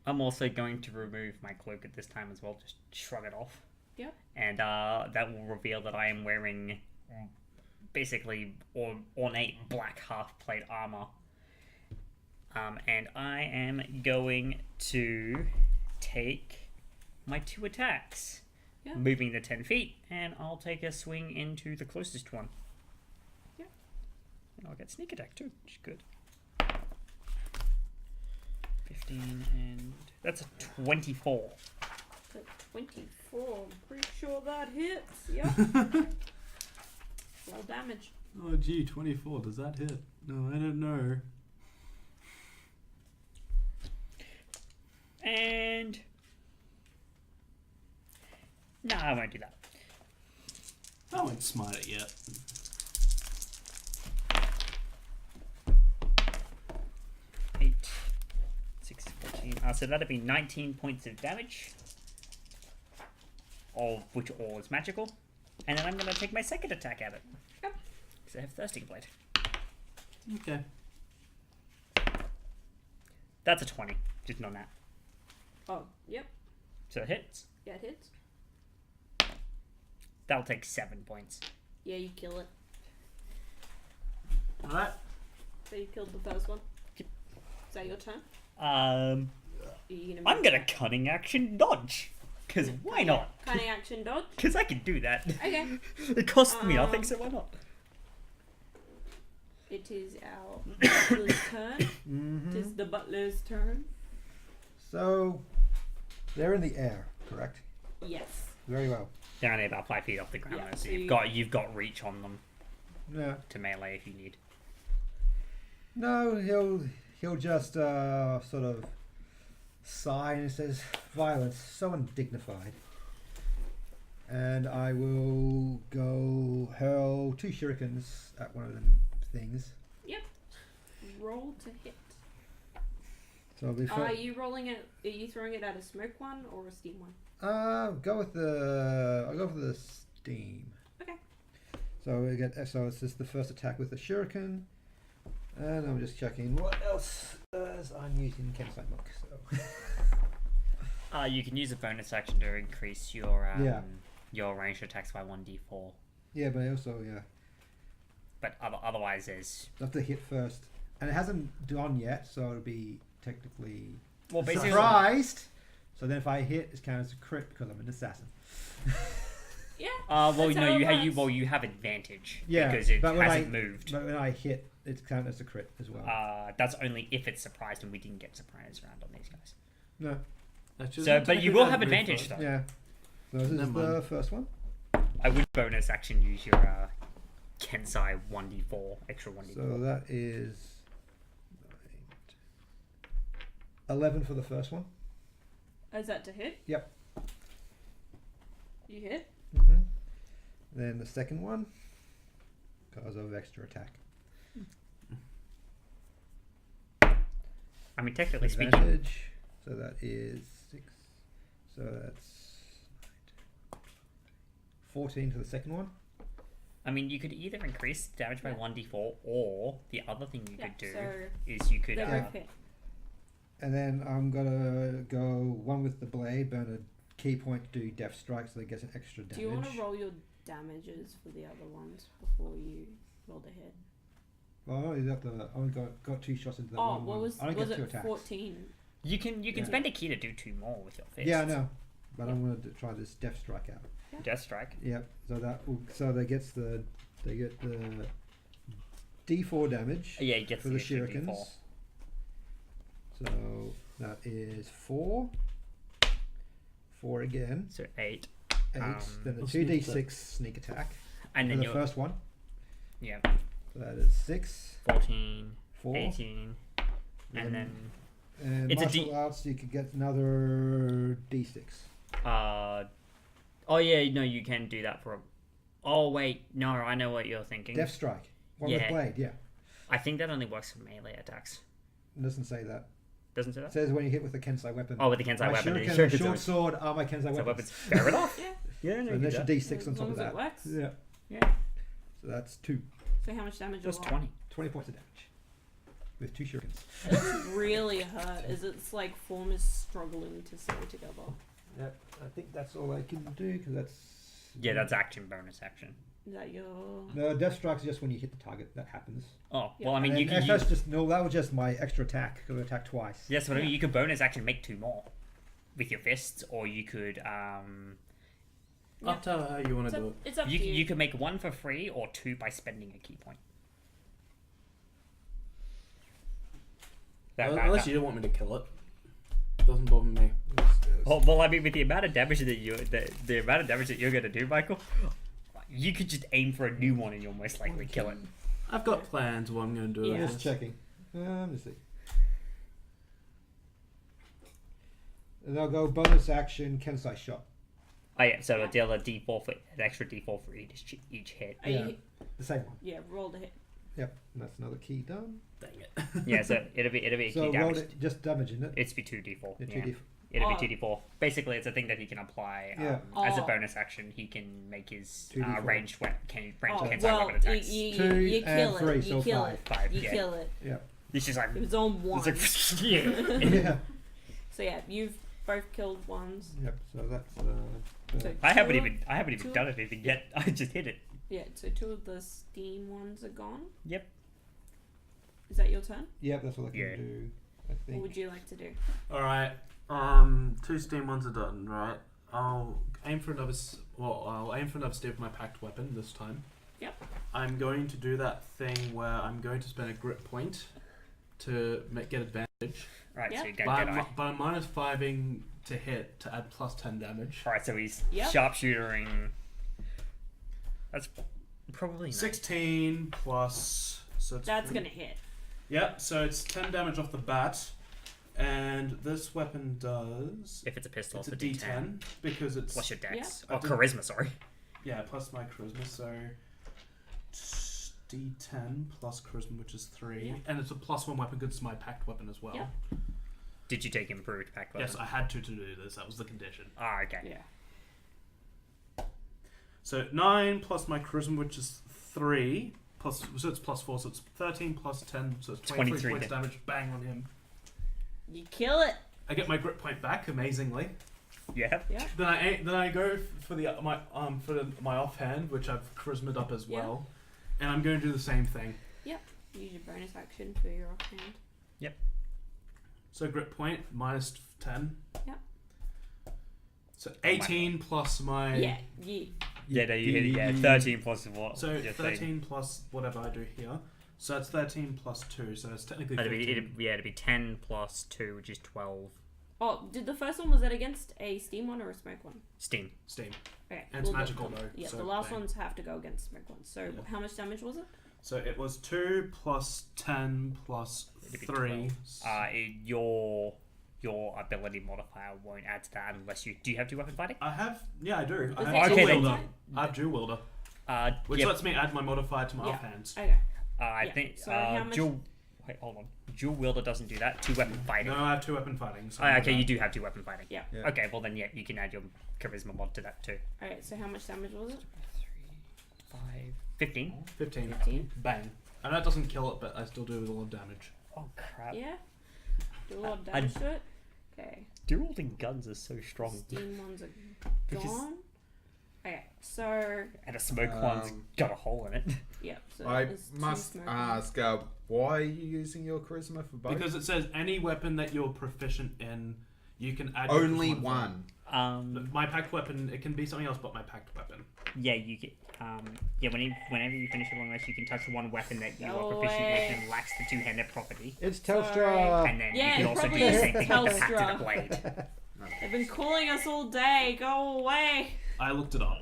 I'm also going to remove my cloak at this time as well, just shrug it off. Yep. And that will reveal that I am wearing basically ornate black half-plate armor. And I am going to take my 2 attacks, Yeah. moving the 10 feet, and I'll take a swing into the closest one. Yeah. And I'll get sneak attack too, which is good. 15 and that's a 24. So 24. I'm pretty sure that hits. Yep. Roll damage. Oh gee, 24. Does that hit? No, I don't know. And no, I won't do that. I won't smite it yet. Eight, 6, 14. So that'd be 19 points of damage, of which all is magical. And then I'm going to take my second attack at it. Yep. Because I have Thirsting Blade. Okay. That's a 20, just on that. Oh, yep. So it hits. Yeah, it hits. That'll take 7 points. Yeah, you kill it. Alright. So you killed the first one. Yep. Is that your turn? I'm gonna cunning action dodge. Because why not? Cunning action dodge. Because I can do that. Okay. It costs me nothing, so why not? It is our butler's turn. Mm-hmm. It is the butler's turn. So, they're in the air, correct? Yes. Very well. They're only about 5 feet off the ground, Yeah, though, so so you've got reach on them Yeah. to melee if you need. No, he'll just sort of sigh and says, "Violence, so undignified." And I will go hurl 2 shurikens at one of them things. Yep. Roll to hit. So it'll be Are you rolling it? Are you throwing it at a smoke one or a steam one? I'll go for the steam. Okay. So it's just the first attack with the shuriken, and I'm just checking what else as I'm using Campsite Monk. So You can use a bonus action to increase your Yeah. your ranged attacks by 1d4. yeah, but also But otherwise, there's I have to hit first, and it hasn't done yet, so it'll be technically basically surprised. So then if I hit, it's counted as a crit because I'm an assassin. Yeah. well, That's no, how it you works. you have advantage Yeah, because it but when hasn't moved. But when I hit, it's counted as a crit as well. That's only if it's surprised, and we didn't get surprised round on these guys. No. So, but you will have advantage though. Yeah. So this is Never the mind. first one. I would bonus action use your Kensai 1d4 extra 1d4. So that is 11 for the first one. Is that to hit? Yep. You hit? Mm-hmm. Then the second one, because of extra attack. I mean, technically speaking, Advantage. So that is 6. So that's 14 for the second one. I mean, you could either increase damage by Yeah. 1d4, or the other thing you Yeah, could do so is you could. they both hit. And then I'm gonna go one with the blade, burn a key point, do death strike, so it gets an extra damage. Do you want to roll your damages for the other ones before you roll the hit? Well, I only got 2 shots into that Oh, one. what was I only was get 2 it? attacks. 14. You can Yeah. spend a key to do 2 more with your fists. Yeah, I know. but I'm going to try this Death Strike out. Death Strike. Yep. So they get the D4 damage Yeah, it gets for the extra shurikens. D4. So that is 4. 4 again. So 8. 8. Then a What's 2d6 sneak attack. And for then the your first one. yeah, So that is 6. 14, 4. 18, and then And It's a martial D- arts, you could get another d6. oh yeah, no, you can do that for. Oh wait, no, I know what you're thinking. Death strike. One with Yeah. blade, yeah. I think that only works for melee attacks. It doesn't say that. Doesn't say It that. says when you hit with a Kensei weapon. Oh, with the Kensei My weapon, the shuriken, shuriken's short always- sword are my Kensei so weapons. weapons. Fair enough. Yeah. Yeah, no, So you there's do your that. d6 on As top long of as it that. works. Yeah. Yeah, So that's 2. So how much damage? just will 20. 20 points of damage. With 2 shurikens. It's really hurt. Is it's like form is struggling to stay together. Yep. I think that's all I can do because that's. Yeah, that's action bonus action. Is that your? No, death strike's just when you hit the target. That happens. Oh, Yeah. well, I mean, And you then can. that's just no. That was just my extra attack because I attacked twice. Yes, but I mean, you could bonus action make 2 more with your fists, or you could Up to how you want It's to do up, it. it's up to you you. you could make 1 for free or 2 by spending a key point. Unless you don't want me to kill it. Doesn't bother me. Well, I mean, with the amount of damage that the amount of damage that you're gonna do, Michael, you could just aim for a new one and you'll most likely kill it. I've got plans what I'm going to do. Yeah. with Just this. checking. Let me see. And I'll go bonus action Kensei shot. Oh yeah, so it'll deal a D4 for an extra D4 for each hit. Are Yeah. you, The same one. yeah, roll the hit. Yep. And that's another key done. Dang it. Yeah, so it'll be a So key roll damage. it, just damage in it. It's be 2d4. Yeah, Yeah. 2d4. It'll Oh. be 2d4. Basically, it's a thing that he can apply Yeah. as a Oh. bonus action. He can make his 2d4. ranged Oh, Kensei well, weapon attacks. you 2 kill and 3, it. so You kill 5. it. 5, You yeah. kill it. Yep. This is like, It was on one. it's like yeah. Yeah. So yeah, you've both killed ones. Yep. So that's. So I haven't two- even two- done anything yet. I just hit it. Yeah, so 2 of the steam ones are gone. Yep. Is that your turn? Yep. That's what I can Yeah. do. I What think. would you like to do? Alright. 2 steam ones are done, right? I'll aim for another. I'll aim for another step with my packed weapon this time. Yep. I'm going to do that thing where I'm going to spend a grip point to get advantage. Right, Yep. so you go But dead eye. I'm minus 5ing to hit to add plus 10 damage. Alright, so he's Yep. sharpshootering. That's probably nice. 16 plus. So it's That's gonna hit. Yep, so it's 10 damage off the bat. And this weapon does. If it's a pistol, It's it's a a D10. D10 because it's. Plus your dex. Yeah. Or charisma, sorry. Yeah, plus my charisma, so. D10 plus charisma, which is 3. Yeah. And it's a +1 weapon because it's my packed weapon as well. Yeah. Did you take improved pack weapon? Yes, I had to do this. That was the condition. Ah, okay. Yeah. So 9 plus my charisma, which is 3. Plus, so it's +4, so it's 13 plus 10, so it's 23 points damage. Bang on him. You kill it. I get my grip point back, amazingly. Yeah. Yeah. Then I go for my offhand, which I've charisma'd up as Yeah. well, and I'm going to do the same thing. Use your bonus action for your offhand. So grip point minus 10. Yep. So 18 plus my. Yeah. You. Yeah, no, you hit it. Yeah, 13 plus what? So your 13 thing. plus whatever I do here. So it's 13 plus 2. So it's technically. It'd be, 15. it'd be 10 plus 2, which is 12. Oh, did the first one, was that against a steam one or a smoke one? Steam. Steam. Okay. And it's well, magical the, though, Yeah, so the last bang. ones have to go against smoke ones. So Yeah. how much damage was it? So it was 2 plus 10 plus It'd be 3. 12. Your ability modifier won't add to that unless you. Do you have 2 weapon fighting? I have. Yeah, I do. I Is have that dual Okay, then- wielder. I have dual wielder, which yeah, lets me add my modifier to my Yeah. offhands. Okay. I yeah, think so how much- dual. Wait, hold on. Dual wielder doesn't do that. 2 weapon fighting. No, I have 2 weapon fighting. So Okay, you do have 2 weapon fighting. Yeah. Yeah. Okay, well then yeah, you can add your charisma mod to that too. Okay, so how much damage was it? 5, 15. 15. 15. Bang. And that doesn't kill it, but I still do a lot of damage. Oh crap! Yeah. Do a lot of damage to it. Okay. Dueling guns are so strong, Steam ones are Because- gone. Okay, so and a smoke one's got a hole in it. yeah. So I there's 2 must smoke ones. ask, why are you using your charisma for both? Because it says any weapon that you're proficient in, you can add your only charisma modifier. one. My packed weapon. It can be something else but my packed weapon. Yeah, you get. Whenever you finish a long rest, you can touch one weapon that you Go are proficient with away. and lacks the two-handed property. It's Sorry. Telstra. And then Yeah, you can it also do probably the is same thing with the Telstra. patented blade. They've been calling us all day. Go away. I looked it up.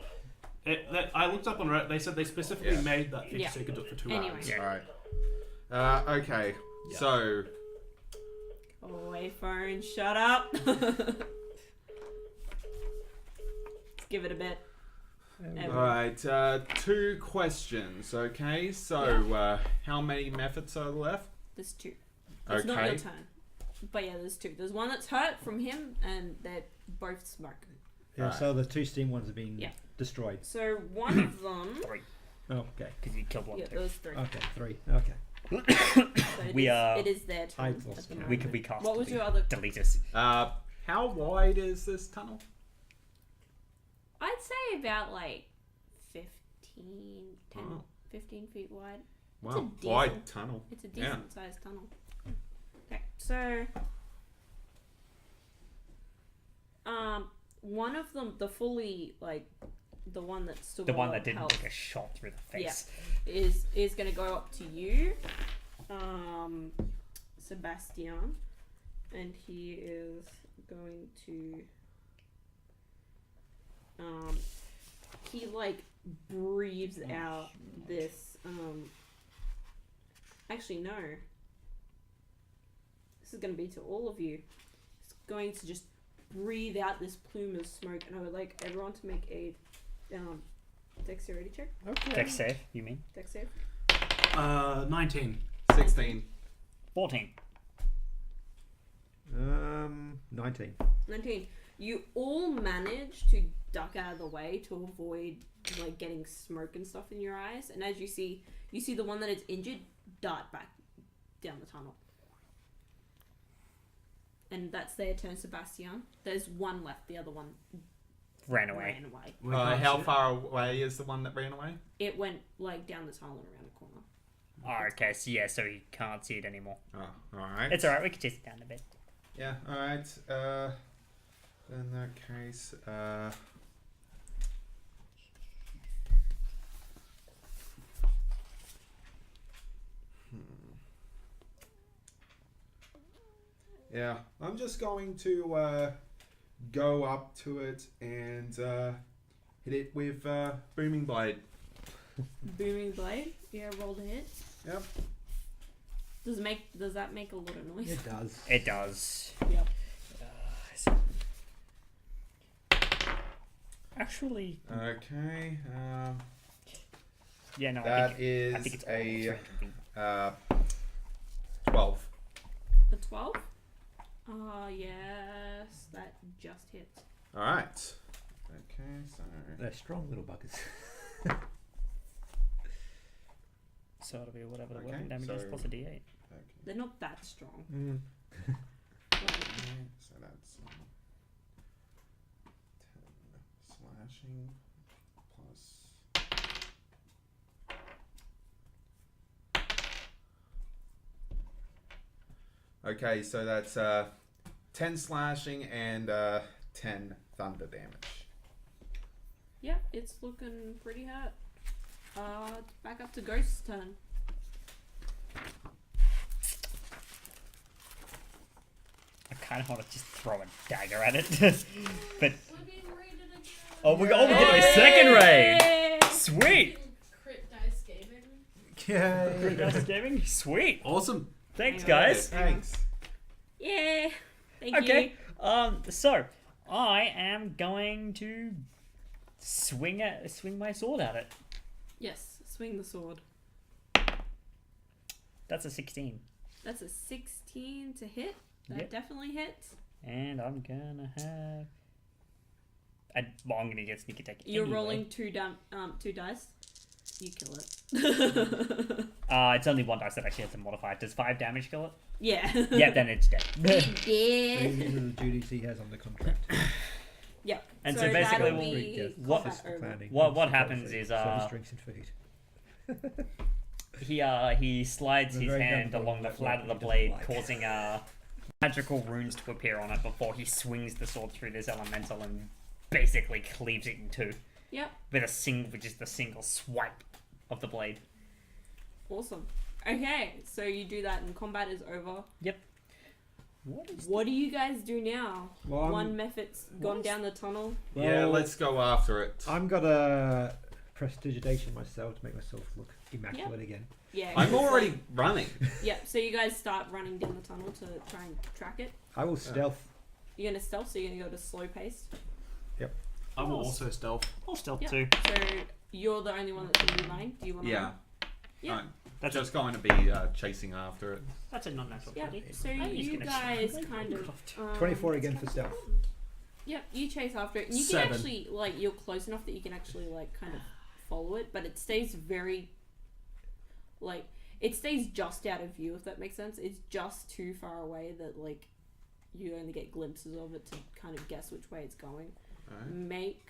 I looked up on Reddit. They said they specifically Yeah. made that feature Yeah. so you could do it for 2 Anyway. hours. Yeah. Alright. Okay. Yeah. So, Go away, phone. Shut up. Let's give it a bit. alright. 2 questions. Okay. So, how many methods are left? There's 2. It's not Okay. your turn. But yeah, there's 2. There's one that's hurt from him, and they're both smoke. Yeah, Alright. so the 2 steam ones have been Yeah. destroyed. So one of them. 3, Oh, okay. because you killed one Yeah, too. those 3. Okay, 3. Okay. So We are- it is their turn. I've at lost the count. moment. We could be cast. What was your other? Delete us. How wide is this tunnel? I'd say about like 15, 10, Oh. 15 feet wide. Wow, decent- wide tunnel. It's a Yeah. decent sized tunnel. Okay, so one of them, the fully the one that's still The got one a lot that of didn't health, take a shot through the face. is going to go up to you, Sebastian, and he is going to he breathes out this actually no, this is going to be to all of you. It's going to just breathe out this plume of smoke, and I would like everyone to make a dexterity check. Okay. Dex save, you mean? Dex save. 19. 16. 14. 19. 19. You all manage to duck out of the way to avoid getting smoke and stuff in your eyes, and as you see the one that is injured dart back down the tunnel. And that's their turn, Sebastian. There's one left. The other one Ran away. ran away. How far away is the one that ran away? It went down the tunnel and around the corner. Oh, okay, so yeah, so you can't see it anymore. Oh, alright. It's alright, we can chase it down a bit. Yeah, alright. In that case, yeah, I'm just going to go up to it and hit it with booming blade. Booming blade. Yeah, roll to hit. Yep. Does that make a lot of noise? It does. It does. Yep. Actually, Okay. yeah, no, That I think is it's a almost 12. A 12? Yes, that just hits. Alright. Okay, so. They're strong little buggers. So it'll be whatever the Okay, weapon damage is so- plus a d8. Okay. They're not that strong. Okay, so that's 10 slashing plus. Okay, so that's 10 slashing and 10 thunder damage. Yeah, it's looking pretty hurt. It's back up to Ghost's turn. I kind of want to just throw a dagger at it, but We're being raided again. oh, we're getting a second raid. Yay! Sweet. Crit dice gaming. Yay! That's gaming. Sweet. Awesome. Thanks, Hang on. guys. Thanks. Yeah. Thank Okay. you. So I am going to swing my sword at it. Yes, swing the sword. That's a 16, That's a 16 to hit. That Yep. definitely hits. and I'm gonna have. I'm gonna get sneak attack. You're anyway. rolling two dice. You kill it. It's only one dice that actually has a modifier. Does 5 damage kill it? Yeah. Yeah, then it's dead. Yeah. These are the duties he has on the contract. Yep. And so basically that'll what be we what- combat over. Planning What and happens support is, service, drinks and food. he slides We're his very hand down along the for flat of the what he blade, doesn't like. causing magical runes to appear on it before he swings the sword through this elemental and basically cleaves it in two. Yep. With just the single swipe of the blade. Awesome. Okay, so you do that and combat is over. Yep. What do you guys do now? Well, One method's gone down the tunnel. Yeah, Well, let's go after it. I'm gonna prestidigitation myself to make myself look immaculate again. Yeah. I'm 'cause, already like- running. Yep, so you guys start running down the tunnel to try and track it. I will stealth. You're gonna stealth, so you're gonna go to slow pace. I will also stealth. I'll stealth Yep. too. So you're the only one that's gonna be running. Do you want to? Yeah. Yeah. I'm That's just going to be chasing after it. That's a non-natural Yeah. 20. So I'm just you gonna guys cheat. kind of. 24 again for stealth. Yep, you chase after it, and you can 7. actually like you're close enough that you can actually like kind of follow it, but it stays very like it stays just out of view, if that makes sense. It's just too far away that like you only get glimpses of it to kind of guess which way it's going. Alright. Make.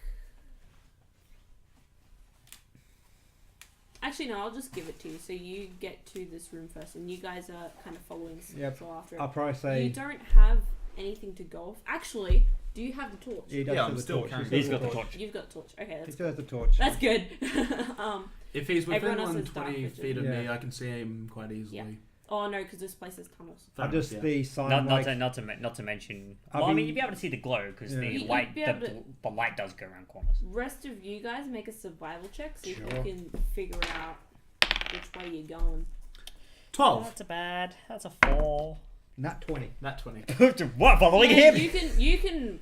Actually, no, I'll just give it to you. So you get to this room first, and you guys are kind of following Yep. so after it. I'll probably You say. don't have anything to go off. Actually, do you have the torch? He does Yeah, have I'm the still torch. carrying He's got the torch. You've got the torch. Okay, He that's still has the torch. that's good. If he's within Everyone else within is dark 20 vision. feet of me, Yeah. I can see him quite easily. Yeah. Oh no, because this place has tunnels. I'll just Yeah. the sign Not like. to mention. I'll Well, I be- mean, you'd be able to see the glow because Yeah. the You'd light, be able to- the light does go around corners. Rest of you guys make a survival check, see if Sure. you can figure out which way you're going. 12. That's a bad. That's a 4. Nat 20. Nat 20. What? Following Yeah, him? you can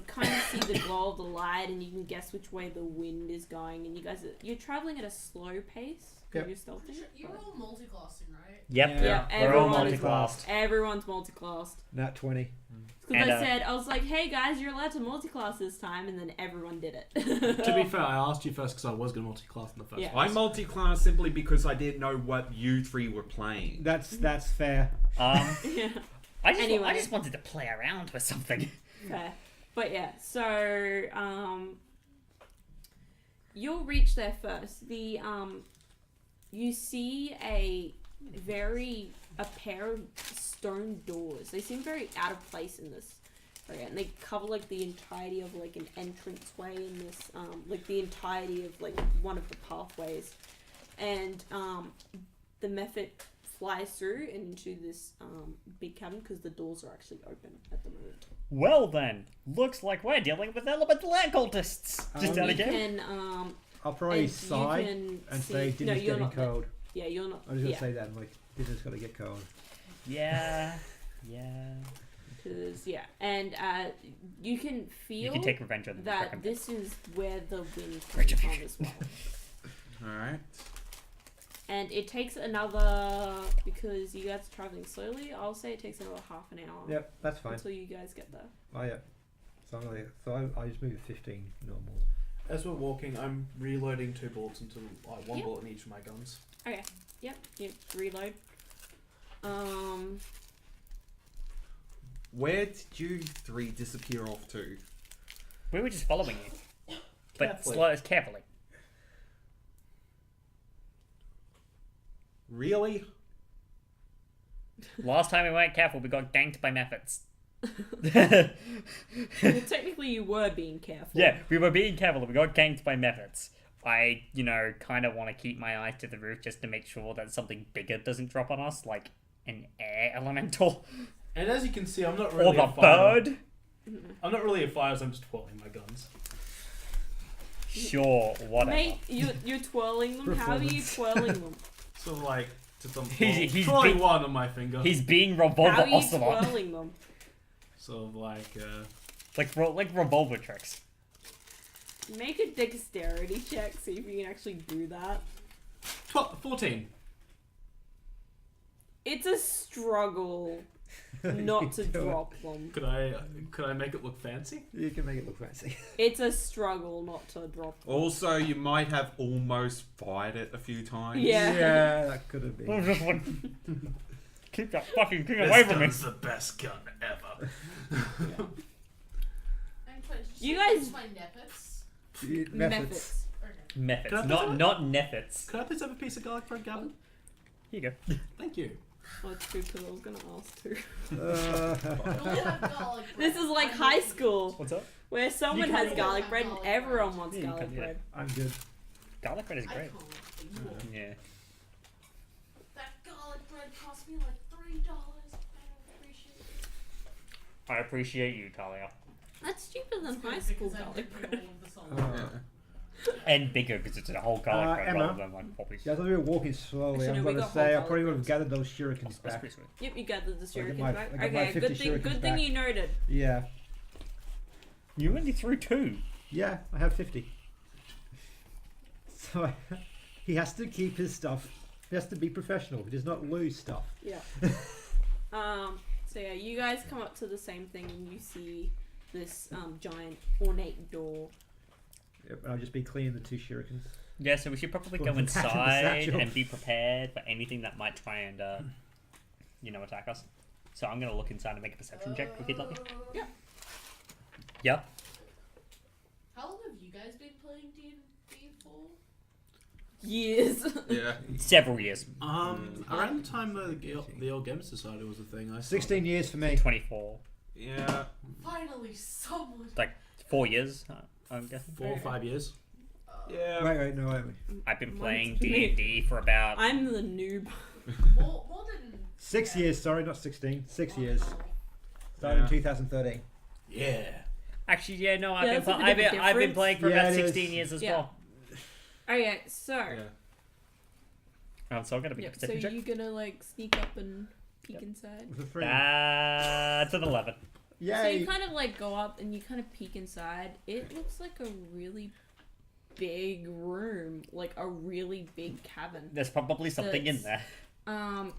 kind of see the glow of the light, and you can guess which way the wind is going. And you guys you're traveling at a slow pace because Yep. you're stealthing. You're all multiclassing, right? Yep. Yeah. We're all everyone is- multi-classed. Everyone's multiclassed. Nat 20. Because And, I said, I was like, hey guys, you're allowed to multiclass this time, and then everyone did it. To be fair, I asked you first because I was going to multi-class in the first Yeah. place. I multi-class simply because I didn't know what you three were playing. That's fair. Yeah. I Anyway. just wanted to play around with something. Fair. But yeah, so you'll reach there first. The you see a pair of stone doors. They seem very out of place in this area, and they cover like the entirety of like an entranceway in this like the entirety of like one of the pathways, and the method flies through and into this big cabin because the doors are actually open at the moment. Well then, looks like we're dealing with elemental air cultists. Just out You of game. can I'll probably and sigh you can and see, say, no, Dinner's you're getting not cold. Yeah, you're not. I was going to Yeah, say that. I'm like, Dinner's got to get cold. Yeah. because and you can feel You can take revenge on them. that this is where the wind comes Retribution. from as well. Alright. And it takes another, because you guys are traveling slowly, I'll say it takes another half an hour Yep, that's fine. until you guys get there. Oh, yeah. So I just moved 15 normal. As we're walking, I'm reloading 2 bullets into like one Yep. bullet in each of my guns. Okay, yep, you reload. Where did you three disappear off to? We were just following you, but Carefully. carefully. Really? Last time we weren't careful, we got ganked by methods. Well, technically you were being careful. Yeah, we were being careful. We got ganked by methods. I, kind of want to keep my eyes to the roof just to make sure that something bigger doesn't drop on us, like an air elemental And as you can see, I'm not or really the a fighter. bird. I'm not really a fighter, so I'm just twirling my guns. Sure, whatever. Mate, you're twirling them. How are you twirling them? So like, just on He's twirling big- one on my finger. He's being How revolver are you ocelot, twirling them? Sort of like, like revolver tricks. Make a dexterity check, see if you can actually do that. 14. It's a struggle not to Do it. drop them. Could I make it look fancy? You can make it look fancy. It's a struggle not to drop them. Also, you might have almost fired it a few times. Yeah. Yeah, that could have I was been. just like, keep that fucking thing away from me. the best gun ever. And You guys- my nephits. Methods. Okay. Methods, Can I not put not methods. Could I please have a piece of garlic bread, Gavin? Here you go. Thank you. Oh, it's true, because I was gonna ask too. We'll have garlic This bread. is like I'm high ready. school, What's up? where someone can has have garlic bread and garlic bread. everyone wants Yeah, you garlic can, yeah. bread. I'm good. Garlic bread is I great. can't anymore. Yeah. That garlic bread cost me like $3. I don't appreciate it. I appreciate you, Talia. That's cheaper than It's high good school because I'm garlic drinking bread. all of the salt. Yeah. And bigger because it's a whole garlic bread Emma? rather than like poppy. Yeah, I thought we were walking slowly. Actually, I'm no, we going to got say I whole probably would garlic have gathered those shurikens That's back. pretty sweet. Yep, you gathered the I got shurikens my- back. I got my Okay, 50 good thing. shurikens Good back. thing you noted. Yeah. You only threw 2. Yeah, I have 50. So he has to keep his stuff. He has to be professional. He does not lose stuff. Yeah. So yeah, you guys come up to the same thing and you see this giant ornate door. Yep, and I'll just be cleaning the 2 shurikens. Yeah, so we should probably Put go them back in the inside satchel. and be prepared for anything that might try and, attack us. So I'm gonna look inside and make a perception check if you'd let me. Yeah. Yeah. How long have you guys been playing D&D for? Years. Yeah. Several years. Around the time the Old Games Society was a thing, I started. 16 years for me. 24. Yeah. Finally, someone. 4 years, I'm guessing. 4 or 5 years. Yeah. Wait, no, wait. I've been Mine's playing me. D&D for about... I'm the noob. More than 6 years, sorry, not 16. 6 Oh, years. no. Started Yeah. in 2013. Yeah. Actually, yeah, no, I've Yeah, been that's a bit of a I've been difference. playing for Yeah, about it is. 16 years as Yeah. well. Okay, so Yeah. So I'm gonna be a yep, so perception check. you gonna like sneak up and peek inside. With a friend. That's an 11. So Yay! you kind of like go up and you kind of peek inside. It looks like a really big room, like a really big cabin. There's probably something in That's- there.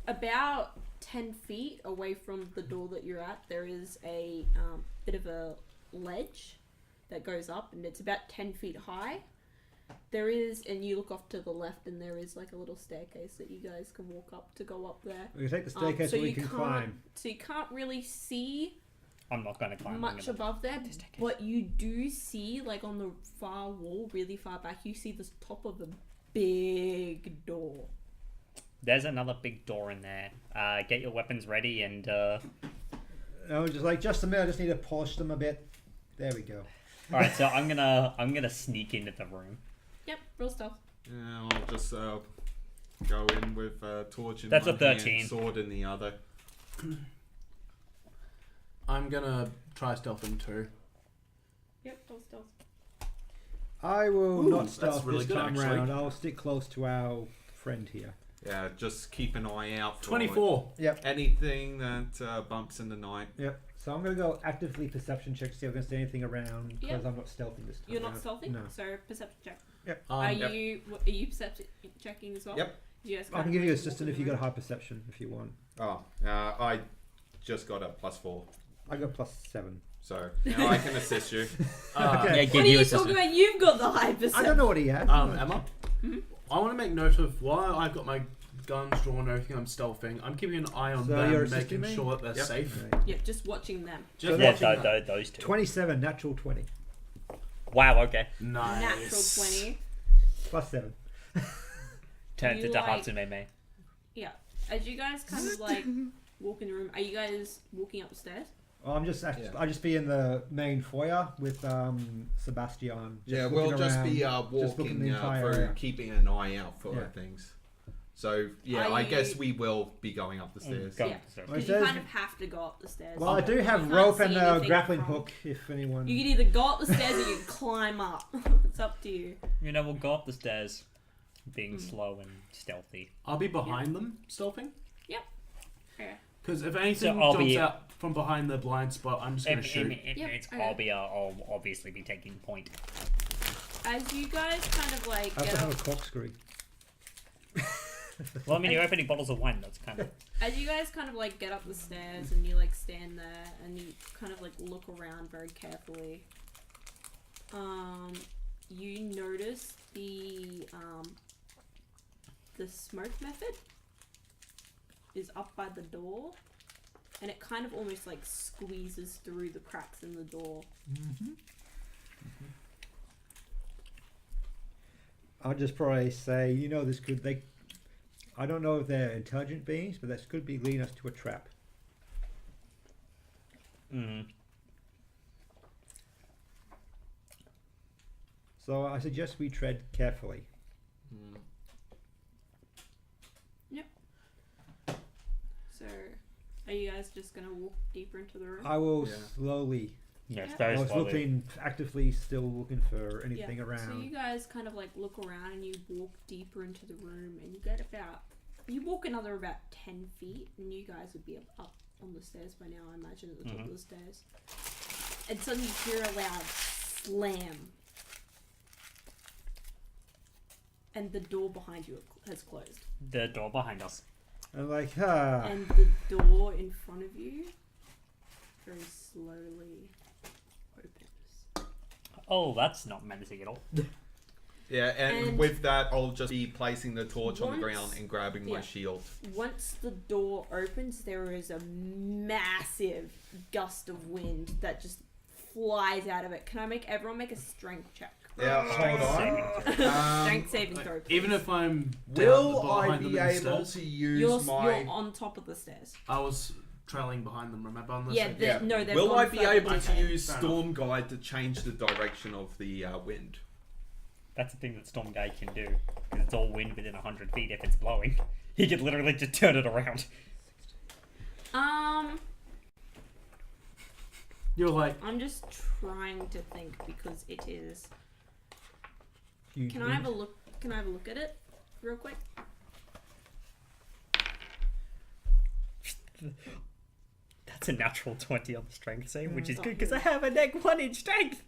About 10 feet away from the door that you're at, there is a bit of a ledge that goes up, and it's about 10 feet high. There is, and you look off to the left, and there is like a little staircase that you guys can walk up to go up there. We can take the staircase so so we you can can't- climb. So you can't really see I'm not gonna climb. I'm much gonna- above there, Just take it. but you do see, like on the far wall, really far back, you see the top of a big door. There's another big door in there. Get your weapons ready and I was just a minute, I just need to polish them a bit. There we go. all right. So I'm gonna sneak into the room. Yep, real stuff. Yeah, I'll just go in with torch in That's a one hand, 13. sword in the other. I'm gonna try stealthing too. Yep, real stealth. I will Ooh, not that's stealth really this good, time actually. round. I'll stick close to our friend here. Yeah, just keep an eye out for 24. anything that bumps in the night. Yep. So I'm going to go actively perception check to see if I can see anything around because Yep. I'm not stealthing this time. You're not round. stealthing, No. so perception check. Um, Are you perception checking as well? Yep. You guys I can kinda give you like assistant walk if you got around. high perception if you want. Oh, I just got a +4, I got +7. so now I can assist you. Okay. Yeah, What give are you you assistant. talking about? You've got the high I perception. don't know what he had. Emma, Mhm. I want to make note of while I've got my guns drawn and everything, I'm stealthing. I'm keeping an eye on So you're them, assisting making me? sure that they're Yep. safe. Right. Yep, just watching them. Just Yeah, watching that. those two. 27, natural 20. Wow. Okay. Nice. Natural 20. +7. Turns You into like- Hatsune Mei. Yeah. As you guys kind of like walk in the room, are you guys walking up the stairs? Well, I'm just Yeah. I'll just be in the main foyer with Sebastian. Yeah, looking we'll just around. be just looking walking the entire through, area. keeping an eye out for Yeah. things. So yeah, Are I guess you- we will be going up the stairs. Go Yeah. upstairs. Well, it Because you says- kind of have to go up the stairs. Well, I do You have can't rope see and a anything grappling from- hook if anyone. You can either go up the stairs or you can climb up. It's up to you. You know, we'll go up the stairs, being Mm. slow and stealthy. I'll be behind them, stealthing. Okay. Because if anything I'll jumps be- out from behind the blind spot, I'm just gonna shoot. Yep, I'll obviously be taking point. As you guys kind of like I get also up, have a corkscrew. Well, I mean, you're opening bottles of wine. That's kind of. as you guys kind of like get up the stairs and you like stand there and you kind of like look around very carefully. You notice the smoke method is up by the door, and it kind of almost like squeezes through the cracks in the door. I'll just probably say, this could I don't know if they're intelligent beings, but that could be leading us to a trap. Mm. So I suggest we tread carefully. So, are you guys just gonna walk deeper into the room? I will Yeah. slowly. Yes, Yeah. very I was slowly. looking actively, still looking for anything So around. you guys kind of like look around and you walk deeper into the room, and you get about. You walk another about 10 feet, and you guys would be up on the stairs by now, I imagine, at the top of the stairs. And suddenly you hear a loud slam. And the door behind you has closed. The door behind us. I'm like, And the door in front of you very slowly opens. Oh, that's not menacing at all. Yeah, and And with that, I'll just be placing the torch on the once- ground and grabbing my yeah. shield. Once the door opens, there is a massive gust of wind that just flies out of it. Can I make everyone make a strength check? Yeah, hold on. Strength saving throw. please. Even if I'm Will down I behind be them in the able stairs, to use you're my... on top of the stairs. I was trailing behind them. Remember on the Yeah, second- the- no, they've Will gone I be further able than to that. use Fair Storm Guide to change the direction of the wind? That's the thing that Storm Guy can do. Because it's all wind within 100 feet if it's blowing. He could literally just turn it around. You're like, I'm just trying to think because it is. huge Can I have a look? Can I have a look at it, real quick? That's a natural 20 on the strength save, which is Oh, good because I yeah. have a -1 in strength.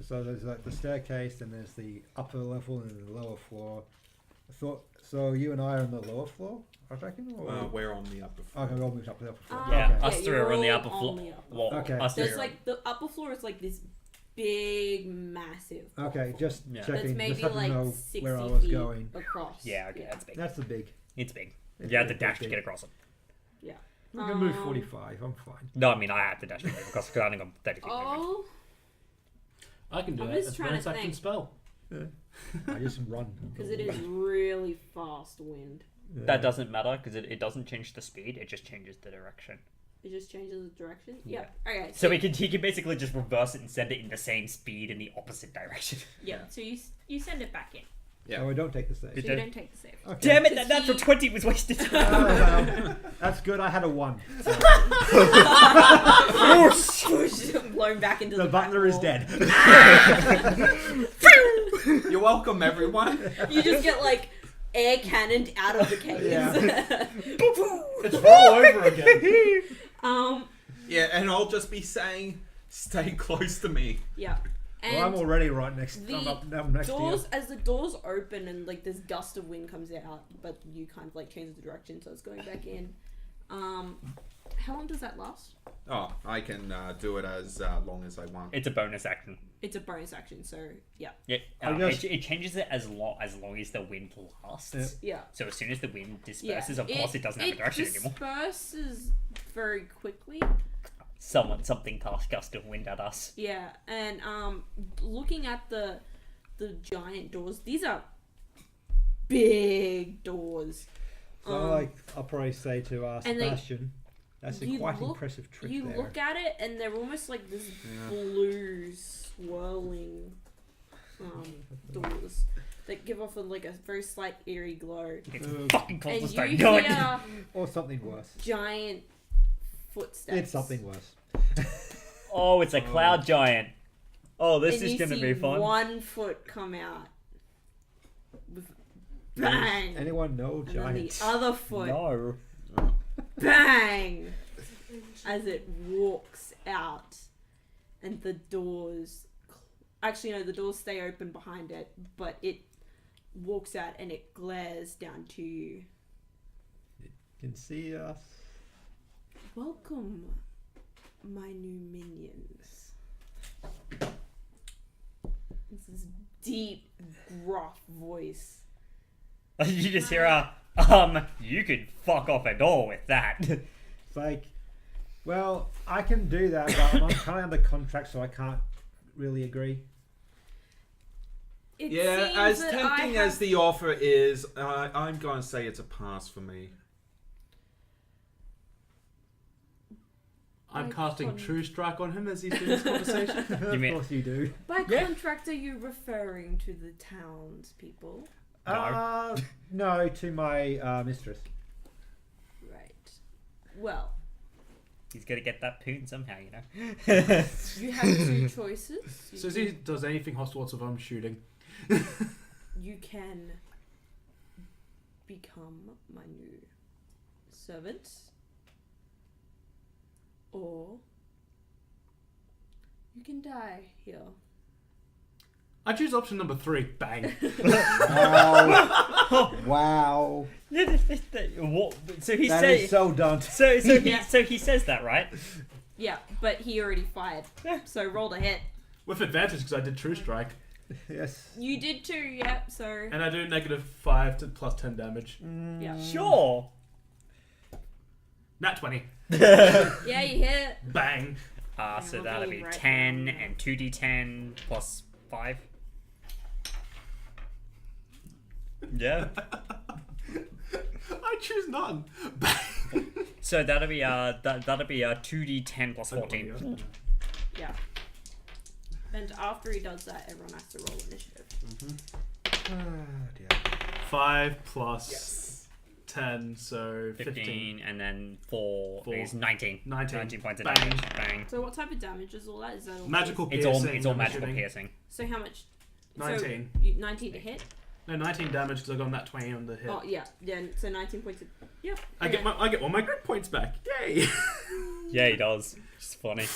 So there's like the staircase, and there's the upper level and the lower floor. I thought so. You and I are on the lower floor, I reckon. Or We're on the upper floor. okay, we all moved up to the upper floor. Yeah, Okay. us three you're are on the all upper floor. the upper Well, Okay. us three There's are like the upper floor is like this big, massive. Okay, just Yeah. checking. That's maybe just had to like know 60 where I was feet going. across. Yeah, okay, that's big. That's the big. It's big. It's You have to big, dash to big. get across it. Yeah. We can move 45. I'm fine. No, I mean, I have to dash to get across because I only got 30 feet. movement. Oh, I can do I'm it. just It's trying bonus to action think. spell. I just run. because it is really fast wind. Yeah. That doesn't matter because it doesn't change the speed, it just changes the direction. It just changes the direction. Yeah. Yeah. Okay. So he can basically just reverse it and send it in the same speed in the opposite direction. Yeah. So you send it back in. Yeah. Oh, I don't take the save. So you don't take the save. Okay. Damn it, Because that natural he- 20 was wasted. Oh, well, that's good. I had a 1. So. Blown back into the The back butler is wall. dead. You're welcome, everyone. You just get like air cannoned out of the cave. Yeah. It's all over again. Yeah, and I'll just be saying, stay close to me. Yeah. And Well, I'm already right next. the I'm next to doors, you. as the doors open and like this gust of wind comes out, but you kind of like change the direction, so it's going back in. How long does that last? Oh, I can do it as long as I want. It's a bonus action. It's a bonus action, so yeah. Yeah, I just- it changes it as long as the wind lasts. Yeah. Yeah. So as soon as the wind Yeah. disperses, of course it doesn't have a direction anymore. It disperses very quickly. Something cast gust of wind at us. Yeah, and looking at the giant doors, these are big doors. So, like, I'll probably say to and they- Sebastian, that's a you quite look- impressive trick You there. look at it, and they're almost like this blue swirling doors that give off a very slight eerie glow. It's Ugh. fucking cold And to you start going. hear Or something worse. giant footsteps. It's something worse. Oh, it's a cloud giant. Oh, this and is you gonna see be fun. one foot come out. With bang! Anyone know And then giants? the other foot, No. bang! As it walks out, and the doors. Actually, no, the doors stay open behind it, but it walks out and it glares down to you. You can see us. Welcome, my new minions. It's this deep, gruff voice. You just hear you could fuck off a door with that. It's like, Well, I can do that, but I'm currently under contract, so I can't really agree. It Yeah, seems as that tempting as the offer is, I'm going to say it's a pass for me. I'm I casting can't- True Strike on him as he's doing this conversation. Of mean- course you do. By Yeah. contract, are you referring to the townspeople? No, to my mistress. Right. Well, He's gonna get that poon somehow, you know. you have two choices. You So if he does anything hostile to I'm shooting. you can become my new servant, or you can die here. I choose option number 3. Bang. Wow. Wow. What? So he That says. is so done. So he says that, right? Yeah, but he already fired, so rolled a hit. With advantage because I did True Strike. Yes. You did too, yep. So And I do -5 to plus 10 damage. yeah, Sure. Nat 20. yeah, you hit. Bang. So I'm that'll rolling be right 10 now. and 2d10 plus 5. Yeah. I choose none. Bang. So that'll be that'll be 2d10 plus 14. Yeah. And after he does that, everyone has to roll initiative. Dear. 5 plus 10, so 15 and then 4 Four. is 19. 19. Points of Bang. damage. Bang. So what type of damage is all that? Is that all Magical It's piercing. all I'm magical assuming. piercing. So how much? 19. So 19 to hit. No, 19 damage because I got that 20 on the hit. Oh yeah, yeah. So 19 points. Yep. I get all my grit points back. Yay! Yeah, he does. It's funny.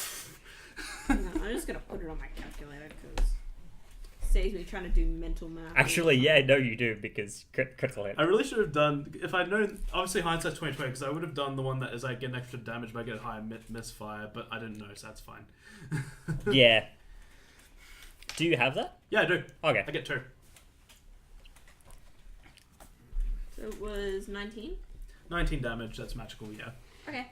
I'm just gonna put it on my calculator because saves me trying to do mental math. Actually, yeah, no, you do because critical hit. I really should have done if I'd known. Obviously, hindsight's 20/20 because I would have done the one that is I get an extra damage, but I get a higher misfire. But I didn't know, so that's fine. Yeah. Do you have that? Yeah, I do. Okay. I get 2. So it was 19. 19 damage. That's magical. Yeah. Okay.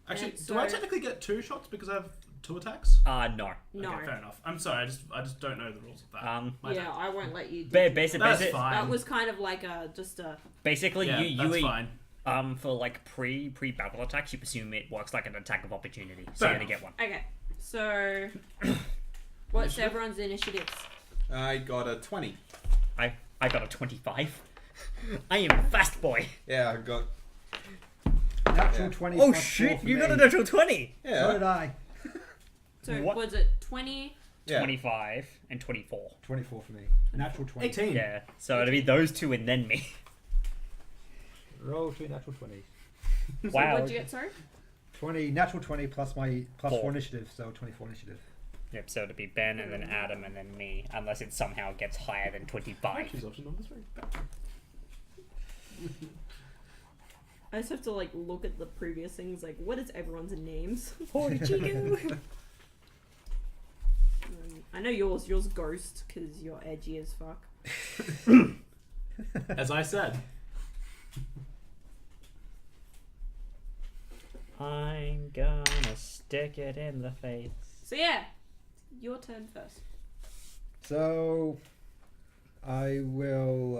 Actually, and do I so- technically get 2 shots because I have 2 attacks? No. No. Okay, fair enough. I'm sorry. I just don't know the rules of that. My Yeah, bad. I won't let you. Do That's that. fine. That was kind of like just a. Basically, Yeah, you that's fine. for like pre battle attacks, you presume it works like an attack of opportunity, so Fair you're gonna enough. get one. Okay, so what's everyone's initiatives? I got a 20. I got a 25. I am a fast boy. Yeah, I got. Natural Yeah. 20. Oh plus shit! 4 for You got a me. natural 20. So Yeah. did I. So What? was it 20? Yeah. 25 and 24. 24 for me. Natural 20. 18. Yeah. So it'll be those two and then me. Roll 2 natural 20s. So Wow. what'd you get? Sorry. 20, natural 20 plus my plus 4 4. initiative, so 24 initiative. Yep. So it'll be Ben and then Adam and then me, unless it somehow gets higher than I 25. choose option number 3. I just have to like look at the previous things. Like, what is everyone's names? What did you do? I know yours. Yours Ghost because you're edgy as fuck. As I said. I'm gonna stick it in the face. So yeah, your turn first. So I will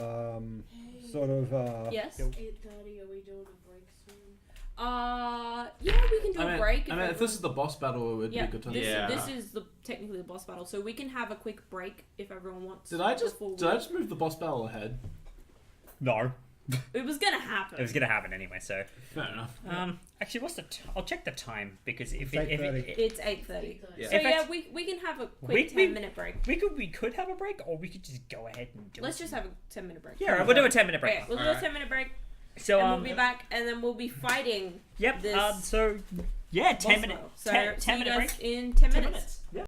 sort of Yes. 8:30. Are we doing a break soon? Yeah, we can do a break. I mean, if this is the boss battle, it would yeah, be a good time. this, Yeah. this is technically the boss battle, so we can have a quick break if everyone wants. Did I just before did I just move the boss battle ahead? No. It was gonna happen. It was gonna happen anyway. So. Fair enough. Actually, what's the? I'll check the time because if It's it, 8:30. It's 8:30. Yeah. So If yeah, it's- we can have a We- quick we- 10-minute break. we could have a break, or we could just go ahead and do Let's it. just have a 10-minute break. Yeah, we'll do a 10-minute break. Okay, we'll do a Alright. 10-minute break, So and we'll be back, and then we'll be fighting Yep. this So yeah, boss 10 minute. battle. So 10 see you minute guys break. in 10 10 minutes. minutes. Yeah.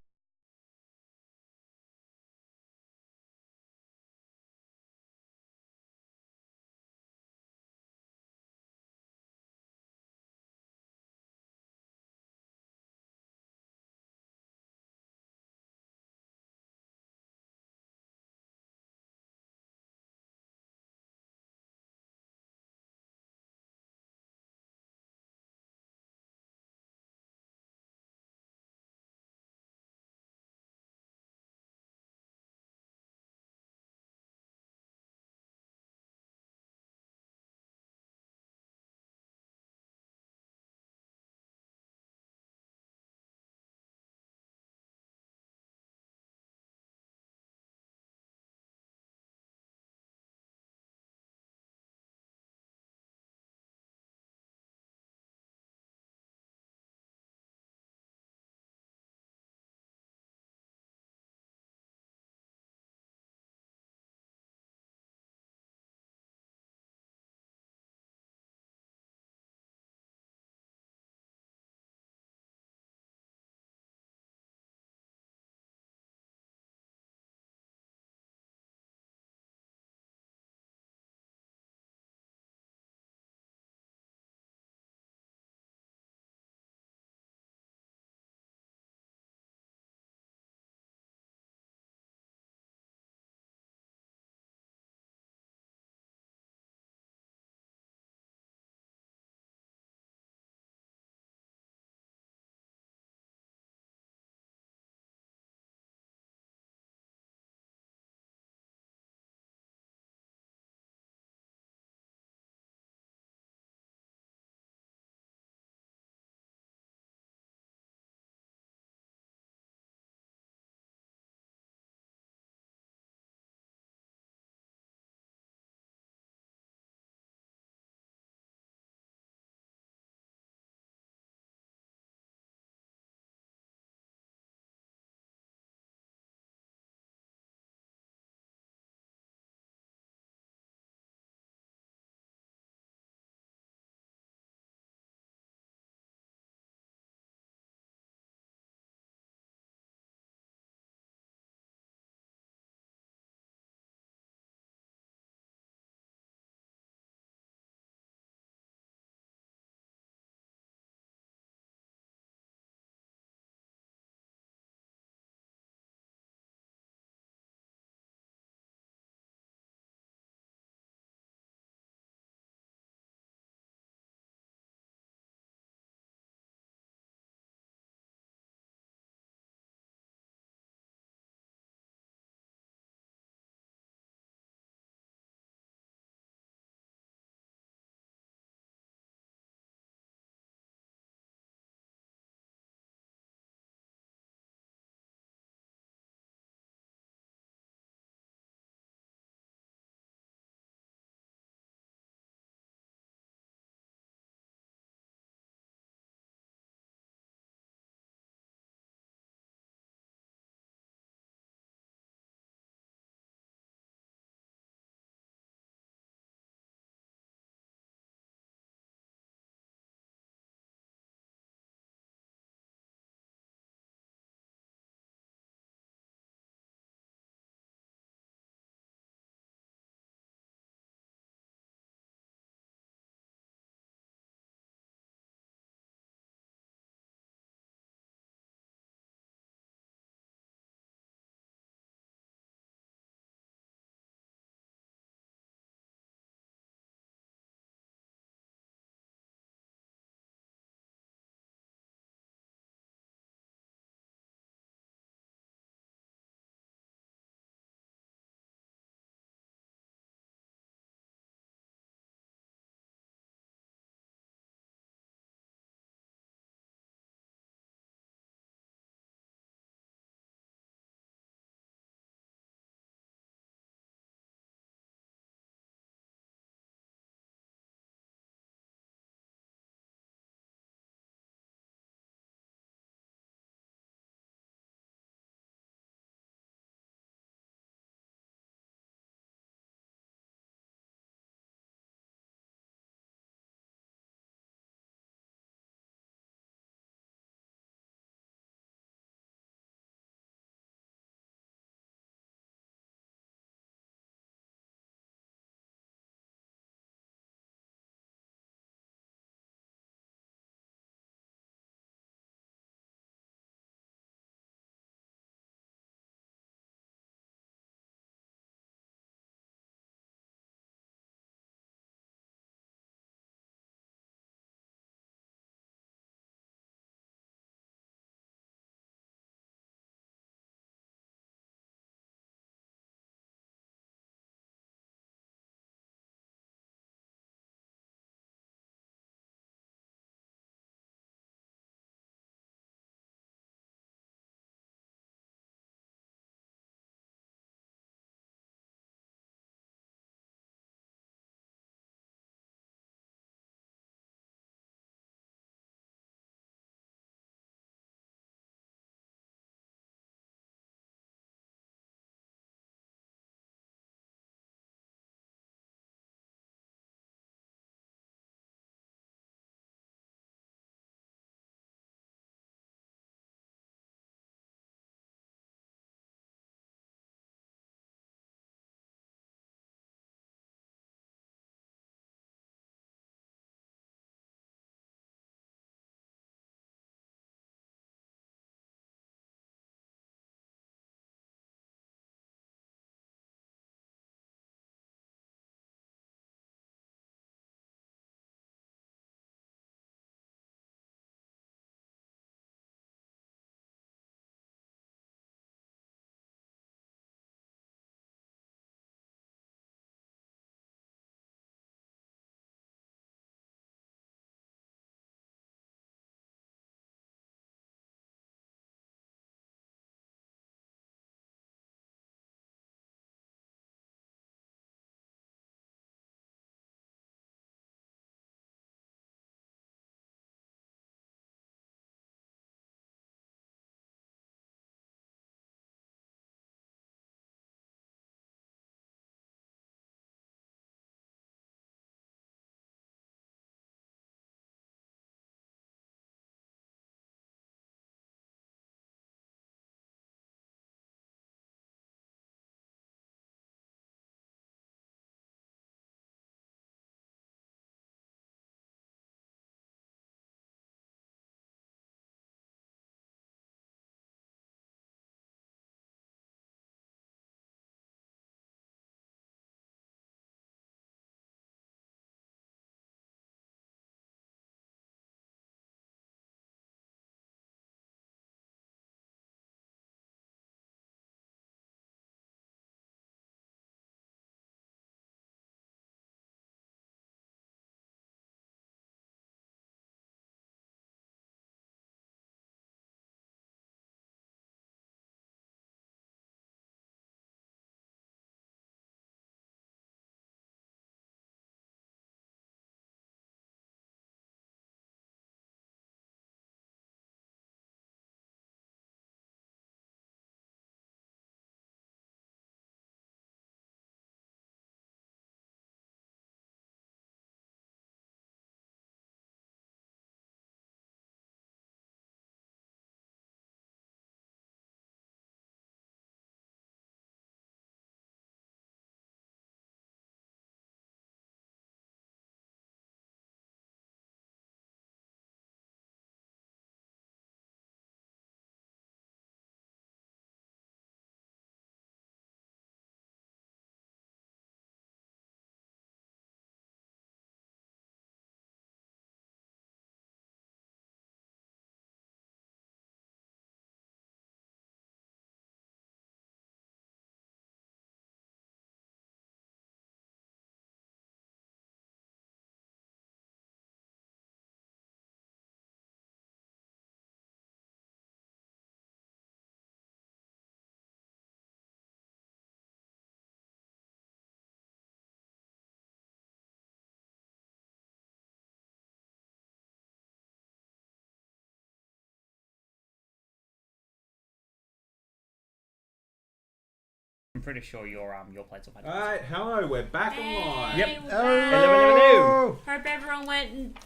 I'm pretty sure your plates are my Alright, hello, we're back online. Yep. Hey, Oh, we're Hello, back. Hope everyone went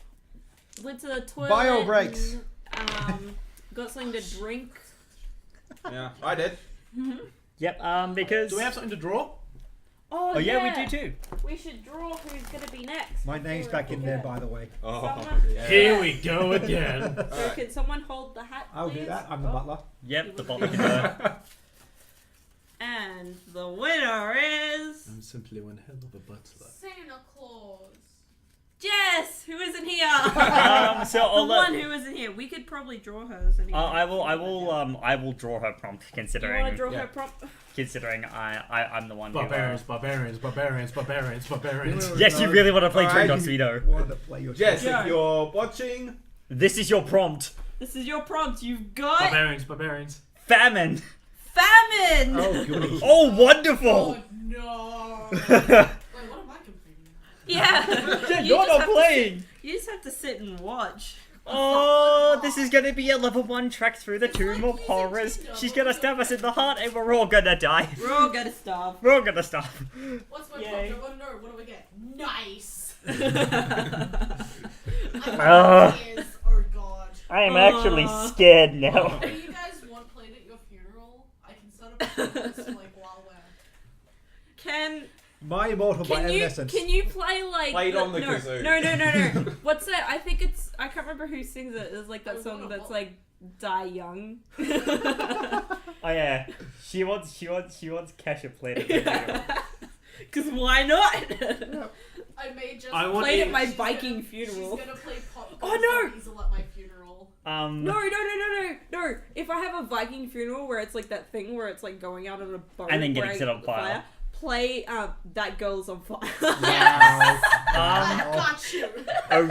to the toilet. Bio breaks. And, got something to drink. Yeah, I did. Yep. Because. Do we have something to draw? Oh, Oh yeah, we do too. We should draw who's gonna be next. My name's before I back in there, forget. by the way. Oh, Someone- yeah. Here we go again. So Alright. can someone hold the hat, I'll do please? that. I'm the Oh. butler. Yep. The bottom. Can And the winner is I'm simply one hell of a butler. Santa Claus. Jess, who isn't here. So the I'll one let. who isn't here. We could probably draw hers. Anyway. I will draw her prompt You want considering to draw yeah. her prompt? I'm the one Barbarians, who. barbarians, barbarians, barbarians, barbarians. Yes, you really want to play Alright, Drink you Tuxedo. want to play your Jess, Yeah. if you're watching, This is your prompt. This is your prompt. You've got Barbarians, barbarians. Famine. famine. Oh, goody. Oh, wonderful. Oh no! Wait, what am I complaining about? Yeah. Yeah, You you're just not have to playing. You just have to sit and watch. Oh, this is gonna be a level 1 trek through the Tomb of Horrors. She's gonna stab us in the heart and we're all gonna die. We're all gonna starve. We're all gonna stop. What's my Yay. prompt? I want to know. What do I get? Nice. Ugh. Oh god. I am actually scared now. What do you guys want played at your funeral? I can set up a playlist like while we're. Can My Immortal by Evanescence. can you play like Play it on the no, kazoo. no. What's that? I think it's I can't remember who sings it. It's like that I song wanna that's vote. like Die Young. Oh yeah, she wants Kesha played it. Cause why not? I may just. I want Played it- at my She's Viking gonna- funeral. She's gonna play pop. Oh, no! Diesel at my funeral. No. If I have a Viking funeral where it's like that thing where it's like going out on a boat And then getting where I set on get fire. play That Girl's on Fire. I Um. got you. Oh.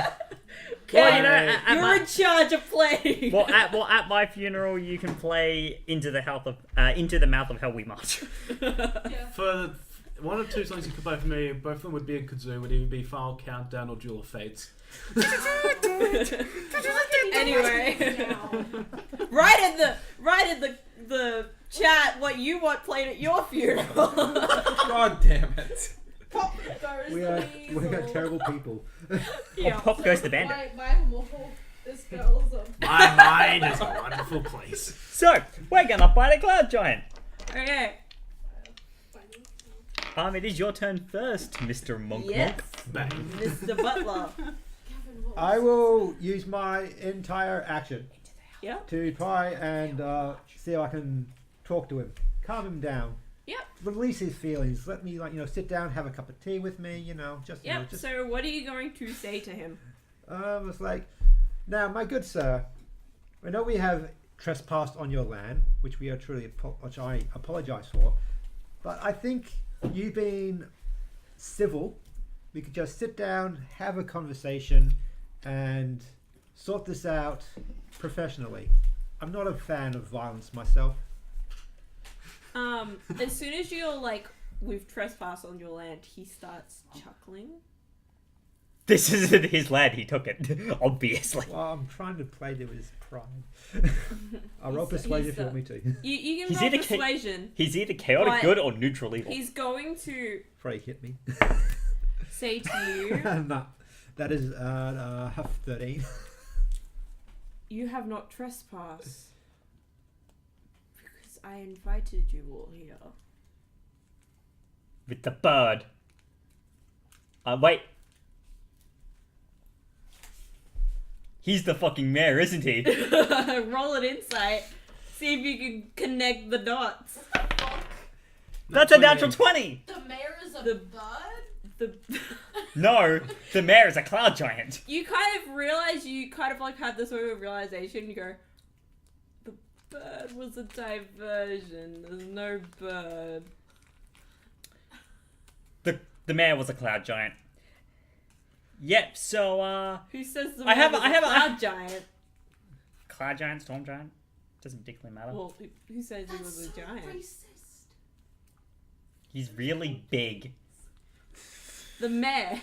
Well, you know, at You're my, in charge of playing. at my funeral, you can play into the mouth of hell we march. Yeah. For one of two songs you could play for me, both of them would be a kazoo, would either be Final Countdown or Duel of Fates. Anyway, Now. write in the chat what you want played at your funeral. God damn it. Pop goes We the are weasel. terrible people. Yeah. Oh, pop goes the bandit. My immortal. This girl's a. My mind is a wonderful place. So we're gonna fight a cloud giant. Okay. It is your turn first, Mr. Monk. Yes, Bang. Mr. Butler. Gavin, what I was will use my entire action Yeah. to try and see if I can talk to him, calm him down. Yep. Release his feelings. Let me, sit down, have a cup of tea with me. Just. Yep. So what are you going to say to him? It's like, now, my good sir, I know we have trespassed on your land, which we are which I apologise for, but I think you've been civil. We could just sit down, have a conversation, and sort this out professionally. I'm not a fan of violence myself. As soon as you're like, we've trespassed on your land, he starts chuckling. This isn't his land. He took it, obviously. Well, I'm trying to play to his pride. I'll roll He's- persuasion he's, if you want me to. You can He's roll either persuasion. He's either chaotic But- good or neutral evil. He's going to Before he hit me. say to you, No, that is 13. you have not trespassed. Because I invited you all here. With the bird. Wait. He's the fucking mayor, isn't he? Roll an insight. See if you can connect the dots. That's a natural 20! The mayor is a The- bud? The No, the mayor is a cloud giant. you kind of realize you kind of like have this sort of realization. You go, the bird was a diversion. There's no bird. The mayor was a cloud giant. Yep, so, Who says the I have- bird was I have a a- cloud giant? cloud giant, storm giant, doesn't particularly matter. Well, who says he That's was a so giant? racist. He's really big. The mayor.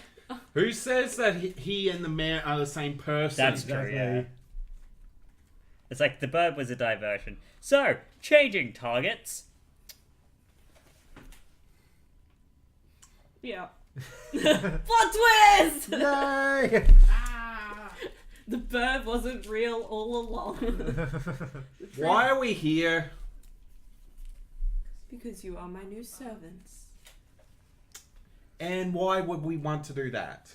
Who says that he and the mayor are the same person? That's true, Exactly. yeah. It's like the bird was a diversion. So, changing targets. Yeah. Plot twist! Yay! The bird wasn't real all along. Why are we here? Because you are my new servants. And why would we want to do that?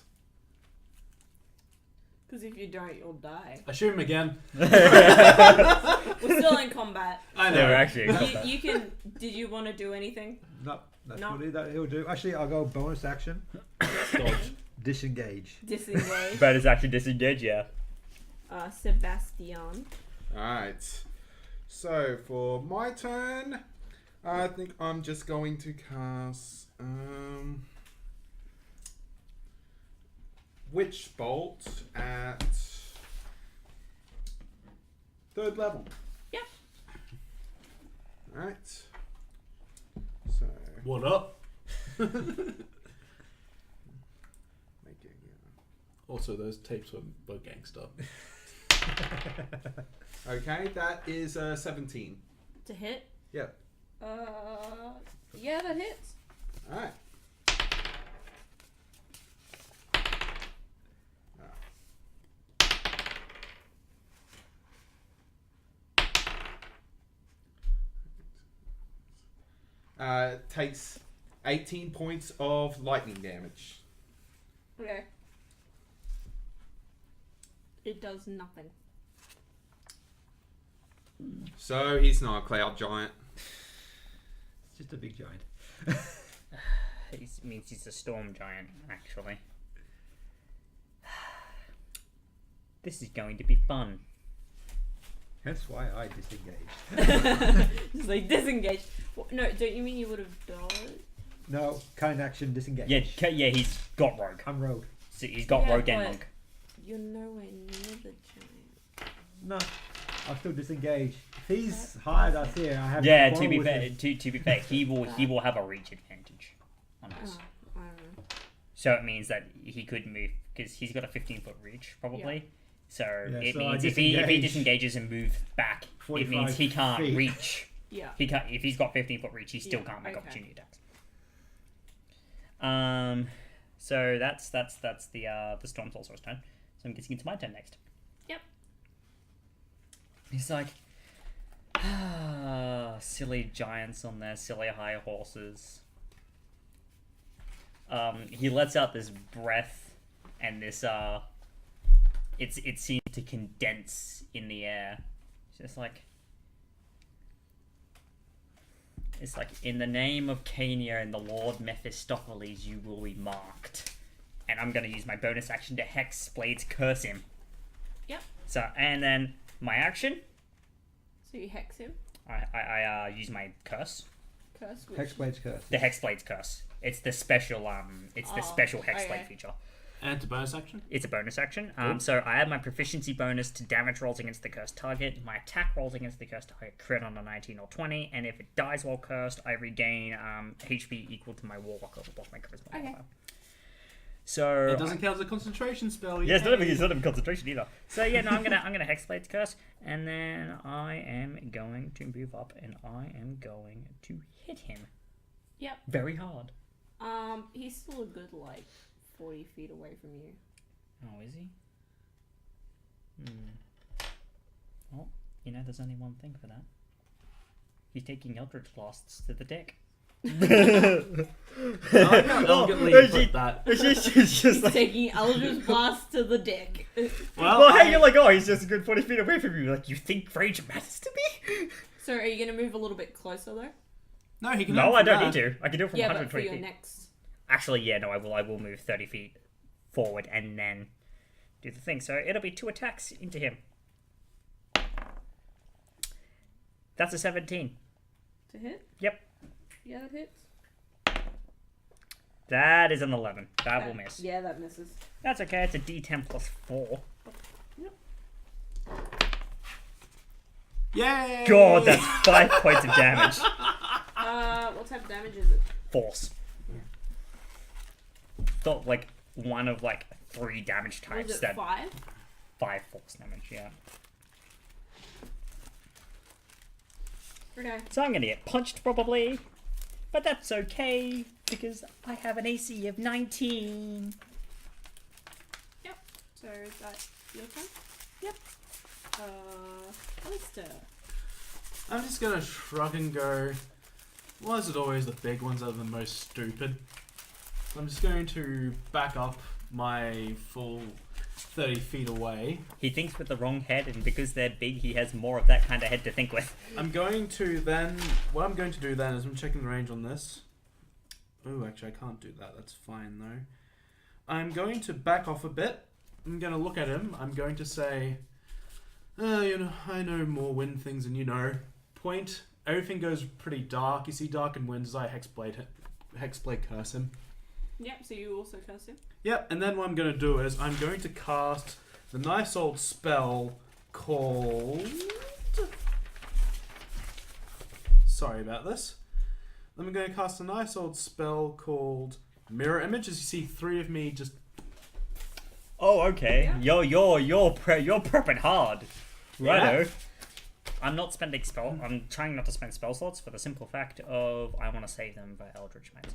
Because if you don't, you'll die. I shoot him again. We're still in combat. I No, know. actually. You can. Did you want to do anything? No, that's No. what he'll do. Actually, I'll go bonus action. Dodge. Disengage. Disengage. But it's actually disengaged, yeah. Sebastian. Alright. So, for my turn, I think I'm just going to cast Witch Bolt at 3rd level. Yep. Alright. So, What up? make it, Also, those tapes were gangster. Okay, that is 17. To hit. Yep. Yeah, that hits. Alright. Takes 18 points of lightning damage. Okay. It does nothing. So he's not a cloud giant. It's just a big giant. It means he's a storm giant, actually. This is going to be fun. Hence why I disengaged. Just like disengage. No, don't you mean you would have died? No, kind action, disengage. Yeah, he's got rogue. I'm rogue. So he's got Yeah, rogue and but- monk. You're nowhere near the giant. No, I'll still disengage. If he's higher us here, I have Yeah, no to be quarrel with fair, him. to be fair, he will have a reach advantage on us. Oh, I don't know. So it means that he could move because he's got a 15-foot reach probably. So Yeah, it so I means if he disengage. disengages and moves back, it 45 means he can't feet. reach. Yeah. He can't if he's got 15-foot reach. He still Yeah, can't make okay. opportunity attacks. So that's the Storm Sorcerer's turn. So I'm getting into my turn next. Yep. He's like, silly giants on their silly high horses. He lets out this breath, and this it seems to condense in the air. It's like in the name of Cania and the Lord Mephistopheles, you will be marked. And I'm gonna use my bonus action to Hex Blades curse him. Yep. So and then my action, So you hex him. I use my curse. Curse. Which... Hexblade's curse. The Hexblade's curse. It's the special special Hexblade okay. feature. And it's a bonus action. It's a bonus action. Cool. So I add my proficiency bonus to damage rolls against the cursed target. My attack rolls against the cursed target crit on a 19 or 20, and if it dies while cursed, I regain HP equal to my warlock level plus my charisma Okay. modifier. So It doesn't count as a concentration spell. Yeah, it's not yay. even concentration either. So yeah, no, I'm gonna Hexblade's curse, and then I am going to move up, and I am going to hit him. Yep. Very hard. He's still a good 40 feet away from you. Oh, is he? Well, there's only one thing for that. He's taking Eldritch Blasts to the dick. I like how elegantly you put that. It's just He's like, taking Eldritch Blast to the dick. well, hey, you're like, oh, he's just a good 40 feet away from you. Like, you think rage matters to me? So are you gonna move a little bit closer though? No, he can. No, do I it don't from need there. to. I can do it from Yeah, but for 120 your feet. next. Actually, yeah, no, I will move 30 feet forward and then do the thing. So it'll be 2 attacks into him. That's a 17. To hit? Yep. Yeah, that hits. That is an 11. That will miss. Yeah, that misses. That's okay. It's a D10 plus 4. Yay! God, that's 5 points of damage. What type of damage is it? Force. Thought one of 3 damage types. Was it that 5? 5 force damage, yeah. Okay. So I'm gonna get punched probably, but that's okay because I have an AC of 19. So is that your turn? Yep. Alistair. I'm just gonna shrug and go, why is it always the big ones that are the most stupid? I'm just going to back up my full 30 feet away. He thinks with the wrong head, and because they're big, he has more of that kind of head to think with. I'm going to then, what I'm going to do then is I'm checking the range on this. Oh, actually I can't do that, that's fine though. I'm going to back off a bit. I'm going to look at him. I'm going to say, I know more wind things than you know. Point. Everything goes pretty dark. You see dark and wind as I hexblade curse him. Yep, so you also curse him. Yep, and then what I'm going to do is I'm going to cast the nice old spell called... Sorry about this. Then I'm going to cast a nice old spell called Mirror Image. As you see 3 of me just... Oh, okay. Yeah. You're prepping hard. Righto. Yeah. I'm not spending spell. I'm trying not to spend spell slots for the simple fact of I want to save them for Eldritch Smite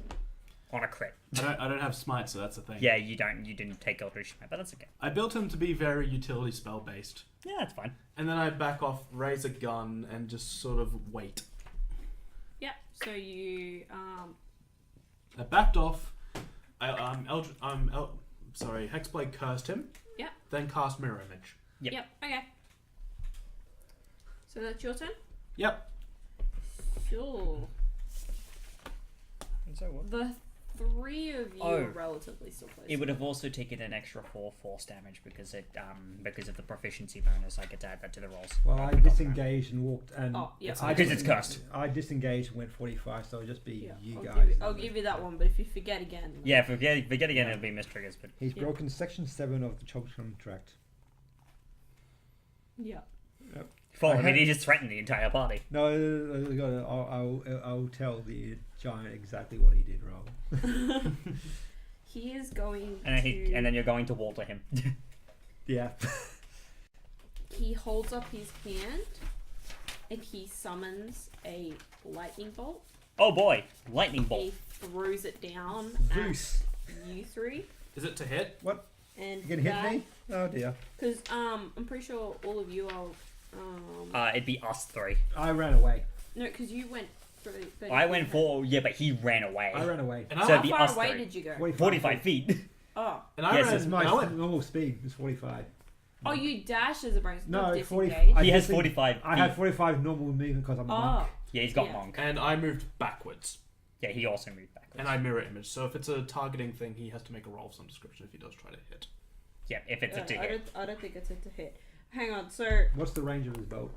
on a crit. I don't have smite, so that's the thing. Yeah, you didn't take Eldritch Smite, but that's okay. I built him to be very utility spell based. Yeah, that's fine. And then I back off, raise a gun, and just sort of wait. Yep, so you, I backed off. Hexblade cursed him. Yep. Then cast Mirror Image. Yep. Okay. So that's your turn? Yep. Sure. So what? The 3 of you Oh. are relatively still close. It would have also taken an extra 4 force damage because of the proficiency bonus. I get to add that to the rolls. Well, I disengaged and walked, and Oh, yeah. Because it's cursed. I disengaged and went 45, so it'll just be you I'll guys. I'll give you that one, but if you forget again... Yeah, forget again, it'll be mistriggers. But He's Yeah. broken section 7 of the Choked contract. Yeah. I mean, he just threatened the entire party. No, I'll tell the giant exactly what he did wrong. He is going And then you're going to Walter him. Yeah. He holds up his hand and he summons a lightning bolt. Oh boy, lightning bolt. He throws it down Zeus. at you 3. Is it to hit? And You gonna hit me? Oh dear. Because I'm pretty sure all of you are... It'd be us 3. I ran away. no, because you went... 30 I went for but he ran away. I ran away. And So I, it'd be How us far away 3. did you go? 45 feet. Oh. and I Yes, ran. It's my and I went, normal speed. It's 45. Oh, you dash as a bonus, No, not 40. disengage. I He has diseng- 45 I had feet. 45 normal movement because I'm a monk. Oh. Yeah, he's got Yeah. monk. and I moved backwards. Yeah, he also moved backwards. And I mirror image. So if it's a targeting thing, he has to make a roll of some description if he does try to hit. Yeah, if it's a 2 hit. I don't think it's a to hit. Hang on, so What's the range of his bow?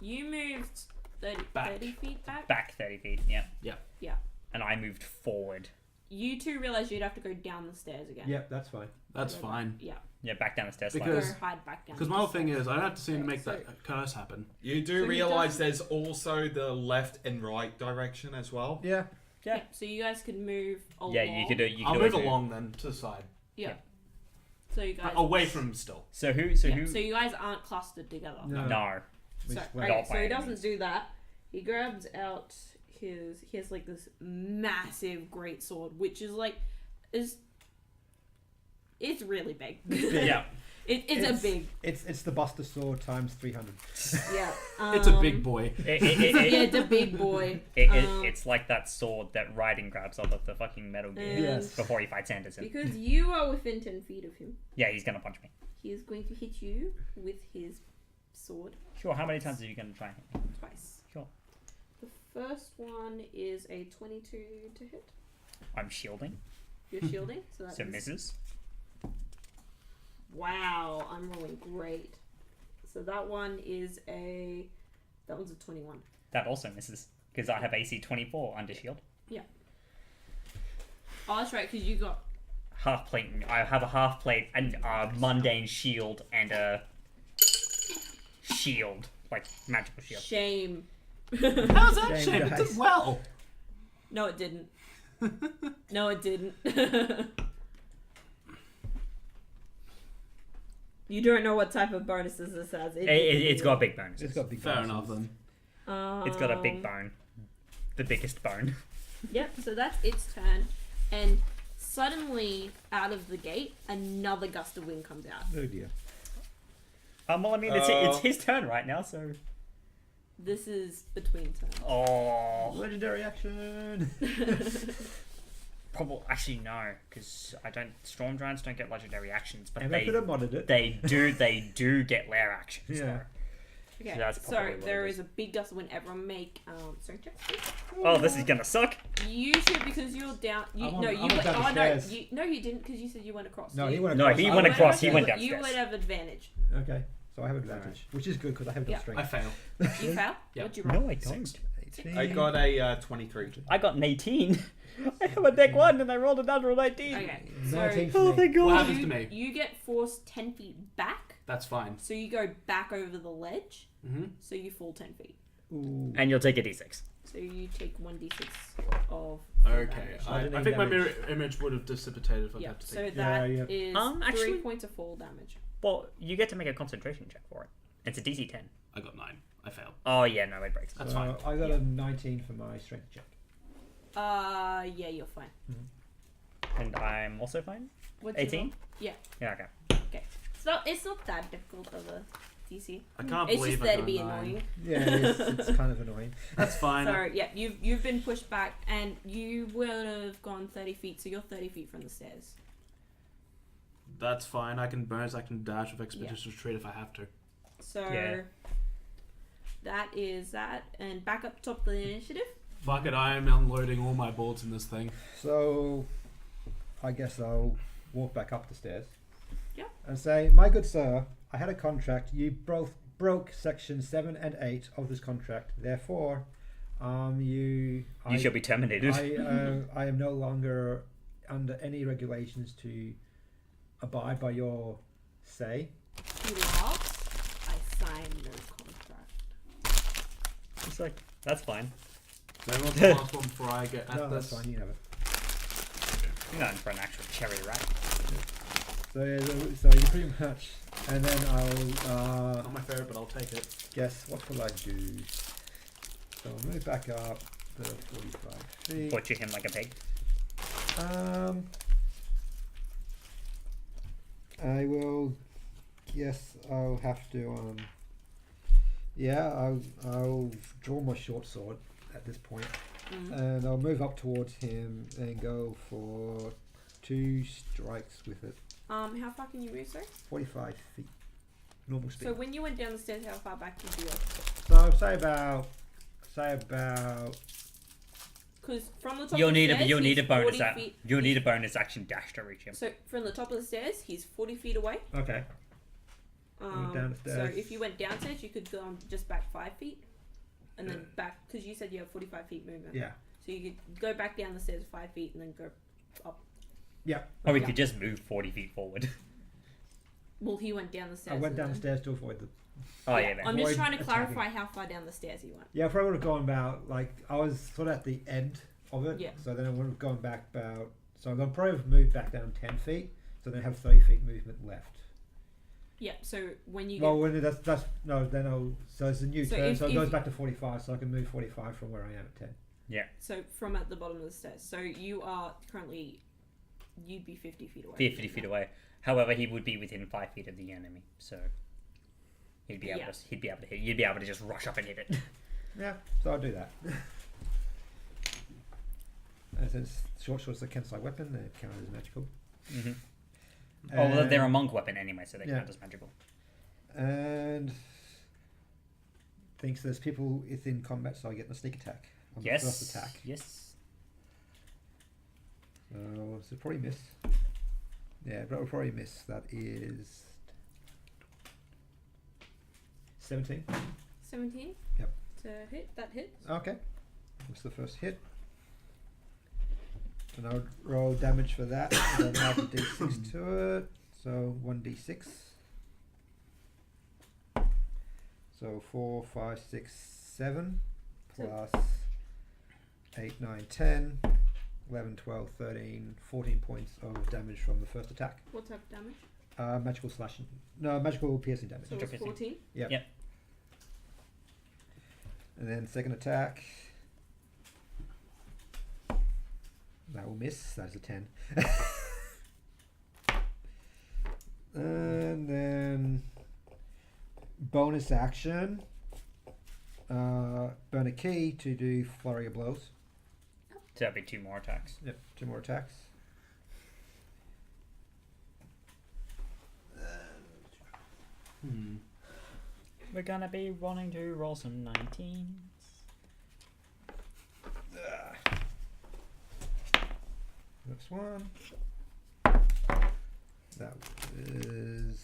you moved 30, Back. 30 feet back? Back 30 feet, yeah. Yeah. Yeah. And I moved forward. You 2 realised you'd have to go down the stairs again. Yep, that's fine. That's So, fine. Yeah. Yeah, back down the stairs. Because- Go hide back down. Because the my whole thing stairs. is, I don't have to see him to make Okay, that curse happen. You So do he realise doesn't- there's also the left and right direction as well. Yeah. Yeah. Yeah, so you guys could move along. Yeah, you could I'll always move along then to the side. Yeah. So you guys... Away from him still. So who yeah, so you guys aren't clustered together. No. No. We So, split. Not okay, so by he any doesn't means. do that. He grabs out he has like this massive great sword, which is like it's really big. Yeah. It's a big It's the Buster Sword times 300. yeah. It's a big boy. It, Yeah, it's a big boy. it's like that sword that Raiden grabs off of the fucking Metal Gear And Yes. before he fights Anderson. because you are within 10 feet of him, Yeah, he's gonna punch me. he is going to hit you with his sword Sure, how many times are you gonna try and hit me? twice. Sure. The first one is a 22 to hit. I'm shielding, You're shielding, so that so is- misses. Wow, I'm rolling great. So that one's a 21. That also misses, because I have AC 24 under shield. Oh, that's right, because you got Half plate, I have a half plate, and a mundane shield, and a shield, like magical shield. shame. How's that Shame, shame? It guys. did well. No, it didn't. No, it didn't. You don't know what type of bonuses this has. It's got big bones. It's got big Fair bonuses. enough then. It's got a big bone. The biggest bone. Yep, so that's its turn. And suddenly, out of the gate, another gust of wind comes out. Oh dear. Well, I mean, it's his turn right now, so. This is between turns. Oh. Legendary action. Probably. Actually, no, because Storm Giants don't get legendary actions, but And they could have modded it. they do get lair actions. Yeah. Okay, So that's so probably what there it is a big gust of wind. Everyone make strength checks, please. Oh, this is gonna suck. You should, because you're down. You, I'm on- no, I'm you on went. down the Oh no, stairs. you didn't, because you said you went across. No, You- he went No, across. he I went across. He upstairs. went You downstairs. would have advantage. Okay, so I have advantage, which is good because I have Yeah. enough strength. I fail. You fail? Yeah. What'd you roll? No, I don't. 18. I got a 23. I got an 18. I have a deck 1 and I rolled a natural 19. Okay, 19 so for Oh, me. thank What God. happens to me? you get forced 10 feet back, That's fine. so you go back over the ledge, Mm-hmm. so you fall 10 feet. Ooh. And you'll take a d6. So you take 1d6 of Okay. damage. I Legendary think my mirror damage. image would have dissipated if I Yeah, had to so take. that Yeah, is actually- 3 points of fall damage. Well, you get to make a concentration check for it. It's a DC 10. I got 9. I failed. Oh, yeah, no, it breaks. That's So fine. I got a 19 for my strength check. Yeah, you're fine. And I'm also fine. What'd you 18? roll? Yeah. Yeah, okay. Okay. It's not that difficult of a DC. I can't It's believe just I there got to be a 9. annoying. Yeah, it's kind of annoying. That's fine. So yeah, you've been pushed back, and you would have gone 30 feet, so you're 30 feet from the stairs. That's fine. I can bonus. I can dash with expeditious retreat if I have to. So Yeah. that is that, and back up top of the initiative. Fuck it. I am unloading all my bolts in this thing. So I guess I'll walk back up the stairs. Yeah. And say, my good sir, I had a contract. You broke section 7 and 8 of this contract. Therefore, you You shall be terminated. I am no longer under any regulations to abide by your say. He laughs. I sign no contract. It's like, that's fine. So what's the last one before I get at No, that's this? fine. You have it. You're not in for an actual cherry rat. So, so you pretty much, and then I'll Not my favorite, but I'll take it. guess what will I do? So I'll move back up the 45 feet. Butcher him like a pig. I will guess I'll have to I'll draw my short sword at this point, and I'll move up towards him and go for 2 strikes with it. How far can you move, sir? 45 feet, normal speed. So when you went down the stairs, how far back did you go? So say about Because from the top You'll of the need stairs, a he's bonus 40 feet. you'll need a bonus action dash to reach him. So from the top of the stairs, he's 40 feet away. okay. Move down the So stairs. if you went downstairs, you could go on just back 5 feet, and then back, because you said you have 45 feet movement. Yeah. So you could go back down the stairs 5 feet and then go up. Yeah. Or we Yeah. could just move 40 feet forward. Well, he went down the stairs. I went and down the then- stairs to avoid the. Oh, yeah, then. I'm just Avoid trying to attacking. clarify how far down the stairs he went. Yeah, I probably would have gone about I was sort of at the end of it. Yeah. So then I would have gone back about. So I'm gonna probably have moved back down 10 feet. So then I have 30 feet movement left. Yeah. So when you Well, get, when that's no. Then I'll. So it's a new So turn. if- So it if goes you- back to 45. So I can move 45 from where I am at 10. so from at the bottom of the stairs. So you are currently, you'd be 50 feet away. 50 feet away. However, he would be within 5 feet of the enemy, so he'd be able Yeah. to hit. You'd be able to just rush up and hit it. Yeah. So I'll do that. And since short swords are a Kensai weapon, they count as magical. Mm-hmm. Oh, well, they're a And- monk weapon anyway, so they Yeah. count as magical. And thinks there's people within combat, so I get the sneak attack on the Yes. first attack. Yes. So probably miss. Yeah, but will probably miss. That is 17. 17. Yep. To hit that hit. Okay, that's the first hit. And I'll roll damage for that. And then add a d6 to it. So 1d6. So 4, 5, 6, 7 plus 8, 9, 10, 11, 12, 13, 14 points of damage from the first attack. What type of damage? Magical slashing. No, magical piercing damage. So it's Interesting. 14. Yep. Yep. And then second attack. That will miss. That is a 10. And then bonus action. Burn a key to do flurry of blows. So that'd be 2 more attacks. Yep, 2 more attacks. We're gonna be wanting to roll some 19s. That's 1. That is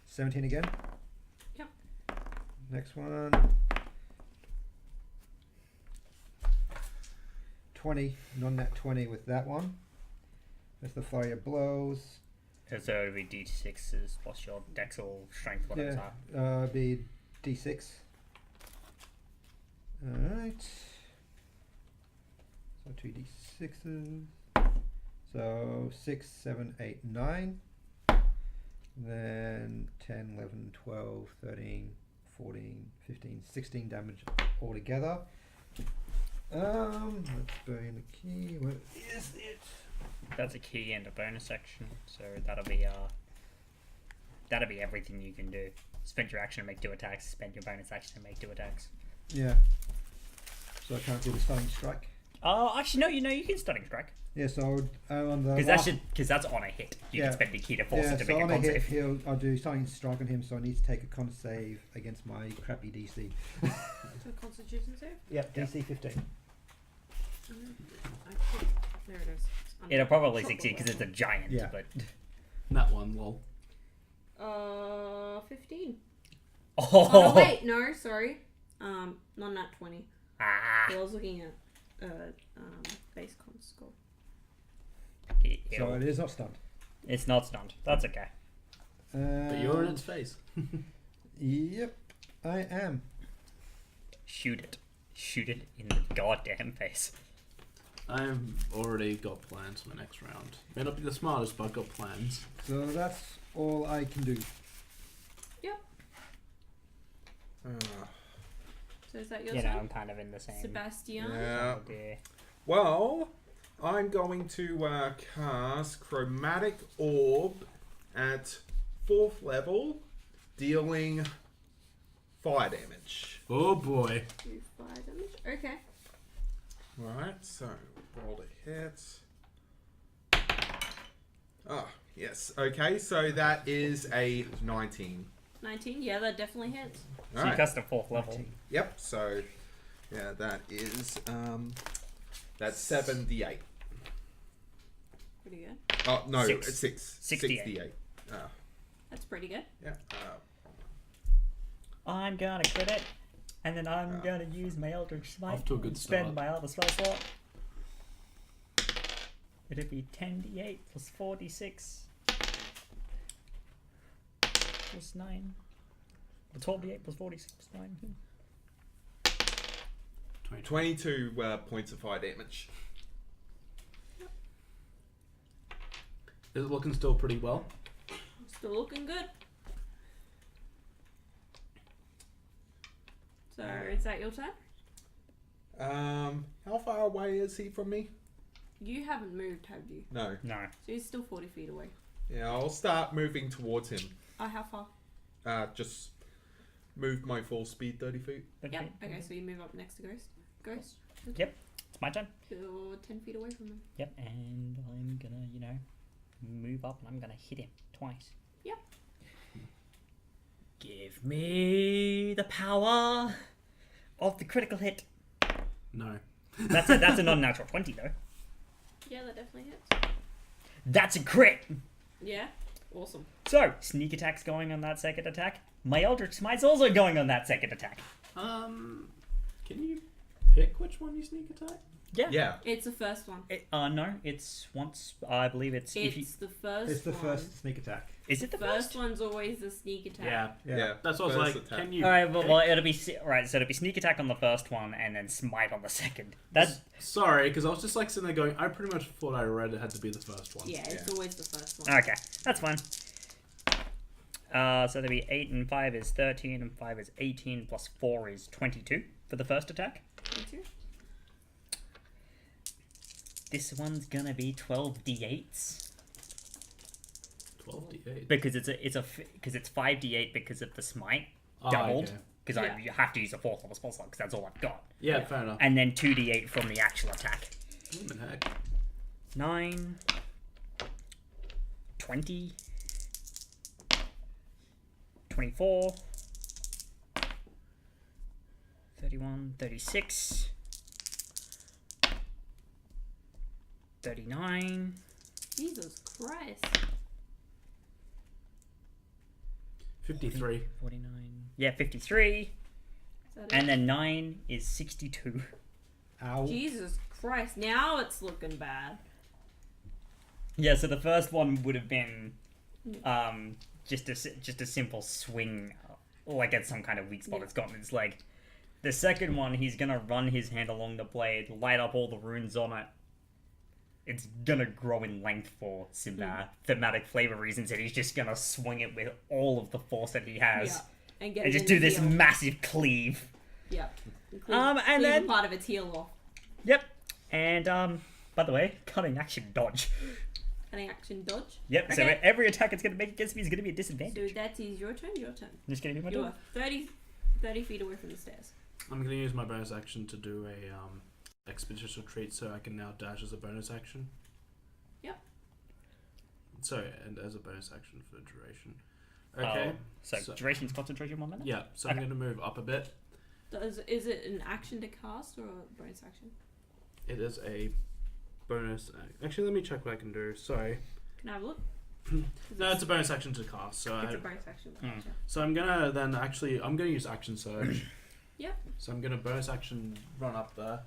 17 again. Yep. Next one. 20, non-net 20 with that one. That's the flurry of blows. So it would be D6s plus your dex or strength, whatever. Yeah, be D6. Alright. So 2 D6s. So 6, 7, 8, 9. Then 10, 11, 12, 13, 14, 15, 16 damage altogether. Let's burn the key. Where is it? That's a key and a bonus action, so that'll be everything you can do. Spend your action to make 2 attacks, spend your bonus action to make 2 attacks. Yeah. So I can't do the stunning strike. Oh, actually, no, you can stunning strike. Yeah, so on the Because that's on a hit. You Yeah. can spend the key to force yeah, it to so make a on a con hit, save. I'll do stunning strike on him, so I need to take a con save against my crappy DC. So Constitution save? Yep, DC 15. There it is. It'll probably succeed because it's a giant, Yeah. but... That one, lol. 15. Oh, Oh, no, wait, no, sorry. Not nat 20. Ah. I was looking at base con score. So it is not stunned. It's not stunned. That's okay. But you're in its face. Yep, I am. Shoot it. Shoot it in the goddamn face. I've already got plans for my next round. May not be the smartest, but I've got plans. So that's all I can do. So is that your You know, turn? I'm kind of in the same... Sebastian? Yeah. idea. Well, I'm going to cast Chromatic Orb at 4th level, dealing fire damage. Oh boy. 2 fire damage. Okay. Right, so roll a hit. Ah, yes. Okay, so that is a 19. 19. Yeah, that definitely hits. So you cast a 4th level. Yep, so yeah, that is that's 7d8. Pretty good. Oh no, Six. it's 6. 68. That's pretty good. Yeah. I'm gonna crit it, and then I'm gonna use my Eldritch Smite. Off to a good and spend start. my other spell slot. It'd be 10d8 plus 46 plus 9. The 12d8 plus 46 plus 9. 22 points of fire damage. Is it looking still pretty well? Still looking good. So is that your turn? How far away is he from me? You haven't moved, have you? No. No. So he's still 40 feet away. Yeah, I'll start moving towards him. How far? Just move my full speed 30 feet. Yep. Okay, so you move up next to Ghost. Ghost? Yep. It's my turn. You're 10 feet away from him. Yep, and I'm gonna, move up and I'm gonna hit him twice. Yep. Give me the power of the critical hit. No. That's a non-natural 20 though. Yeah, that definitely hits. That's a crit. Yeah? Awesome. So sneak attack's going on that second attack. My Eldritch Smite's also going on that second attack. Can you pick which one you sneak attack? Yeah. Yeah. It's the first one. No, it's once. I believe it's if you. It's the first It's the one. first sneak attack. Is it the First first? one's always the sneak attack. Yeah. That's what I was first like. attack. Can you? All right, well, pick? it'll be right. So it'll be sneak attack on the first one, and then smite on the second. That's Sorry, because I was just like sitting there going, I pretty much thought I read it had to be the first one. Yeah, it's always the first one. okay. That's fine. So there'll be 8 and 5 is 13, and 5 is 18, plus 4 is 22 for the first attack. 22. This one's gonna be 12 d8s 12d8. because it's 5d8 because of the smite doubled. Okay. Because Yeah. you have to use a 4th level spell slot because that's all I've got. Yeah, fair enough. And then 2d8 from the actual attack. What the heck? 9, 20, 24, 31, 36, 39, Jesus Christ. 53. 49, yeah, 53, Is that and it? then 9 is 62. Ow. Jesus Christ. Now it's looking bad. Yeah, so the first one would have been just a simple swing, like at some kind of weak spot Yeah. it's gotten its leg. The second one, he's gonna run his hand along the blade, light up all the runes on it. It's gonna grow in length for some thematic flavor reasons, and he's just gonna swing it with all of the force that he has, Yeah. And get and it just in do the this heel. massive cleave. Yeah. And Cleave then- a part of its heel off. Yep. And by the way, cutting action dodge. Cutting action dodge. Yep. So Okay. every attack it's gonna make against me is gonna be a disadvantage. So that is your turn. Your turn. Just gonna be my You turn. are 30 feet away from the stairs. I'm going to use my bonus action to do a expeditious retreat, so I can now dash as a bonus action. Yep. Sorry, and as a bonus action for duration. Okay. So duration's concentration 1 minute? Yeah, so I'm Okay. going to move up a bit. Is it an action to cast or a bonus action? It is a bonus. Actually, let me check what I can do. Sorry. Can I have a look? No, it's a bonus action to cast. So It's I, a bonus action. Mm. Gotcha. so I'm gonna then I'm gonna use action surge. Yep. So I'm gonna bonus action run up there.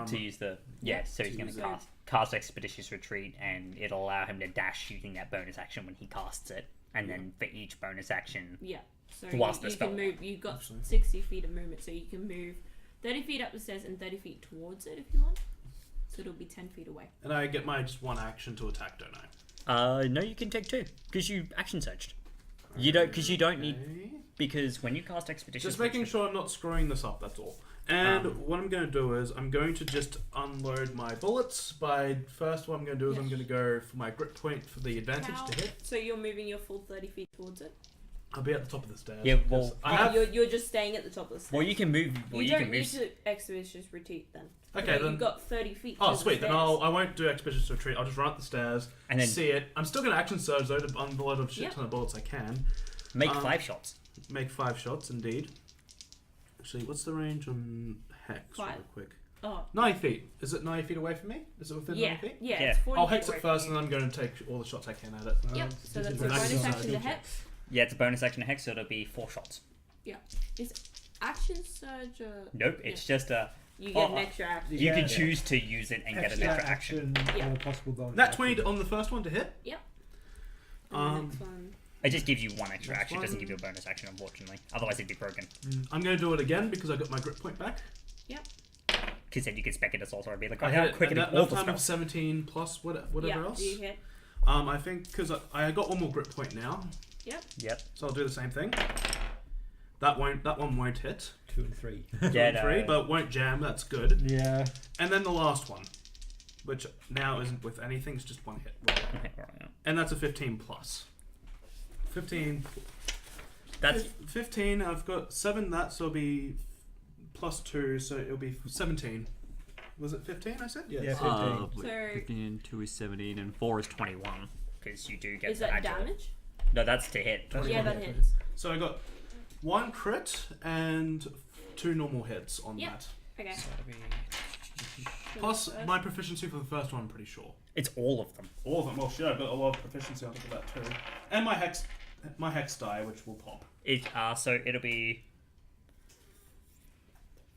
To use the so he's to going use to it. cast expeditious retreat, and it'll allow him to dash using that bonus action when he casts it, and then for each bonus action, Yeah. So Whilst the you spell- can move. You've got Absolutely. 60 feet of movement, so you can move 30 feet up the stairs and 30 feet towards it if you want. So it'll be 10 feet away. And I get my just one action to attack, don't I? no, you can take 2 because you action surged. You don't need Okay. because when you cast expeditious, Just making retreat- sure I'm not screwing this up, that's all. And what I'm going to do is I'm going to just unload my bullets. First what I'm going to do is I'm going to go for my grip point for the advantage How- to hit. So you're moving your full 30 feet towards it. I'll be at the top of the stairs. Yeah, because well, I have... You're just staying at the top of the stairs. Well, you can move. Well, you you don't can need move. to expeditious retreat then. Okay, So then... you've got 30 feet. Oh, to the sweet. Then stairs. I won't do expeditious retreat. I'll just run up the stairs, And then- see it. I'm still going to action surge though to unload a shit Yep. ton of bullets I can. Make 5 shots. Make 5 shots, indeed. Actually, what's the range on Hex? 5. Real quick. Oh. 9 feet. Is it 9 feet away from me? Is it within 9 feet? Yeah. Yeah. It's 40 I'll feet Hex away it from first, you. and I'm going to take all the shots I can at it. Yep. So that's a Action bonus surge. action to hex. Yeah, it's a bonus action to hex, so it'll be 4 shots. Is action surge or Nope, it's just a. you get Oh, an extra action? You Yeah. can choose to use it and get an extra action. Yeah. or possible bonus. Nat action. 20 on the first one to hit. And the next one. It just gives you 1 extra Next action. It doesn't one. give you a bonus action, unfortunately. Otherwise, it'd be broken. I'm going to do it again because I got my grip point back. Because then you could spec it as also and be like, oh, I how hit quick it. and That all the time of spells. 17 plus whatever Yeah. else. You hit. I think because I got 1 more grip point now, Yep. so I'll do the same thing. That one won't hit. 2 and 3. Yeah, no. 3, but won't jam. That's good. Yeah. And then the last one, which now isn't with anything. It's just 1 hit. Okay, right, yeah. And that's a 15 plus. 15. That's 15. I've got 7 that, so it'll be plus 2, so it'll be 17. Was it 15? I said yes. Yeah, 15. So 15, 2 is 17, and 4 is 21. Because you do get is the that actual. damage? No, that's to hit. That's Yeah, what that it hits. So I got 1 crit and 2 normal hits on Yep. that. Okay. So it'll be- Plus my proficiency for the first one, I'm pretty sure. It's all of them. All of them. Well, shit, I've got a lot of proficiency on top of that too. And my hex die, which will pop. So it'll be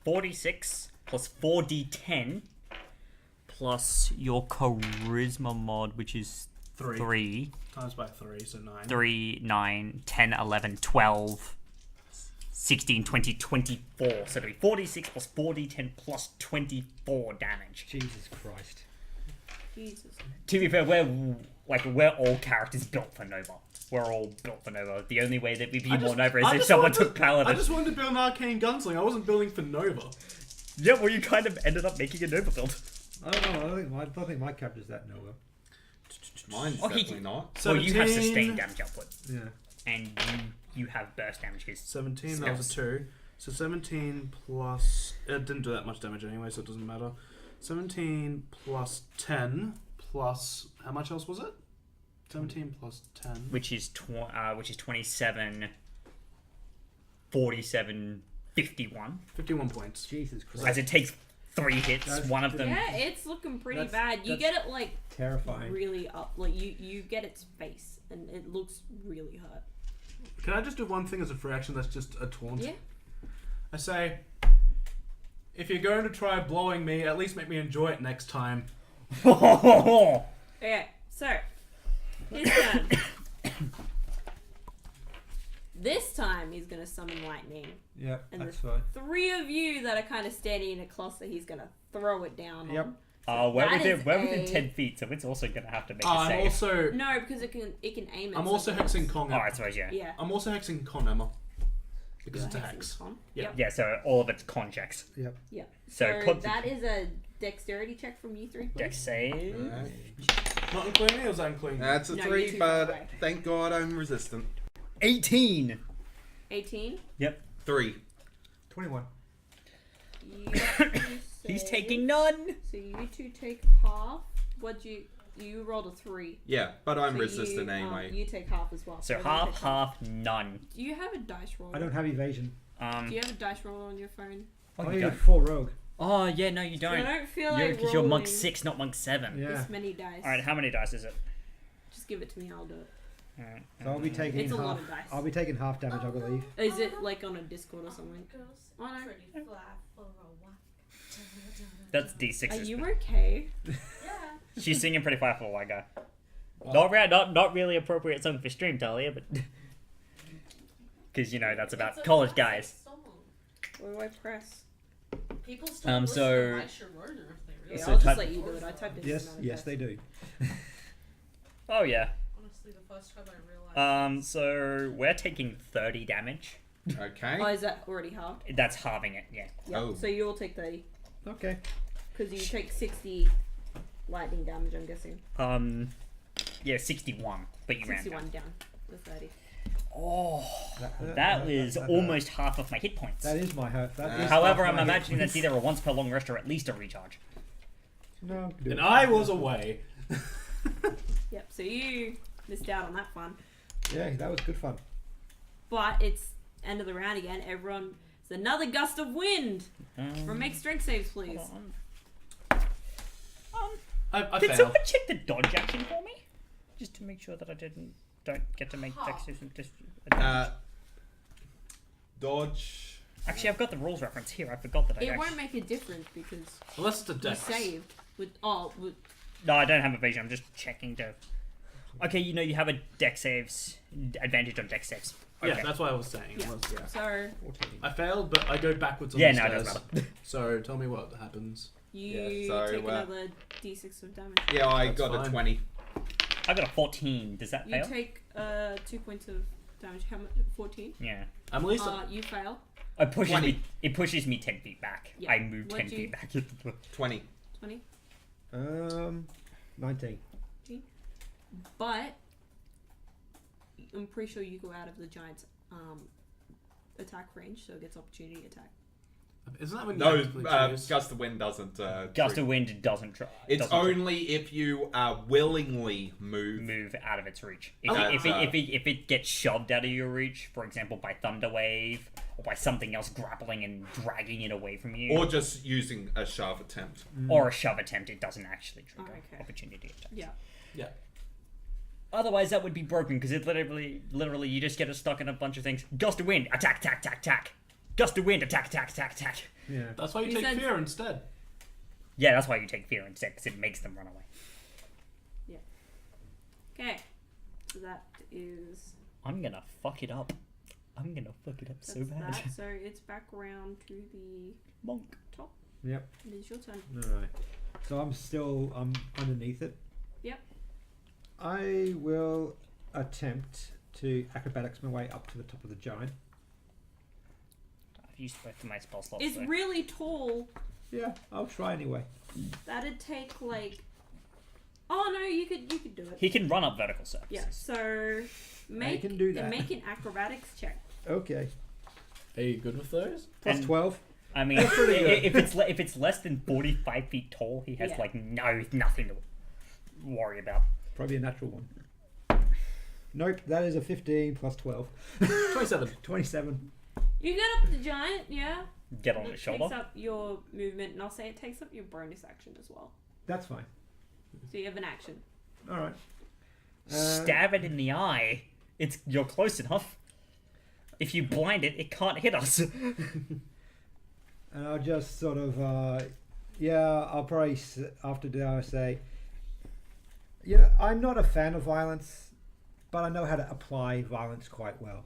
46 plus 4d10 plus your charisma mod, which is 3. Times by 3, so 9. 3, 9, 10, 11, 12, 16, 20, 24. So it'll be 46 plus 4d10 plus 24 damage. Jesus Christ. Jesus. To be fair, we're all characters built for Nova. We're all built for Nova. The only way that we be more Nova is if someone took Paladin. I just wanted to build an arcane gunsling. I wasn't building for Nova. Yeah, well, you kind of ended up making a Nova build. I don't know. I don't think my character's that nowhere. Mine's Oh, he definitely not. Well, you have 17. sustained damage output, Yeah. and you have burst damage. 'Cause 17, that was a spells. 2. So 17 plus... It didn't do that much damage anyway, so it doesn't matter. 17 plus 10 plus... How much else was it? 17 plus 10. which is 27, 47, 51. 51 points. Jesus Christ. As it takes 3 hits, That's- one of them. Yeah, it's looking pretty That's- bad. You that's- get it like Terrifying. really up, like you get its face, and it looks really hurt. Can I just do one thing as a free action that's just a taunt? Yeah. I say, if you're going to try blowing me, at least make me enjoy it next time. Okay, so his turn. This time he's gonna summon lightning, Yeah, And that's the- fine. 3 of you that are kind of standing in a cluster. He's gonna throw it down. Yep. On. We're That within, is we're within a- 10 feet, so it's also going to have to make a I'm save. also No, because it can aim. At I'm also something hexing Kong. Oh, I suppose, yeah. Yeah. I'm also hexing Con Emma. Because You're it's a hexing hex. con. Yeah. Yep. Yeah, so all of it's con checks. Yep. Yep. So, So that is a dexterity check from you 3. please. dex save. Not including me, or was that including me? That's a No, 3, you're too far but away. thank God I'm resistant. 18. 18. 3. 21. You He's say- taking none. So you 2 take half. What'd you rolled a 3. Yeah, but I'm So resistant you, anyway. You take half as well. So Everyone takes half, none. Do you have a dice roll? I don't have evasion. Do you have a dice roll on your phone? Oh, I you need a don't? full rogue. Oh, yeah, no, you I don't. don't feel You're, like because you're monk rolling 6, not monk 7. Yeah. this many dice. Alright, how many dice is it? Just give it to me. I'll do it. Alright. So I'll be taking It's a half. lot of dice. I'll be taking half damage, I believe. Is it like on a Discord or something? Oh, no. Pretty flat for a while. That's D6. Are you okay? Yeah. She's singing pretty far for a white guy. Not really appropriate song for stream, Talia, but because you know that's about It's a college classic guys. song. Where do I press? People still listen so- to Maisha Roner if they really Yeah, So I'll just type- let you do it. I typed it. Yes, yes, they do. Oh yeah. Honestly, the first time I realized. So we're taking 30 damage. Okay. Oh, is that already halved? That's halving it. Yeah. Yeah. Oh. So you'll take 30 Okay. because you take 60 lightning damage. I'm guessing. Yeah, 61, but you ran 61 down. down to 30. Oh, that was almost half of my hit points. That is my hurt. That is However, half I'm my hit imagining that's points. either a once per long rest or at least a recharge. No. do And it. I was away. Yep. So you missed out on that fun, Yeah, that was good fun. but it's end of the round again. Everyone, it's another gust of wind. Everyone make strength saves, please. Hold on. I Did failed. someone check the dodge action for me? Just to make sure that I don't get to make dex saves and Dodge. Actually, I've got the rules reference here. I forgot that I It actually... won't make a difference because Unless it's a you dex. saved with No, I don't have evasion. I'm just checking to... Okay, you know, you have a dex saves, advantage on dex saves. Okay. Yeah, that's what I was saying. Yeah. Yeah. so 14. I failed, but I go backwards on Yeah, the no, it stairs. doesn't matter. So tell me what happens. you Yeah, so, take uh, another d6 of damage. Yeah, I That's got a fine. 20. I got a 14. Does that You fail? take 2 points of damage. How much? 14. Yeah. I'm at least. You fail. It pushes 20. me. It pushes me 10 feet back. Yeah. I move 10 What'd you- feet back. 20. 20. 19. But I'm pretty sure you go out of the giant's attack range, so it gets opportunity attack. Isn't that when No, you actively choose? Gust of Wind doesn't. Gust trigger. of wind doesn't try. It's only if you willingly move. out of its reach. If, Oh, if it gets shoved out of your reach, for example, by thunder wave or by something else grappling and dragging it away from you, Or just using a shove attempt. or a shove attempt, it doesn't actually trigger Oh, okay. opportunity attack. Yeah. Yeah. Otherwise, that would be broken because it literally, you just get it stuck in a bunch of things. Gust of wind, attack, attack, attack, attack. Gust of wind, attack, attack, attack, attack. Yeah. That's why you You take said- fear instead. Yeah, that's why you take fear instead because it makes them run away. Okay. So that is I'm gonna fuck it up. I'm gonna fuck it up that's so bad. that. So it's back around to the Monk. top. Yep. It is your turn. Alright. So I'm underneath it. Yep. I will attempt to acrobatics my way up to the top of the giant. I've used both of my spell slots. It's though. really tall. Yeah, I'll try anyway. That'd take like. Oh no, you could do it. He can run up vertical surfaces. Yeah. So make can do that. Make an acrobatics check. Okay. Are you good with those? Plus And- 12. I mean, pretty good. if it's less than 45 feet tall, he has Yeah. like nothing to worry about. Probably a natural one. Nope, that is a 15 plus 12. 27. 27. You get up the giant, yeah. Get on It his shoulder. takes up your movement, and I'll say it takes up your bonus action as well. That's fine. So you have an action. Alright. Stab it in the eye. You're close enough. If you blind it, it can't hit us. And I'll just sort of, I'll probably, after that, I'll say, yeah, I'm not a fan of violence, but I know how to apply violence quite well.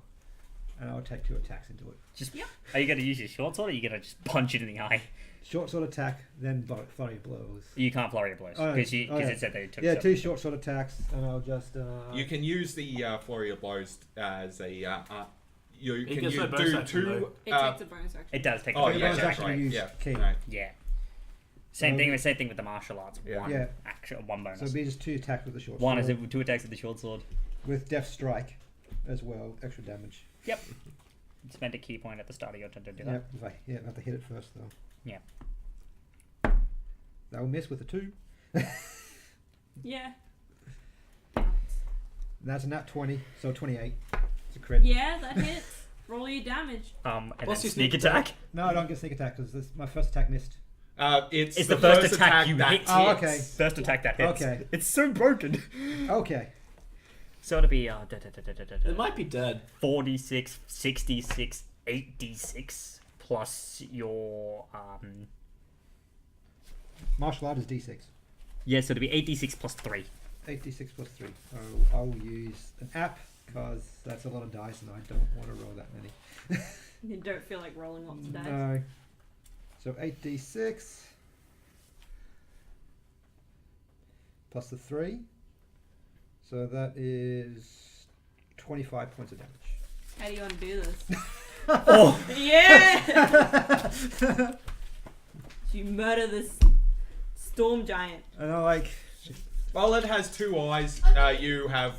And I'll take 2 attacks into it. Just, Yep. Are you going to use your short sword, or are you going to just punch it in the eye? Short sword attack, then flurry of blows. You can't flurry of blows, Oh, because yeah. it said that it took Yeah, so- 2 short sword attacks, and I'll just, You can use the flurry of blows as a. You It can gets no do bonus action, 2. though. It takes a bonus action. It does take a Oh, bonus yeah, bonus action. action right. to use Yeah. key. Right. Yeah. Same So- thing with the martial arts. Yeah. One Yeah. action, one bonus. So it'll be just 2 attacks with the short One sword. is it 2 attacks with the short sword. With Death Strike as well, extra damage. Yep. Spend a key point at the start of your turn to do that. Yep, I have to hit it first though. Yeah. That will miss with a 2. Yeah. That's a nat 20, so 28. It's a crit. Yeah, that hits. Roll your damage. And What's then your sneak sneak attack. No, I don't get sneak attack because my first attack missed. It's the first attack you that hit. Oh, hits. okay. First attack that hits. Okay. It's so broken. Okay. So it'll be It might be dead. 46, 66, 8d6 plus your Martial art is d6. yeah, so it'll be 8d6 plus 3. 8d6 plus 3. I'll use an app because that's a lot of dice and I don't want to roll that many. You don't feel like rolling lots of dice. No. So 8d6 plus the 3. So that is 25 points of damage. How do you want to do this? Oh! Yeah! You murder this storm giant. And I'm like, Well, it has 2 eyes. You have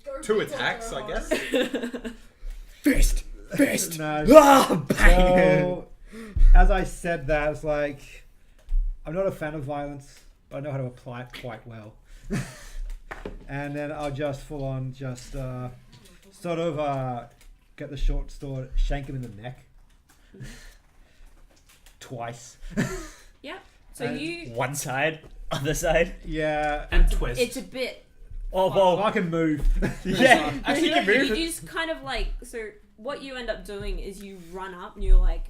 Go 2 for attacks, I it. guess. Fist! Fist! no. Ah! Bang! So, as I said that, it's like, I'm not a fan of violence, but I know how to apply it quite well. And then I'll just full on just sort of get the short sword, shank him in the neck. Twice. Yep. So And- you. One side, other side. Yeah. And twist. It's a bit. Oh, Well, whoa. I can move. Yeah, actually, you, you can move. you just kind of like. So what you end up doing is you run up and you're like.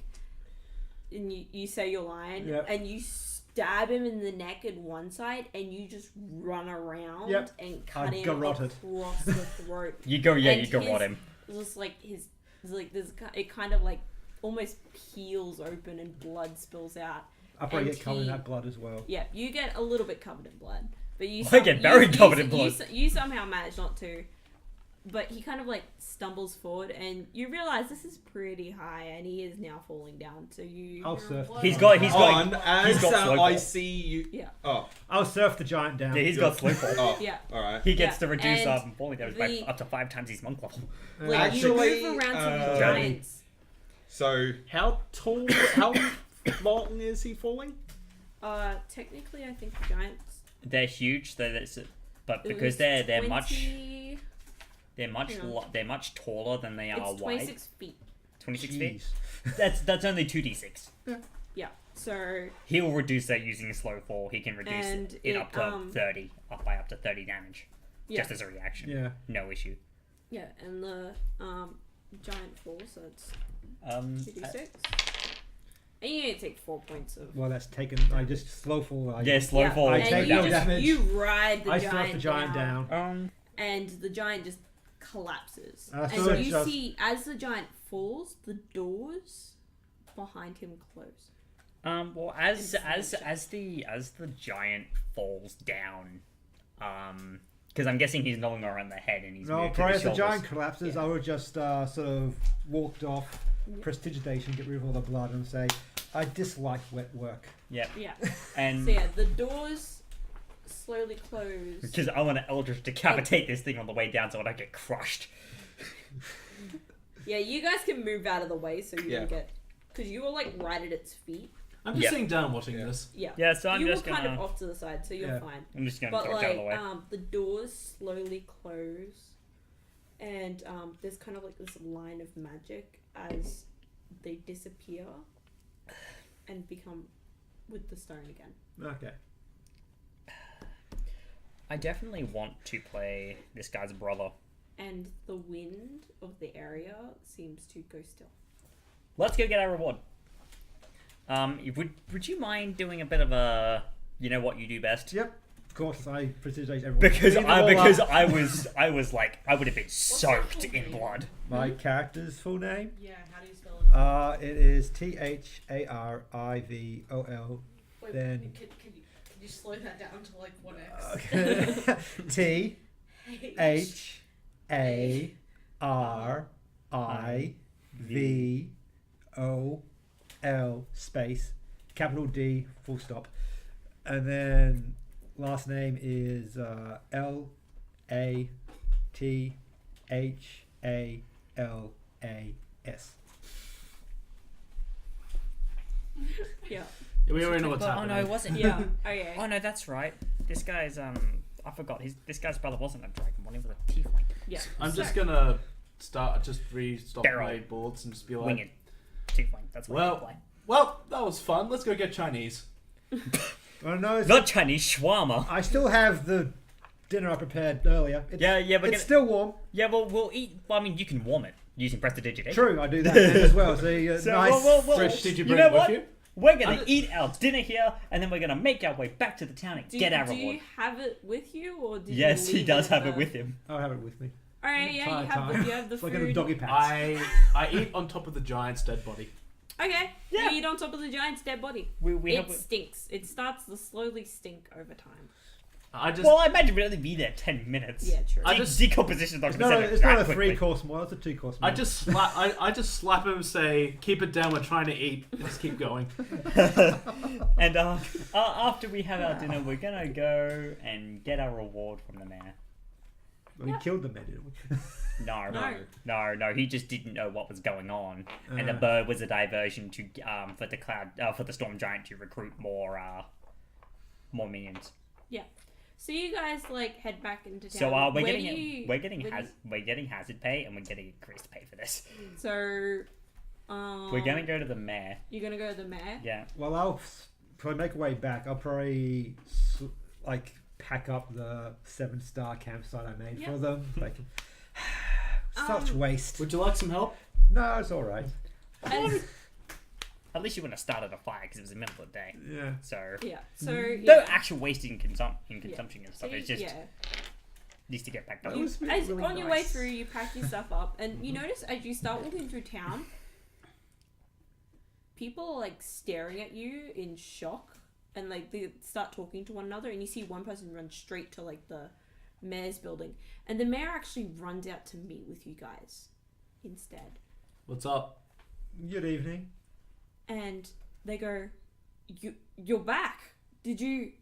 And you say your line. Yep. And you stab him in the neck at one side and you just run around Yep. and cut him garroted. across the throat. You go, yeah, And you go his- rot him. Just like his. Like there's, it kind of like almost peels open and blood spills out. I'll probably And get covered in he- that blood as well. Yeah, you get a little bit covered in blood, but you I get very covered in blood. You somehow manage not to, but he kind of like stumbles forward, and you realize this is pretty high, and he is now falling down. So you, I'll surf. He's got On as got slow I fall. see you. yeah, Oh, I'll surf the giant down. Yeah, he's got slow fall. oh, yeah. all right. He gets Yeah, to reduce and falling damage by the- up to 5 times his monk level. Like Actually, you move around to the uh, giants. So How tall? How long is he falling? Technically, I think the giants. They're huge, but it because was they're 20 much Yeah. they're much taller than they are It's wide. 26 feet. 26 feet. Jeez. That's only 2d6. Yeah. So He'll reduce that using slow fall. He can reduce And it it, up to 30, up by up to 30 damage, yeah, just as a reaction. Yeah. No issue. yeah, and the giant falls. So it's Um, 2d6. And you need to take 4 points of. Well, that's taken. I just slow fall. yeah, slow Yeah, fall. I and take you no just damage. you ride the I giant surf the giant down. and the giant just collapses. So And it's you just- see, as the giant falls, the doors behind him close. Well, as the giant falls down, because I'm guessing he's no longer on the head and he's No, moved to probably the as the shoulders. giant collapses, Yeah. I would just sort of walked off prestidigitation, get rid of all the blood, and say, I dislike wet work. Yep. Yeah. And So yeah, the doors slowly close. because I want to Eldritch decapitate this thing on the way down so I don't get crushed. Yeah, you guys can move out of the way so you Yeah. don't get... Because you were like right at its feet. I'm just Yeah. sitting down watching this. Yeah. Yeah, so I'm you just were kind gonna. of off to the side, so you're Yeah. fine. I'm just gonna But dodge out of the way. the doors slowly close, and there's kind of like this line of magic as they disappear and become with the stone again. Okay. I definitely want to play this guy's brother. And the wind of the area seems to go still. Let's go get our reward. Would you mind doing a bit of a, you know what you do best? Yep. Of course, I prestidigitate everyone. Because Clean them all up. I was like I would have been soaked full in name? blood. My character's full name? Yeah, how do you spell it? It is THARIVOL. Wait, then- can you slow that down to like 1x? THARIVOL space capital D full stop, and then last name is LATHALAS. Yeah. We already know what's Oh happening. no, it wasn't. Yeah. Okay. Oh no, that's right. This guy's I forgot. This guy's brother wasn't a dragonborn. He was a tiefling. Yeah. I'm So- just gonna restop Barrel. my boards and just be like, Winged tiefling. That's what Well- I play. well, that was fun. Let's go get Chinese. Oh no, Not Chinese shawarma. I still have the dinner I prepared earlier. It's, Yeah, yeah, we're it's gonna. still warm. Yeah, well, we'll eat. Well, I mean, you can warm it using prestidigitation. True, I do that then as well. So, So, nice, well, fresh. Did you You bring know it with what? you? We're gonna I'm- eat our dinner here, and then we're gonna make our way back to the town and get our do reward. you have it with you, or do Yes, you he leave does have at it the- with him. I'll have it with me. All right, yeah, you have the It's like in a food. doggy pants. I eat on top of the giant's dead body. Okay, Yeah. you eat on top of the giant's dead body. We It have. stinks. It starts to slowly stink over time. I just Well, I imagine we'll only be there 10 minutes. Yeah, true. I just- decomposition's not It's gonna not, be a, it's not a quickly. 3-course meal, it's a 2-course meal. I just slap him and say, "Keep it down. We're trying to eat. Let's keep going." And after we have our dinner, we're gonna go and get our reward from the mayor. We killed the man, didn't we? No. He just didn't know what was going on, and the Uh. bird was a diversion to for the storm giant to recruit more minions. So you guys like head back into town. So we're Where getting do you- we're getting where do hazard pay, and we're getting increased pay for this. So, We're gonna go to the mayor. You're gonna go to the mayor. Yeah. Well, I'll probably make a way back. I'll probably pack up the 7-star campsite I made for Yep. them. Like, such waste. Would you like some help? No, it's all right. And- At least you wouldn't have started a fire because it was the middle of the day. Yeah. So yeah. So no yeah. actual wasting in consumption and So stuff. It's just yeah. needs to get packed up. That was As really on your way nice. through, you pack your stuff up, and you notice as you start walking through town, people are like staring at you in shock, and like they start talking to one another, and you see one person run straight to like the mayor's building, and the mayor actually runs out to meet with you guys instead, What's up? Good evening. and they go, "You're back. Did you?"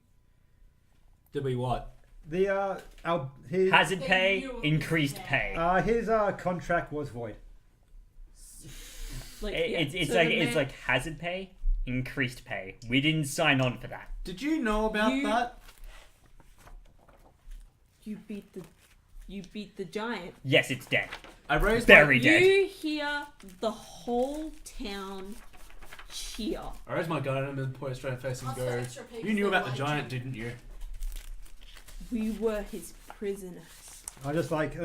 Did we what? The his Hazard Then pay, you- increased yeah. pay. his contract was void. Like, It's so the mayor- like hazard pay, increased pay. We didn't sign on for that. Did you know about You- that? you beat the giant. Yes, it's dead. I raised Very dead. You hear the whole town cheer. I raised my gun at him and point straight face and Also go, extra pay "You 'cause knew they about the lied giant, to you." didn't you?" We were his prisoners. I just like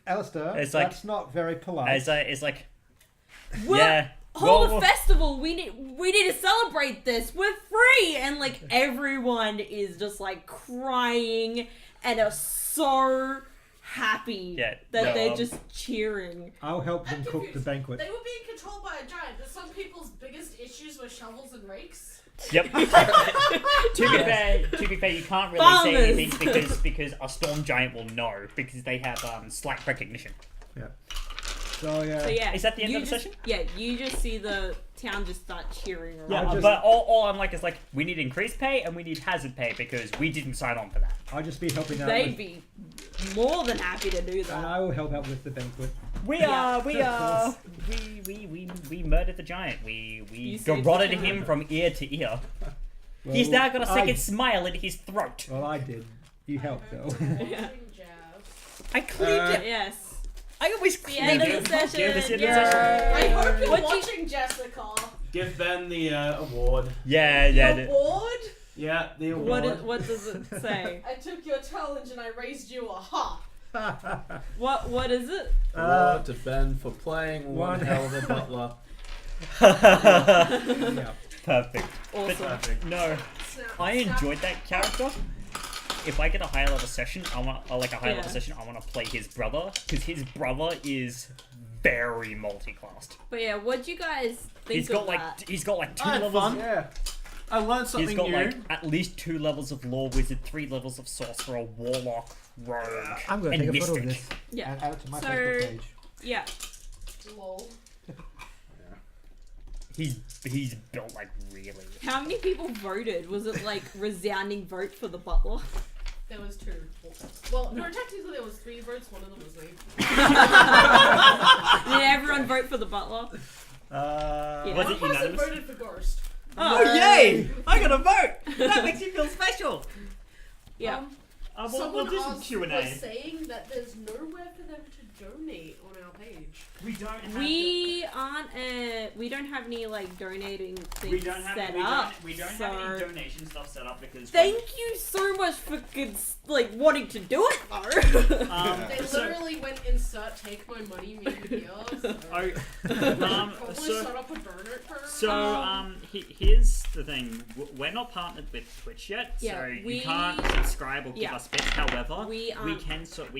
Alistair. It's like- that's not very polite. It's like We're, yeah. Hold well, a festival. We need to celebrate this. We're free, and like everyone is just like crying and are so happy Yeah, that no, they're just cheering. I'll help them I'm cook the confused. banquet. They were being controlled by a giant, but some people's biggest issues were shovels and rakes. Yep. to be fair, you can't really say Farmers. anything because a storm giant will know because they have slight recognition. Yeah. So yeah. So yeah, Is that the end you of the just- session? Yeah, you just see the town just start cheering around. Yeah, I'll just- but all I'm like is like, we need increased pay and we need hazard pay because we didn't sign on for that. I'll just be helping out. They'd with, be more than happy to do and that. I will help out with the banquet. We Yeah, we murdered the giant. You We saved garroted the him giant. from ear to ear. Well, He's now got a second I, smile in his throat. well, I did. You helped though. Yeah. I cleaned it. Yes. I always The clean end it. of the session. Yeah, this is the Yay. end of the session. I hope you're What do you- watching, Jessica. Give Ben the award. Yeah. Award? Yeah, the award. What does it say? I took your challenge and I raised you a ha. What is it? Award to Ben for playing one one- hell of a butler. Yeah. Perfect. Awesome. Perfect. No, Snap, I snap. enjoyed that character. If I get a higher level session, I want a higher level Yeah. session. I want to play his brother because his brother is very multi-classed. But yeah, what'd you guys think He's got of like that? he's got like 2 I had levels. fun. Yeah. I learned something He's got new. like at least 2 levels of law wizard, 3 levels of sorcerer, warlock, rogue, I'm gonna and take a photo mystic. of this Yeah. and add it to my So- Facebook page. Yeah. Lol. He's built like really. How many people voted? Was it like resounding vote for the butler? There was 2. Well, no, technically there was 3 votes. One of them was me. Did everyone vote for the butler? Was Yeah. One it person unanimous? voted for Ghost. Oh yay! I got a vote. That makes me feel special. Yeah. Well, Someone this is asked, Q&A. was saying that there's nowhere for them to donate on our page. We don't have. We aren't. We don't have any like donating things We don't have. set We up. don't so have any donation stuff set up because. thank you so much for like wanting to do it though. They So, literally went insert, take my money, me here. So probably so set up a donor term. So, here's the thing. We're not partnered with Twitch yet, Yeah, so you we- can't subscribe or give yeah. us bits. However, We, we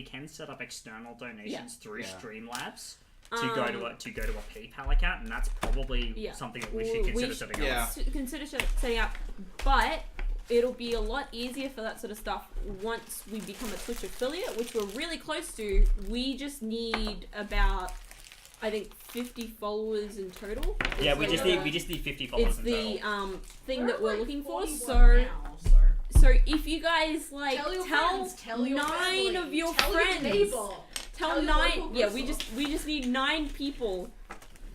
can set up external donations Yeah. through Yeah. Streamlabs to go to a PayPal account, and that's probably Yeah. something that we We- should we consider sh- setting Yeah. up. consider setting up, but it'll be a lot easier for that sort of stuff once we become a Twitch affiliate, which we're really close to. We just need about, I think, 50 followers in total. Yeah, It's we like just the- need 50 followers It's in the total. thing that we're looking for. 41 So now, so if you guys like tell your tell friends, tell your 9 family, of your tell friends, your neighbor. tell your 9. local Yeah, person. we just need 9 people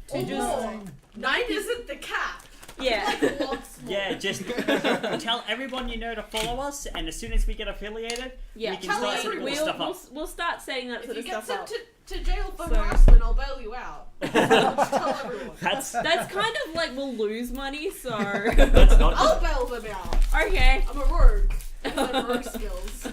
to Or just more. 9 isn't the cap. yeah. Like lots more. Yeah, just tell everyone you know to follow us, and as soon as we get affiliated, Yeah, we can Tell start setting all everyone. this stuff up. we'll start setting that If sort you of get stuff sent up. to jail for So- harassment, I'll bail you out. Just tell everyone. That's That's kind of like we'll lose money, so that's not. I'll bail them out. okay. I'm a rogue. I have rogue skills.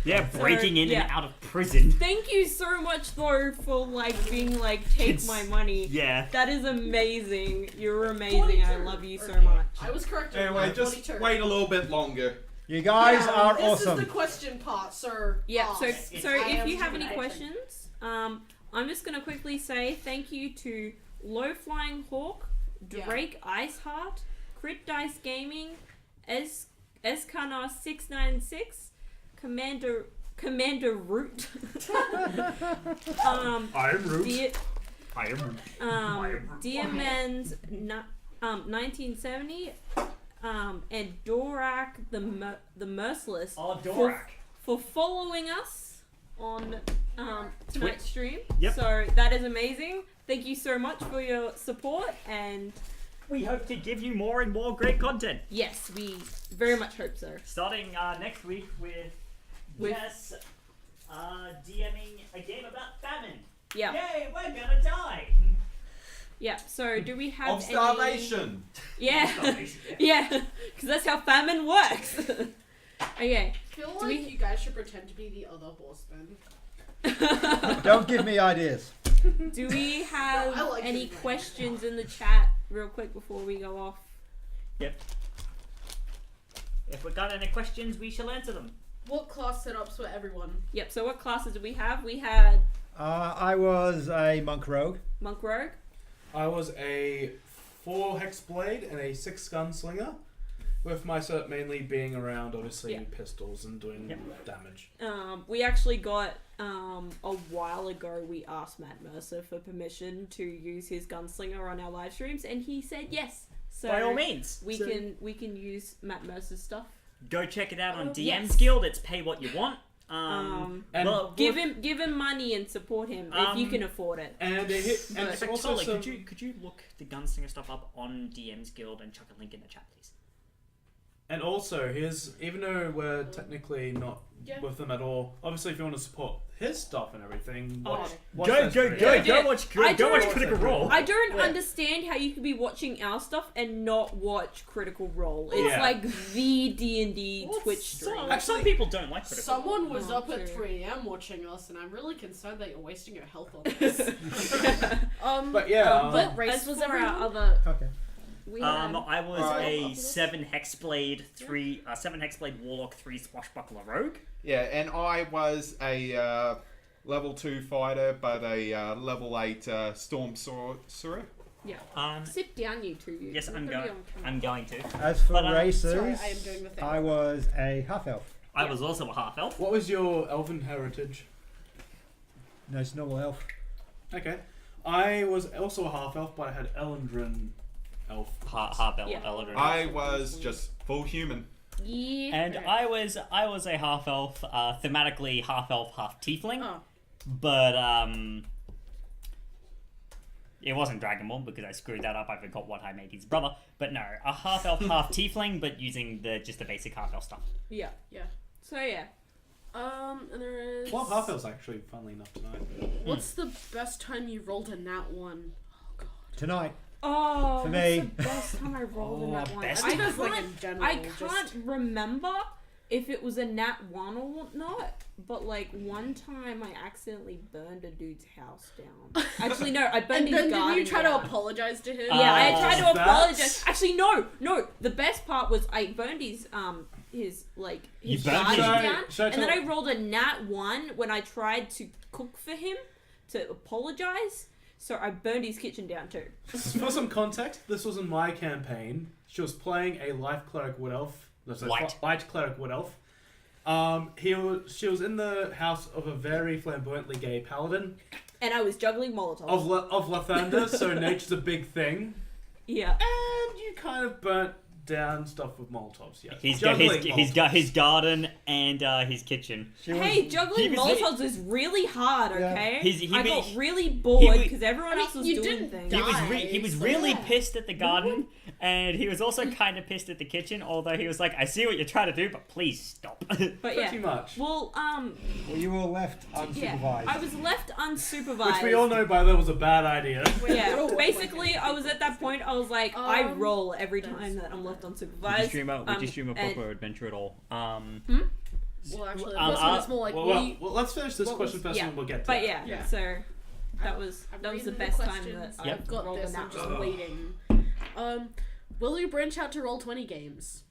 Yeah, breaking in yeah. and out of prison. Thank you so much though for like being like take It's- my money. Yeah. That is amazing. You're amazing. I 22. love you so Okay. much. I was correct. Anyway, just 22. wait a little bit longer. You guys Yeah, are this awesome. is the question part, sir. Yeah. So Ask. so I if am you have any doing questions, I'm just gonna quickly say thank you to Low Flying Hawk, Yeah. Drake Iceheart, Crit Dice Gaming, Escanar 696, Commander Root. I'm Root. The, I am Root. Diamond's 1970, and Dorak the Merciless Oh, Dorak. for following us on tonight's stream. Yep. So that is amazing. Thank you so much for your support, and We hope to give you more and more great content. yes, we very much hope so. Starting next week with Jess DMing a game about famine. Yeah, Yay, we're gonna die. yeah. So do we have Of starvation. Yeah, yeah, because that's how famine works. Okay. I feel Do like we- you guys should pretend to be the other horsemen. Don't give me ideas. Do we have I like any these ideas. questions in the chat real quick before we go off? If we got any questions, we shall answer them. What class setups for everyone? Yep, so what classes did we have? We had I was a monk rogue. Monk Rogue. I was a 4 hex blade and a 6 gunslinger, With my set mainly being around, obviously, Yeah. pistols and doing damage. We actually got a while ago. We asked Matt Mercer for permission to use his gunslinger on our live streams, and he said yes. So By all means. we can use Matt Mercer's stuff. Go check it out on DM's yes. Guild. It's pay what you want. And well, Give him money and support him if you can afford it. and it's But also Solly, some, could you look the gunslinger stuff up on DM's Guild and chuck a link in the chat, please? and also here's even though we're technically not Yeah. with them at all, obviously if you want to support his stuff and everything, watch Go those streams. Yeah. watch I watch don't- Critical Role. I don't Yeah. understand how you could be watching our stuff and not watch Critical Role. It's Yeah. like the D&D Well, Twitch so- stream. Some people don't like Critical Role. Someone was Oh, up at true. 3 a.m. watching us, and I'm really concerned that you're wasting your health on this. But yeah, What race As was for our everyone? other, Okay. we had, I was Alright. a 7 Hexblade Warlock 3 Swashbuckler Rogue. Yeah, and I was a level 2 fighter, but a level 8 storm sorcerer. sit down, you two. Yes, You're I'm gonna be going. on camera. I'm going to. As for But, races, Sorry, I am doing the thing. I was a half elf. I was also a half elf. what was your elven heritage? No, it's normal elf. Okay, I was also a half elf, but I had Elendrin elf. Half elf. Yeah. Eldrin. I was just full human. Yeah. And I was a half elf, thematically half elf, half tiefling. Oh. But it wasn't Dragonborn because I screwed that up. I forgot what I made his brother. But no, a half elf, half tiefling, but using just the basic half elf stuff. Yeah. Yeah. So yeah. And there is. Well, half elves actually, funnily enough, tonight. What's the best time you rolled a nat 1? Oh god. Tonight. Oh, For what's me. the best time I rolled in that one? best I I just like can't, in general. I just- can't remember if it was a nat 1 or whatnot, but like one time I accidentally burned a dude's house down. Actually, no, I burned And his then did garden you try down. to apologize to him? Yeah, I tried to That's- apologize. Actually, no. The best part was I burned his You burned garden his- down, Should I and then tell- I rolled a nat 1 when I tried to cook for him to apologize. So I burned his kitchen down too. For some context, this was in my campaign. She was playing a light cleric wood elf. Light cleric wood elf. She was in the house of a very flamboyantly gay paladin And I was juggling Molotovs. of Lathander, so nature's a big thing. Yeah. And you kind of burnt down stuff with Molotovs, yes. He's got his garden and his kitchen. Hey, juggling he was- Molotovs is really hard, Yeah. okay? He I was- got really bored was- because everyone I mean, else was you doing didn't things. He was so really yeah. pissed at the garden, and he was also kind of pissed at the kitchen. Although he was like, "I see what you're trying to do, but please stop." But yeah. Pretty much. Well, Well, you were left yeah. unsupervised. I was left unsupervised. Which we all know by that was a bad idea. Yeah, basically, I was at that point. I was like, I roll every that's time that I'm left Would unsupervised. you stream a and- proper adventure at all? Well, actually, Um, this one is more like Well, let's finish this what question was- first yeah. and we'll get to But that. yeah, Yeah. so that was I'm the reading best time questions. that Yep. I've got rolled this. a I'm nat just one. waiting. Will you branch out to Roll20 games?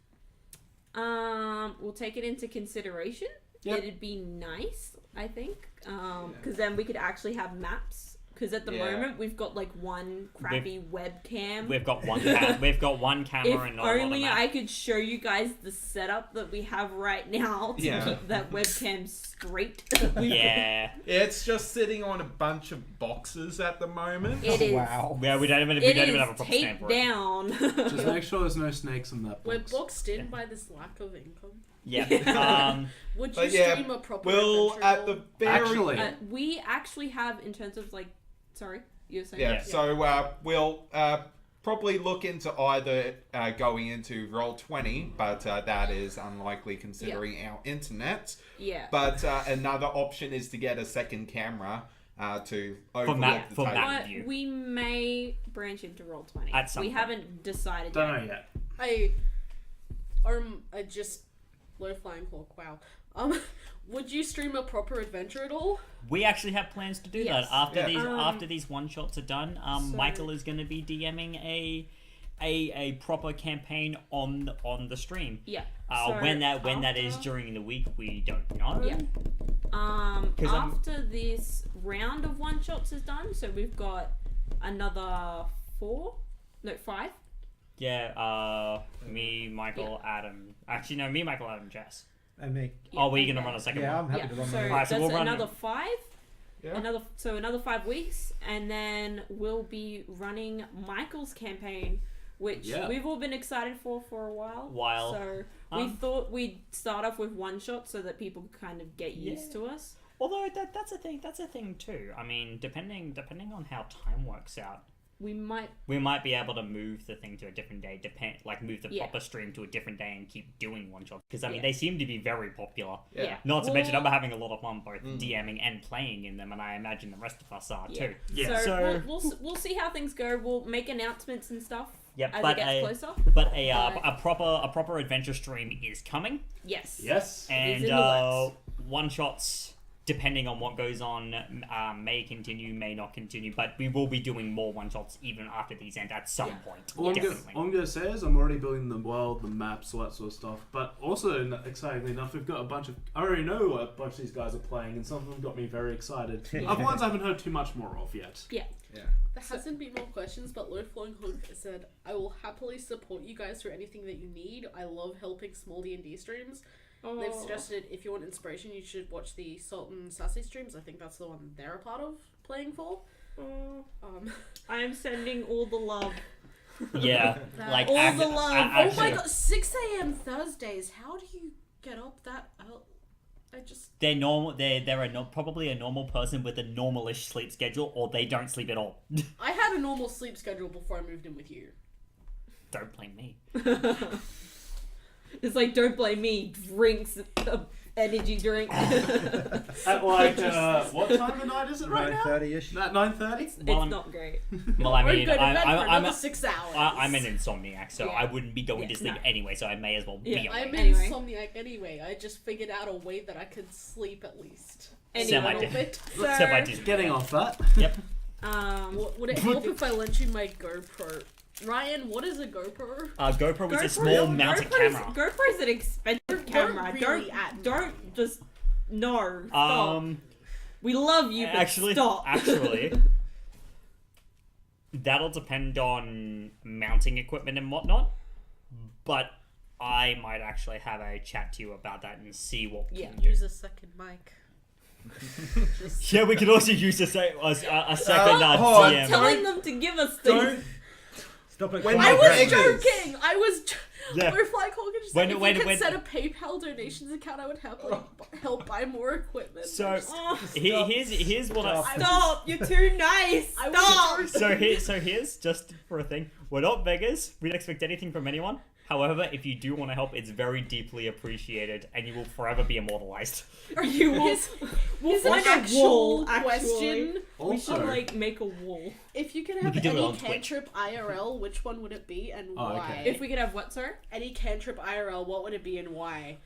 We'll take it into consideration. Yep. It'd be nice, I think, because then we could actually have maps. Because at the Yeah. moment we've got like one crappy webcam. We've got one. We've got one camera If and not a lot of only maps. I could show you guys the setup that we have right now to Yeah. keep that webcam straight. Yeah. It's just sitting on a bunch of boxes at the moment. It is. Wow. Yeah, we don't even It have a is proper stand taped for it. down. Just make sure there's no snakes in that We're box. boxed in by this lack of income. Yeah. Would you But yeah, stream a proper Well, adventure at the roll? very Actually- We actually have, in terms of like, sorry, you were saying? Yeah, Yeah. so we'll probably look into either going into Roll20, but that is unlikely considering our internet. Yeah. But another option is to get a second camera to overlook map- the for table. map. But view. we may branch into Roll20. At some we point. haven't decided Don't yet. know yet. I just low flying hawk. Wow. Would you stream a proper adventure at all? We actually have plans to do Yes. that after Yeah. after these one shots are done. So- Michael is going to be DMing a proper campaign on the stream. Yeah. When that is after- during the week, we don't know. Yeah. 'Cause I'm- After this round of one shots is done, so we've got another 5 Yeah, me, Michael, Adam. Actually, no, me, Michael, Adam, Jess. And me. Oh, we're gonna run a second Yeah, one. I'm happy to run so that. Alright, so that's we'll run- another 5. Yeah. Another 5 weeks, and then we'll be running Michael's campaign, which Yeah. we've all been excited for a while. So we thought we'd start off with one shot so that people could kind of get used to us. Although that's a thing. That's a thing too. I mean, depending on how time works out, We might. we might be able to move the thing to a different day. Move the Yeah. proper stream to a different day and keep doing one shot. Because I mean, Yeah. they seem to be very popular. Yeah. Not to mention, Well- I'm having a lot of fun both DMing and playing in them, and I imagine the rest of us are too. Yeah. So, we'll see how things go. We'll make announcements and stuff Yep, as but it gets closer. But a proper adventure stream is coming, Yes. Yes. and in the works. one shots, depending on what goes on, may continue, may not continue. But we will be doing more one shots even after these end at some point. All I'm Definitely. gonna say is I'm already building the world, the maps, all that sort of stuff. But also, excitingly enough, we've got a bunch of. I already know a bunch of these guys are playing, and some of them got me very excited. Other ones I haven't heard too much more of yet. Yeah. There hasn't been more questions, but Low Flowing Hook said, I will happily support you guys through anything that you need. I love helping small D&D streams. They've suggested if you want inspiration, you should watch the Salt and Sassy streams. I think that's the one they're a part of playing for. I am sending all the love. Yeah, like All act- the love. a- Oh actually, my god, 6 a.m. Thursdays. How do you get up that early? I just. they're normal. They're probably a normal person with a normalish sleep schedule, or they don't sleep at all. I had a normal sleep schedule before I moved in with you. Don't blame me. It's like, don't blame me. Drinks, energy drink. At like what time of night is it right now? 9:30ish. At 9:30. It's Well, I'm- not great. Well, I We're mean, going to bed for I'm another 6 hours. I'm an insomniac, so Yeah. I wouldn't be going Yeah, to sleep no. anyway. So I may as well Yeah, be I'm awake. Anyway. insomniac anyway. I just figured out a way that I could sleep at least. Anyway. A little bit. Semi-decent. Getting off that. Yep. Would it help if I lent you my GoPro? Ryan, what is a GoPro? GoPro was a small mounted camera. GoPro's an expensive camera. really at me. Don't just no. Stop. We love you, but Actually, stop. that'll depend on mounting equipment and whatnot. But I might actually have a chat to you about that and see what we Yeah. can do. Use a second mic. Yeah, we could also use a second hold on. DM. telling them to give us Don't. things. Stop it. When I my was Vegas. joking. I was. Yeah. Or if like Holger just When- said, if when- you could when- set a PayPal donations account, I would happily help buy more equipment. So Oh, here's what I. stop! You're too nice. I Stop. was Here's just for a thing. We're not beggars. We don't expect anything from anyone. However, if you do want to help, it's very deeply appreciated, and you will forever be immortalized. You will. We'll Here's an find a actual wall. question. Actually, we should Also, like make a wall. If you could We have could do it any on Twitch. cantrip IRL, which one would it be and Oh, why? okay. If we could have what, sir? Any cantrip IRL, what would it be and why?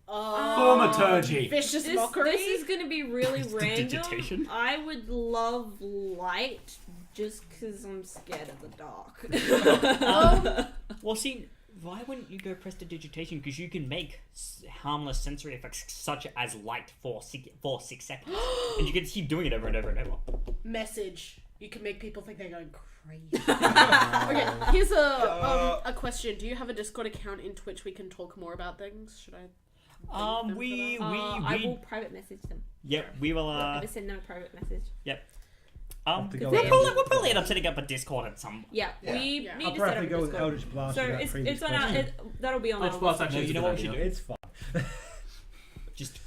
Thaumaturgy. Vicious This mockery. is gonna be really Prestidigitation? random. I would love light, just because I'm scared of the dark. Well, see, why wouldn't you go prestidigitation? Because you can make harmless sensory effects such as light for 6 seconds, and you can keep doing it over and over and over. Message. You can make people think they're going crazy. Okay, here's a question. Do you have a Discord account in Twitch we can talk more about things? Should I? thank them for We that? I will private message them. Yep, we will. I just send them a private message. Yep. Have to go We'll with probably end up setting up a Discord at some. Yeah, Yeah. we Yeah. need I'll to set up probably a go with Discord. Eldritch Blast. So for that it's previous on our, question. that'll be on Let's our blast website. actually. No, you know is a what good we should idea. It's fine. Just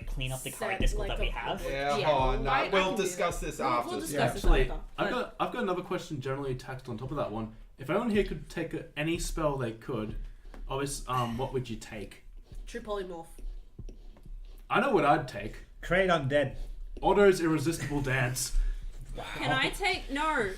clean up the Set current Discord like that we a- have. Yeah, Yeah. hold on. No, I we'll can do discuss this We'll after. discuss Yeah. this Actually, later. I've But- got another question generally tacked on top of that one. If anyone here could take any spell they could, obviously, what would you take? True polymorph. I know what I'd take. Create undead. Otto's irresistible dance. Can I take no?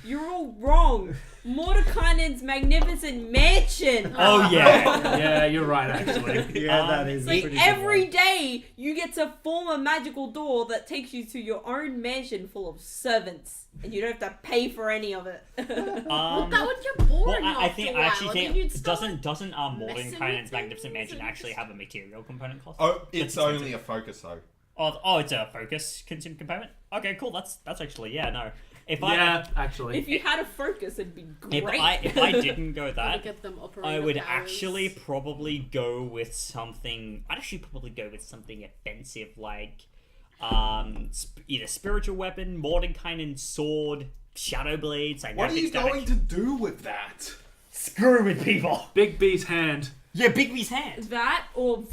You're all wrong. Mordekainen's magnificent mansion. Oh yeah. Yeah, you're right. Actually, Yeah, that is It's like pretty every good day you get to form a magical door that takes you to your own mansion full of servants, and you don't have to pay for any of it. Well, that would get boring Well, I after think a I while. actually I mean, think you'd start, doesn't messing with Mordenkainen's Magnificent things Mansion and actually just- have a material component cost? Oh, it's That's only a focus though. Oh, it's a focus consume component. Okay, cool. That's actually no. actually. If you had a focus, it'd be great. If I didn't go Gotta that, get them operating I would powers. actually probably go with something. I'd actually probably go with something offensive like either spiritual weapon, Mordenkainen sword, shadow blade. What are you going to do with that? Screw with people? Big B's hand. Yeah, Bigby's hand. That or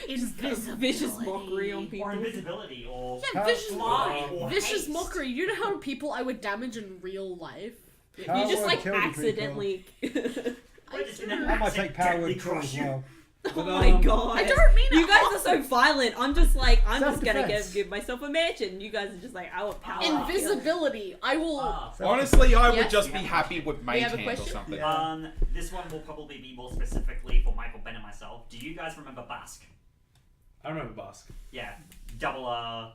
Invisibility. vicious mockery on people. Or invisibility, or Yeah, vicious fly, mockery. or Vicious haste. mockery. You know how people I would damage in real life? Power You just like kill the people. accidentally. We're just gonna I might take power accidentally and kill crush as you. well. Oh my god! I don't mean You it guys are so violent. I'm just like, I'm just gonna Self-defense. give myself a mansion. You guys are just like, I want power. Invisibility. I will. Honestly, I would Yes? just be happy with mage have a hand or question? something. Yeah. This one will probably be more specifically for Michael, Ben, and myself. Do you guys remember Bask? I remember Bask. Yeah, double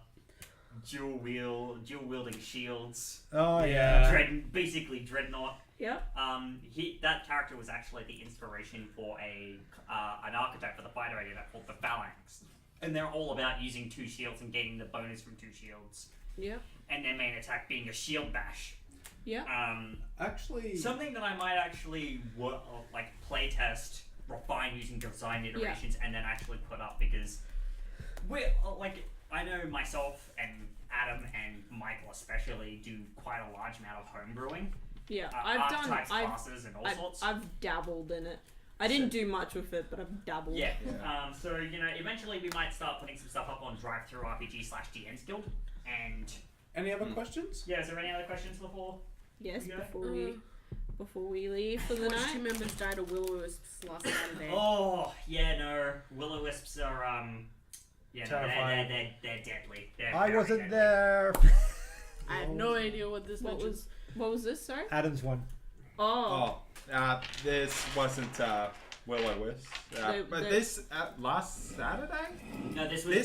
dual wielding shields. Oh yeah. Basically Dreadnought. Yep. That character was actually the inspiration for an archetype for the fighter idea called the Phalanx, and they're all about using 2 shields and gaining the bonus from 2 shields, Yep. and their main attack being a shield bash. Yep. Actually, Something that I might actually playtest, refine using design iterations, and then actually put up because I know myself and Adam and Michael especially do quite a large amount of homebrewing. Yeah. I've classes and all sorts. I've dabbled in it. I didn't do much with it, but I've dabbled. Yeah. Yeah. So eventually we might start putting some stuff up on DriveThruRPG/DN's Guild. And any other questions? yeah, is there any other questions before? Yes. Yeah. Before we leave for the Watch night. two members died of will-o-wisps last Saturday. Oh yeah, no. Will-o-wisps are Terrifying. they're deadly. They're I very wasn't deadly. there. I have no idea what this mentions. What was this? Sorry. Adam's one. Oh. This wasn't Will-O-Wisp. But this last Saturday? No, this was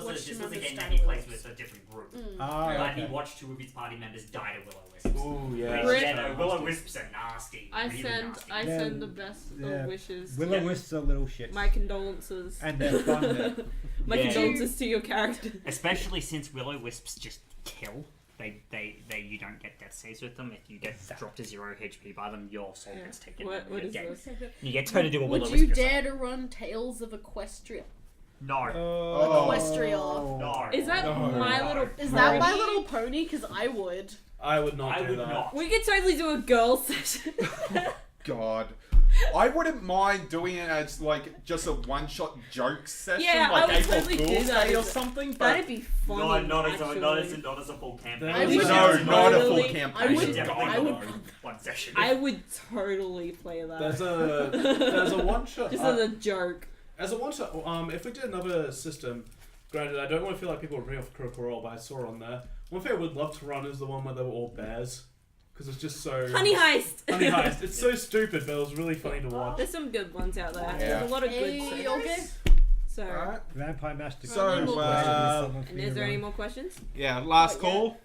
Watch a two members game die that he of plays will-o-wisps. with a different group. Ah, But okay. he watched 2 of his party members die to will-o-wisps. Ooh, yeah. Which, Really? no, will-o-wisps are nasty. I really nasty. Yeah. send the best Yeah. of wishes. Will-O-wisps are little shits. My condolences. And they're fun. My Yeah. condolences to your character. Especially since will-o-wisps just kill. You don't get death saves with them. If you get dropped to 0 HP by them, your soul gets taken. What and is you're dead. this? You get turned into a Would will-o-wisp you yourself. dare to run Tales of Equestria? No. Equestria. No. Is that No. My Little Is Pony? that My Little Pony? Because I would. I would not I do would that. not. We could totally do a girl session. God. I wouldn't mind doing it as like just a one-shot joke session, Yeah, like I would April totally do Fool's that. Day or something. But That'd be funny. Not as actually. a full campaign. I would not a full totally- campaign. I would- Definitely I would- not one session. I would totally play that. There's a one shot. Just as a joke. As a one shot, if we did another system, granted, I don't want to feel like people would bring off Critical Role, but I saw on there. One thing I would love to run is the one where they were all bears. Because it's just so. Honey Heist! Honey Heist. It's so stupid, but it was really funny to watch. There's some good ones out there. Yeah. There's a lot of good Hey, stuff. okay. So, Alright. Vampire Master. So, and is there any more questions? yeah, last Not yet. call.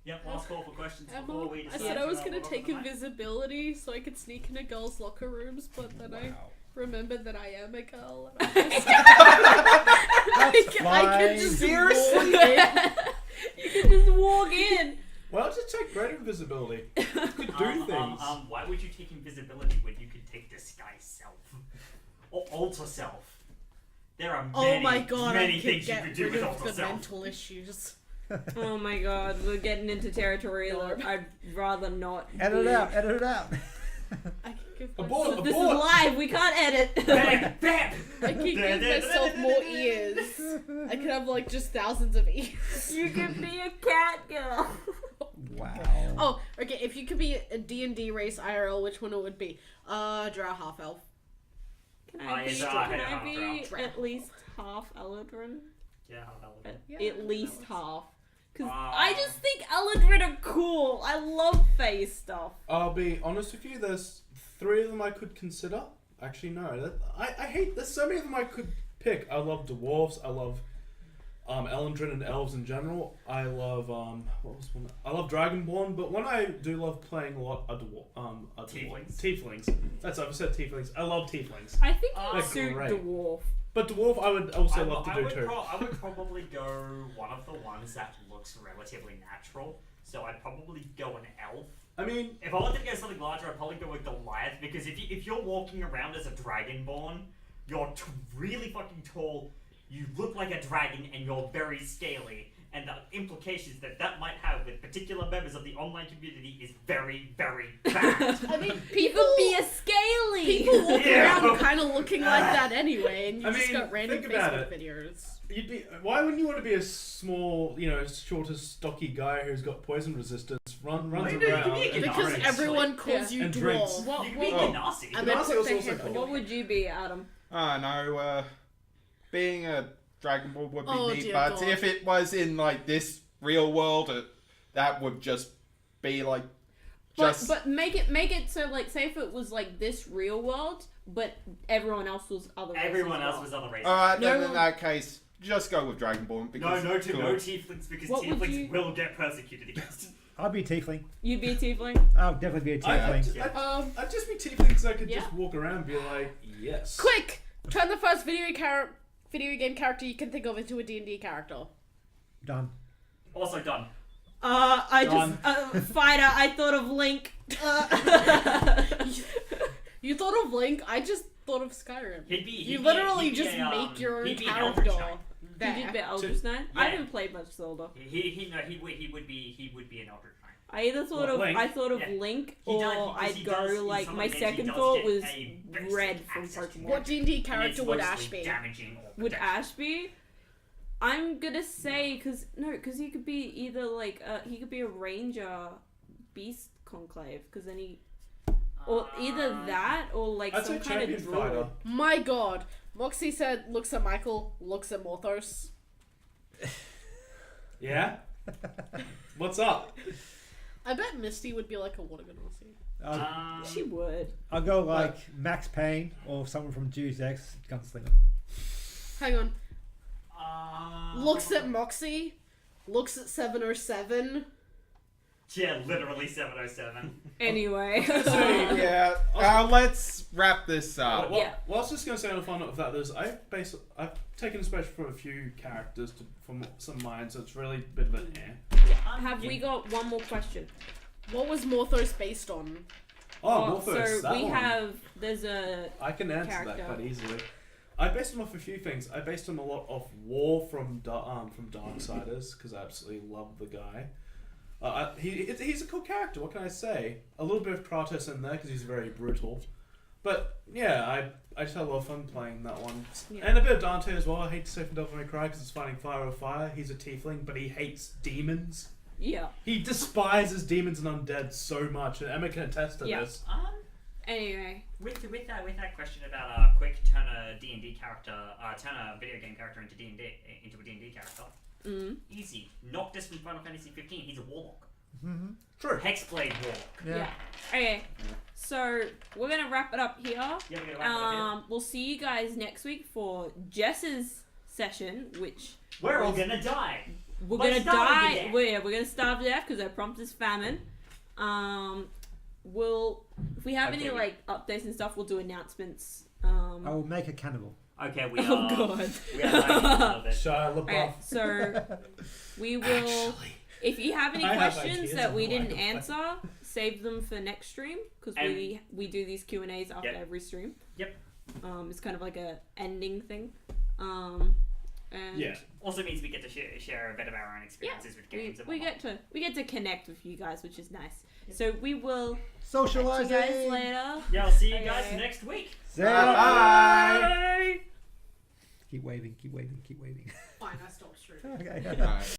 Yep, last call for questions before Emma, we I decide said I was to gonna roll take for the night. invisibility so I could sneak into girls' locker rooms, but then I remembered that I am a girl. And I can just Seriously? walk in. You can just walk in. Well, just take greater invisibility. You could do things. Why would you take invisibility when you could take disguise self? Or alter self? There are Oh many, my god, I many could things you get could do rid with of alter the self. mental issues. Oh my god, we're getting into territory No. that I'd rather not. Edit it be. out. Edit it out. I could give Abort, myself, This is abort. live, we can't edit. Bam! Bam! I could give myself more ears. I could have like just thousands of ears. You could be a cat girl. Wow. Oh, okay. If you could be a D&D race IRL, which one it would be? Drow half elf. Can Oh, I be, yes, can I I have be drow. at least half Eladrin? Yeah, how that would Yeah, At least half. Because Ah. I just think Eladrin are cool. I love face stuff. I'll be honest with you, there's 3 of them I could consider. Actually, no. I hate, there's so many of them I could pick. I love dwarves, I love Elandrin and elves in general. I love, what was one? I love Dragonborn, but one I do love playing a lot are Tieflings. Tieflings. That's I've said tieflings. I love tieflings. I think Ah, you'd they're suit great. dwarf. But dwarf I would also love to I do would too. I would probably go one of the ones that looks relatively natural. So so I'd probably go an elf. I mean, If I wanted to go something larger, I'd probably go with Goliath, because if you're walking around as a dragonborn, you're really fucking tall, you look like a dragon, and you're very scaly. And the implications that might have with particular members of the online community is very, very bad. I mean, You could be a scaly. people walk Yeah. around kind of looking like that anyway, and you I just mean, got random think about Facebook it. videos. you'd be. Why wouldn't you want to be a small, shorter, stocky guy who's got poison resistance, runs Why around, do you think and it Because drinks, everyone calls Yeah. you And drinks. dwarf. What, You can be Oh. Ganassi. And they Ganassi put was their also head cool. on what your would you be, Adam? I know, being a Dragon Ball would be Oh, neat, dear but God. if it was in like this real world, that would just be like just. But make it so like, say if it was like this real world, but everyone else was other races. Everyone as else well. was other races. Alright, No then in one- that case, just go with Dragon Ball No, because no it's cool. tieflings, because What would tieflings you- will get persecuted against. I'll be a tiefling. You'd be a tiefling. I'll definitely be a tiefling. I'd just be tiefling because I could Yeah. just walk around and be like, yes. Quick! Turn the first video game character you can think of into a D&D character. Done. Also done. Fighter, I thought of Link. You thought of Link, I just thought of Skyrim. He'd literally be just a, make your own he'd be an character. Eldritch Knight. Did you bet Eldritch Knight? I Yeah. haven't played much Zelda. He would be an Eldritch Knight. I either thought What, of Link? Yeah. Link, He does- or because I'd he go does- in like some my games he second does thought get was a basic Red from access to Pokemon. What D&D And character it's would mostly Ash be? damaging or Would protection. Ash be? I'm gonna say because he could be either like he could be a ranger, beast conclave, because then he, or either that or like I'd some say kind champion of fighter. druid. My god. Moxie said, looks at Michael, looks at Morthos. Yeah? What's up? I bet Misty would be like a water Ganassi. She would. I'll go like Max Payne or someone from Deus Ex, Gunslinger. Hang on. Looks at Moxie, looks at 707. Yeah, literally 707. Anyway. So yeah, let's wrap this up. Well, Yeah. well, I was just going to say on the fun note of that is I've taken inspiration from a few characters from some of mine, so it's really a bit of an Have we got one more question? What was Morthos based on? Oh, Morphos, so that we one. have. There's a. I can answer character. that quite easily. I based him off a few things. I based him a lot off War from Darksiders because I absolutely love the guy. He's a cool character. What can I say? A little bit of Kratos in there because he's very brutal. But yeah, I just had a lot of fun playing that one. Yeah. And a bit of Dante as well. I hate to say from Devil May Cry because it's fighting fire with fire. He's a tiefling, but he hates demons. Yeah. He despises demons and undead so much, and Emma can attest to Yeah. this. Anyway. With that question about quick turn a D&D character, turn a video game character into a D&D character. Easy. Noctis from Final Fantasy 15. He's a warlock. True. Hexblade warlock. Yeah. Okay. So we're gonna wrap it up here. Yeah, we're gonna wrap it up We'll see you guys next week for Jess's session, which here. We're all gonna die. we're Let's gonna starve to die. death. We're gonna starve to death because our prompt is famine. If we have any Okay. like updates and stuff, we'll do announcements. I will make a cannibal. Okay, we are. Oh god. We are lagging a little bit. Shia LaBeouf. Okay, so we will. If you have any I have questions ideas that on we what I didn't can play. answer, save them for next stream because And- we do these Q&As after Yep. every stream. Yep. It's kind of like a ending thing. And Yeah. Also means we get to share a bit of our own experiences with games. and we whatnot. get to connect with you guys, which is nice. So we will catch you Socializing. guys later. Yeah, I'll see you Okay. guys next week. Say Bye. Bye. Keep waving, keep waving, keep waving. Fine, I stopped streaming. Okay. Alright.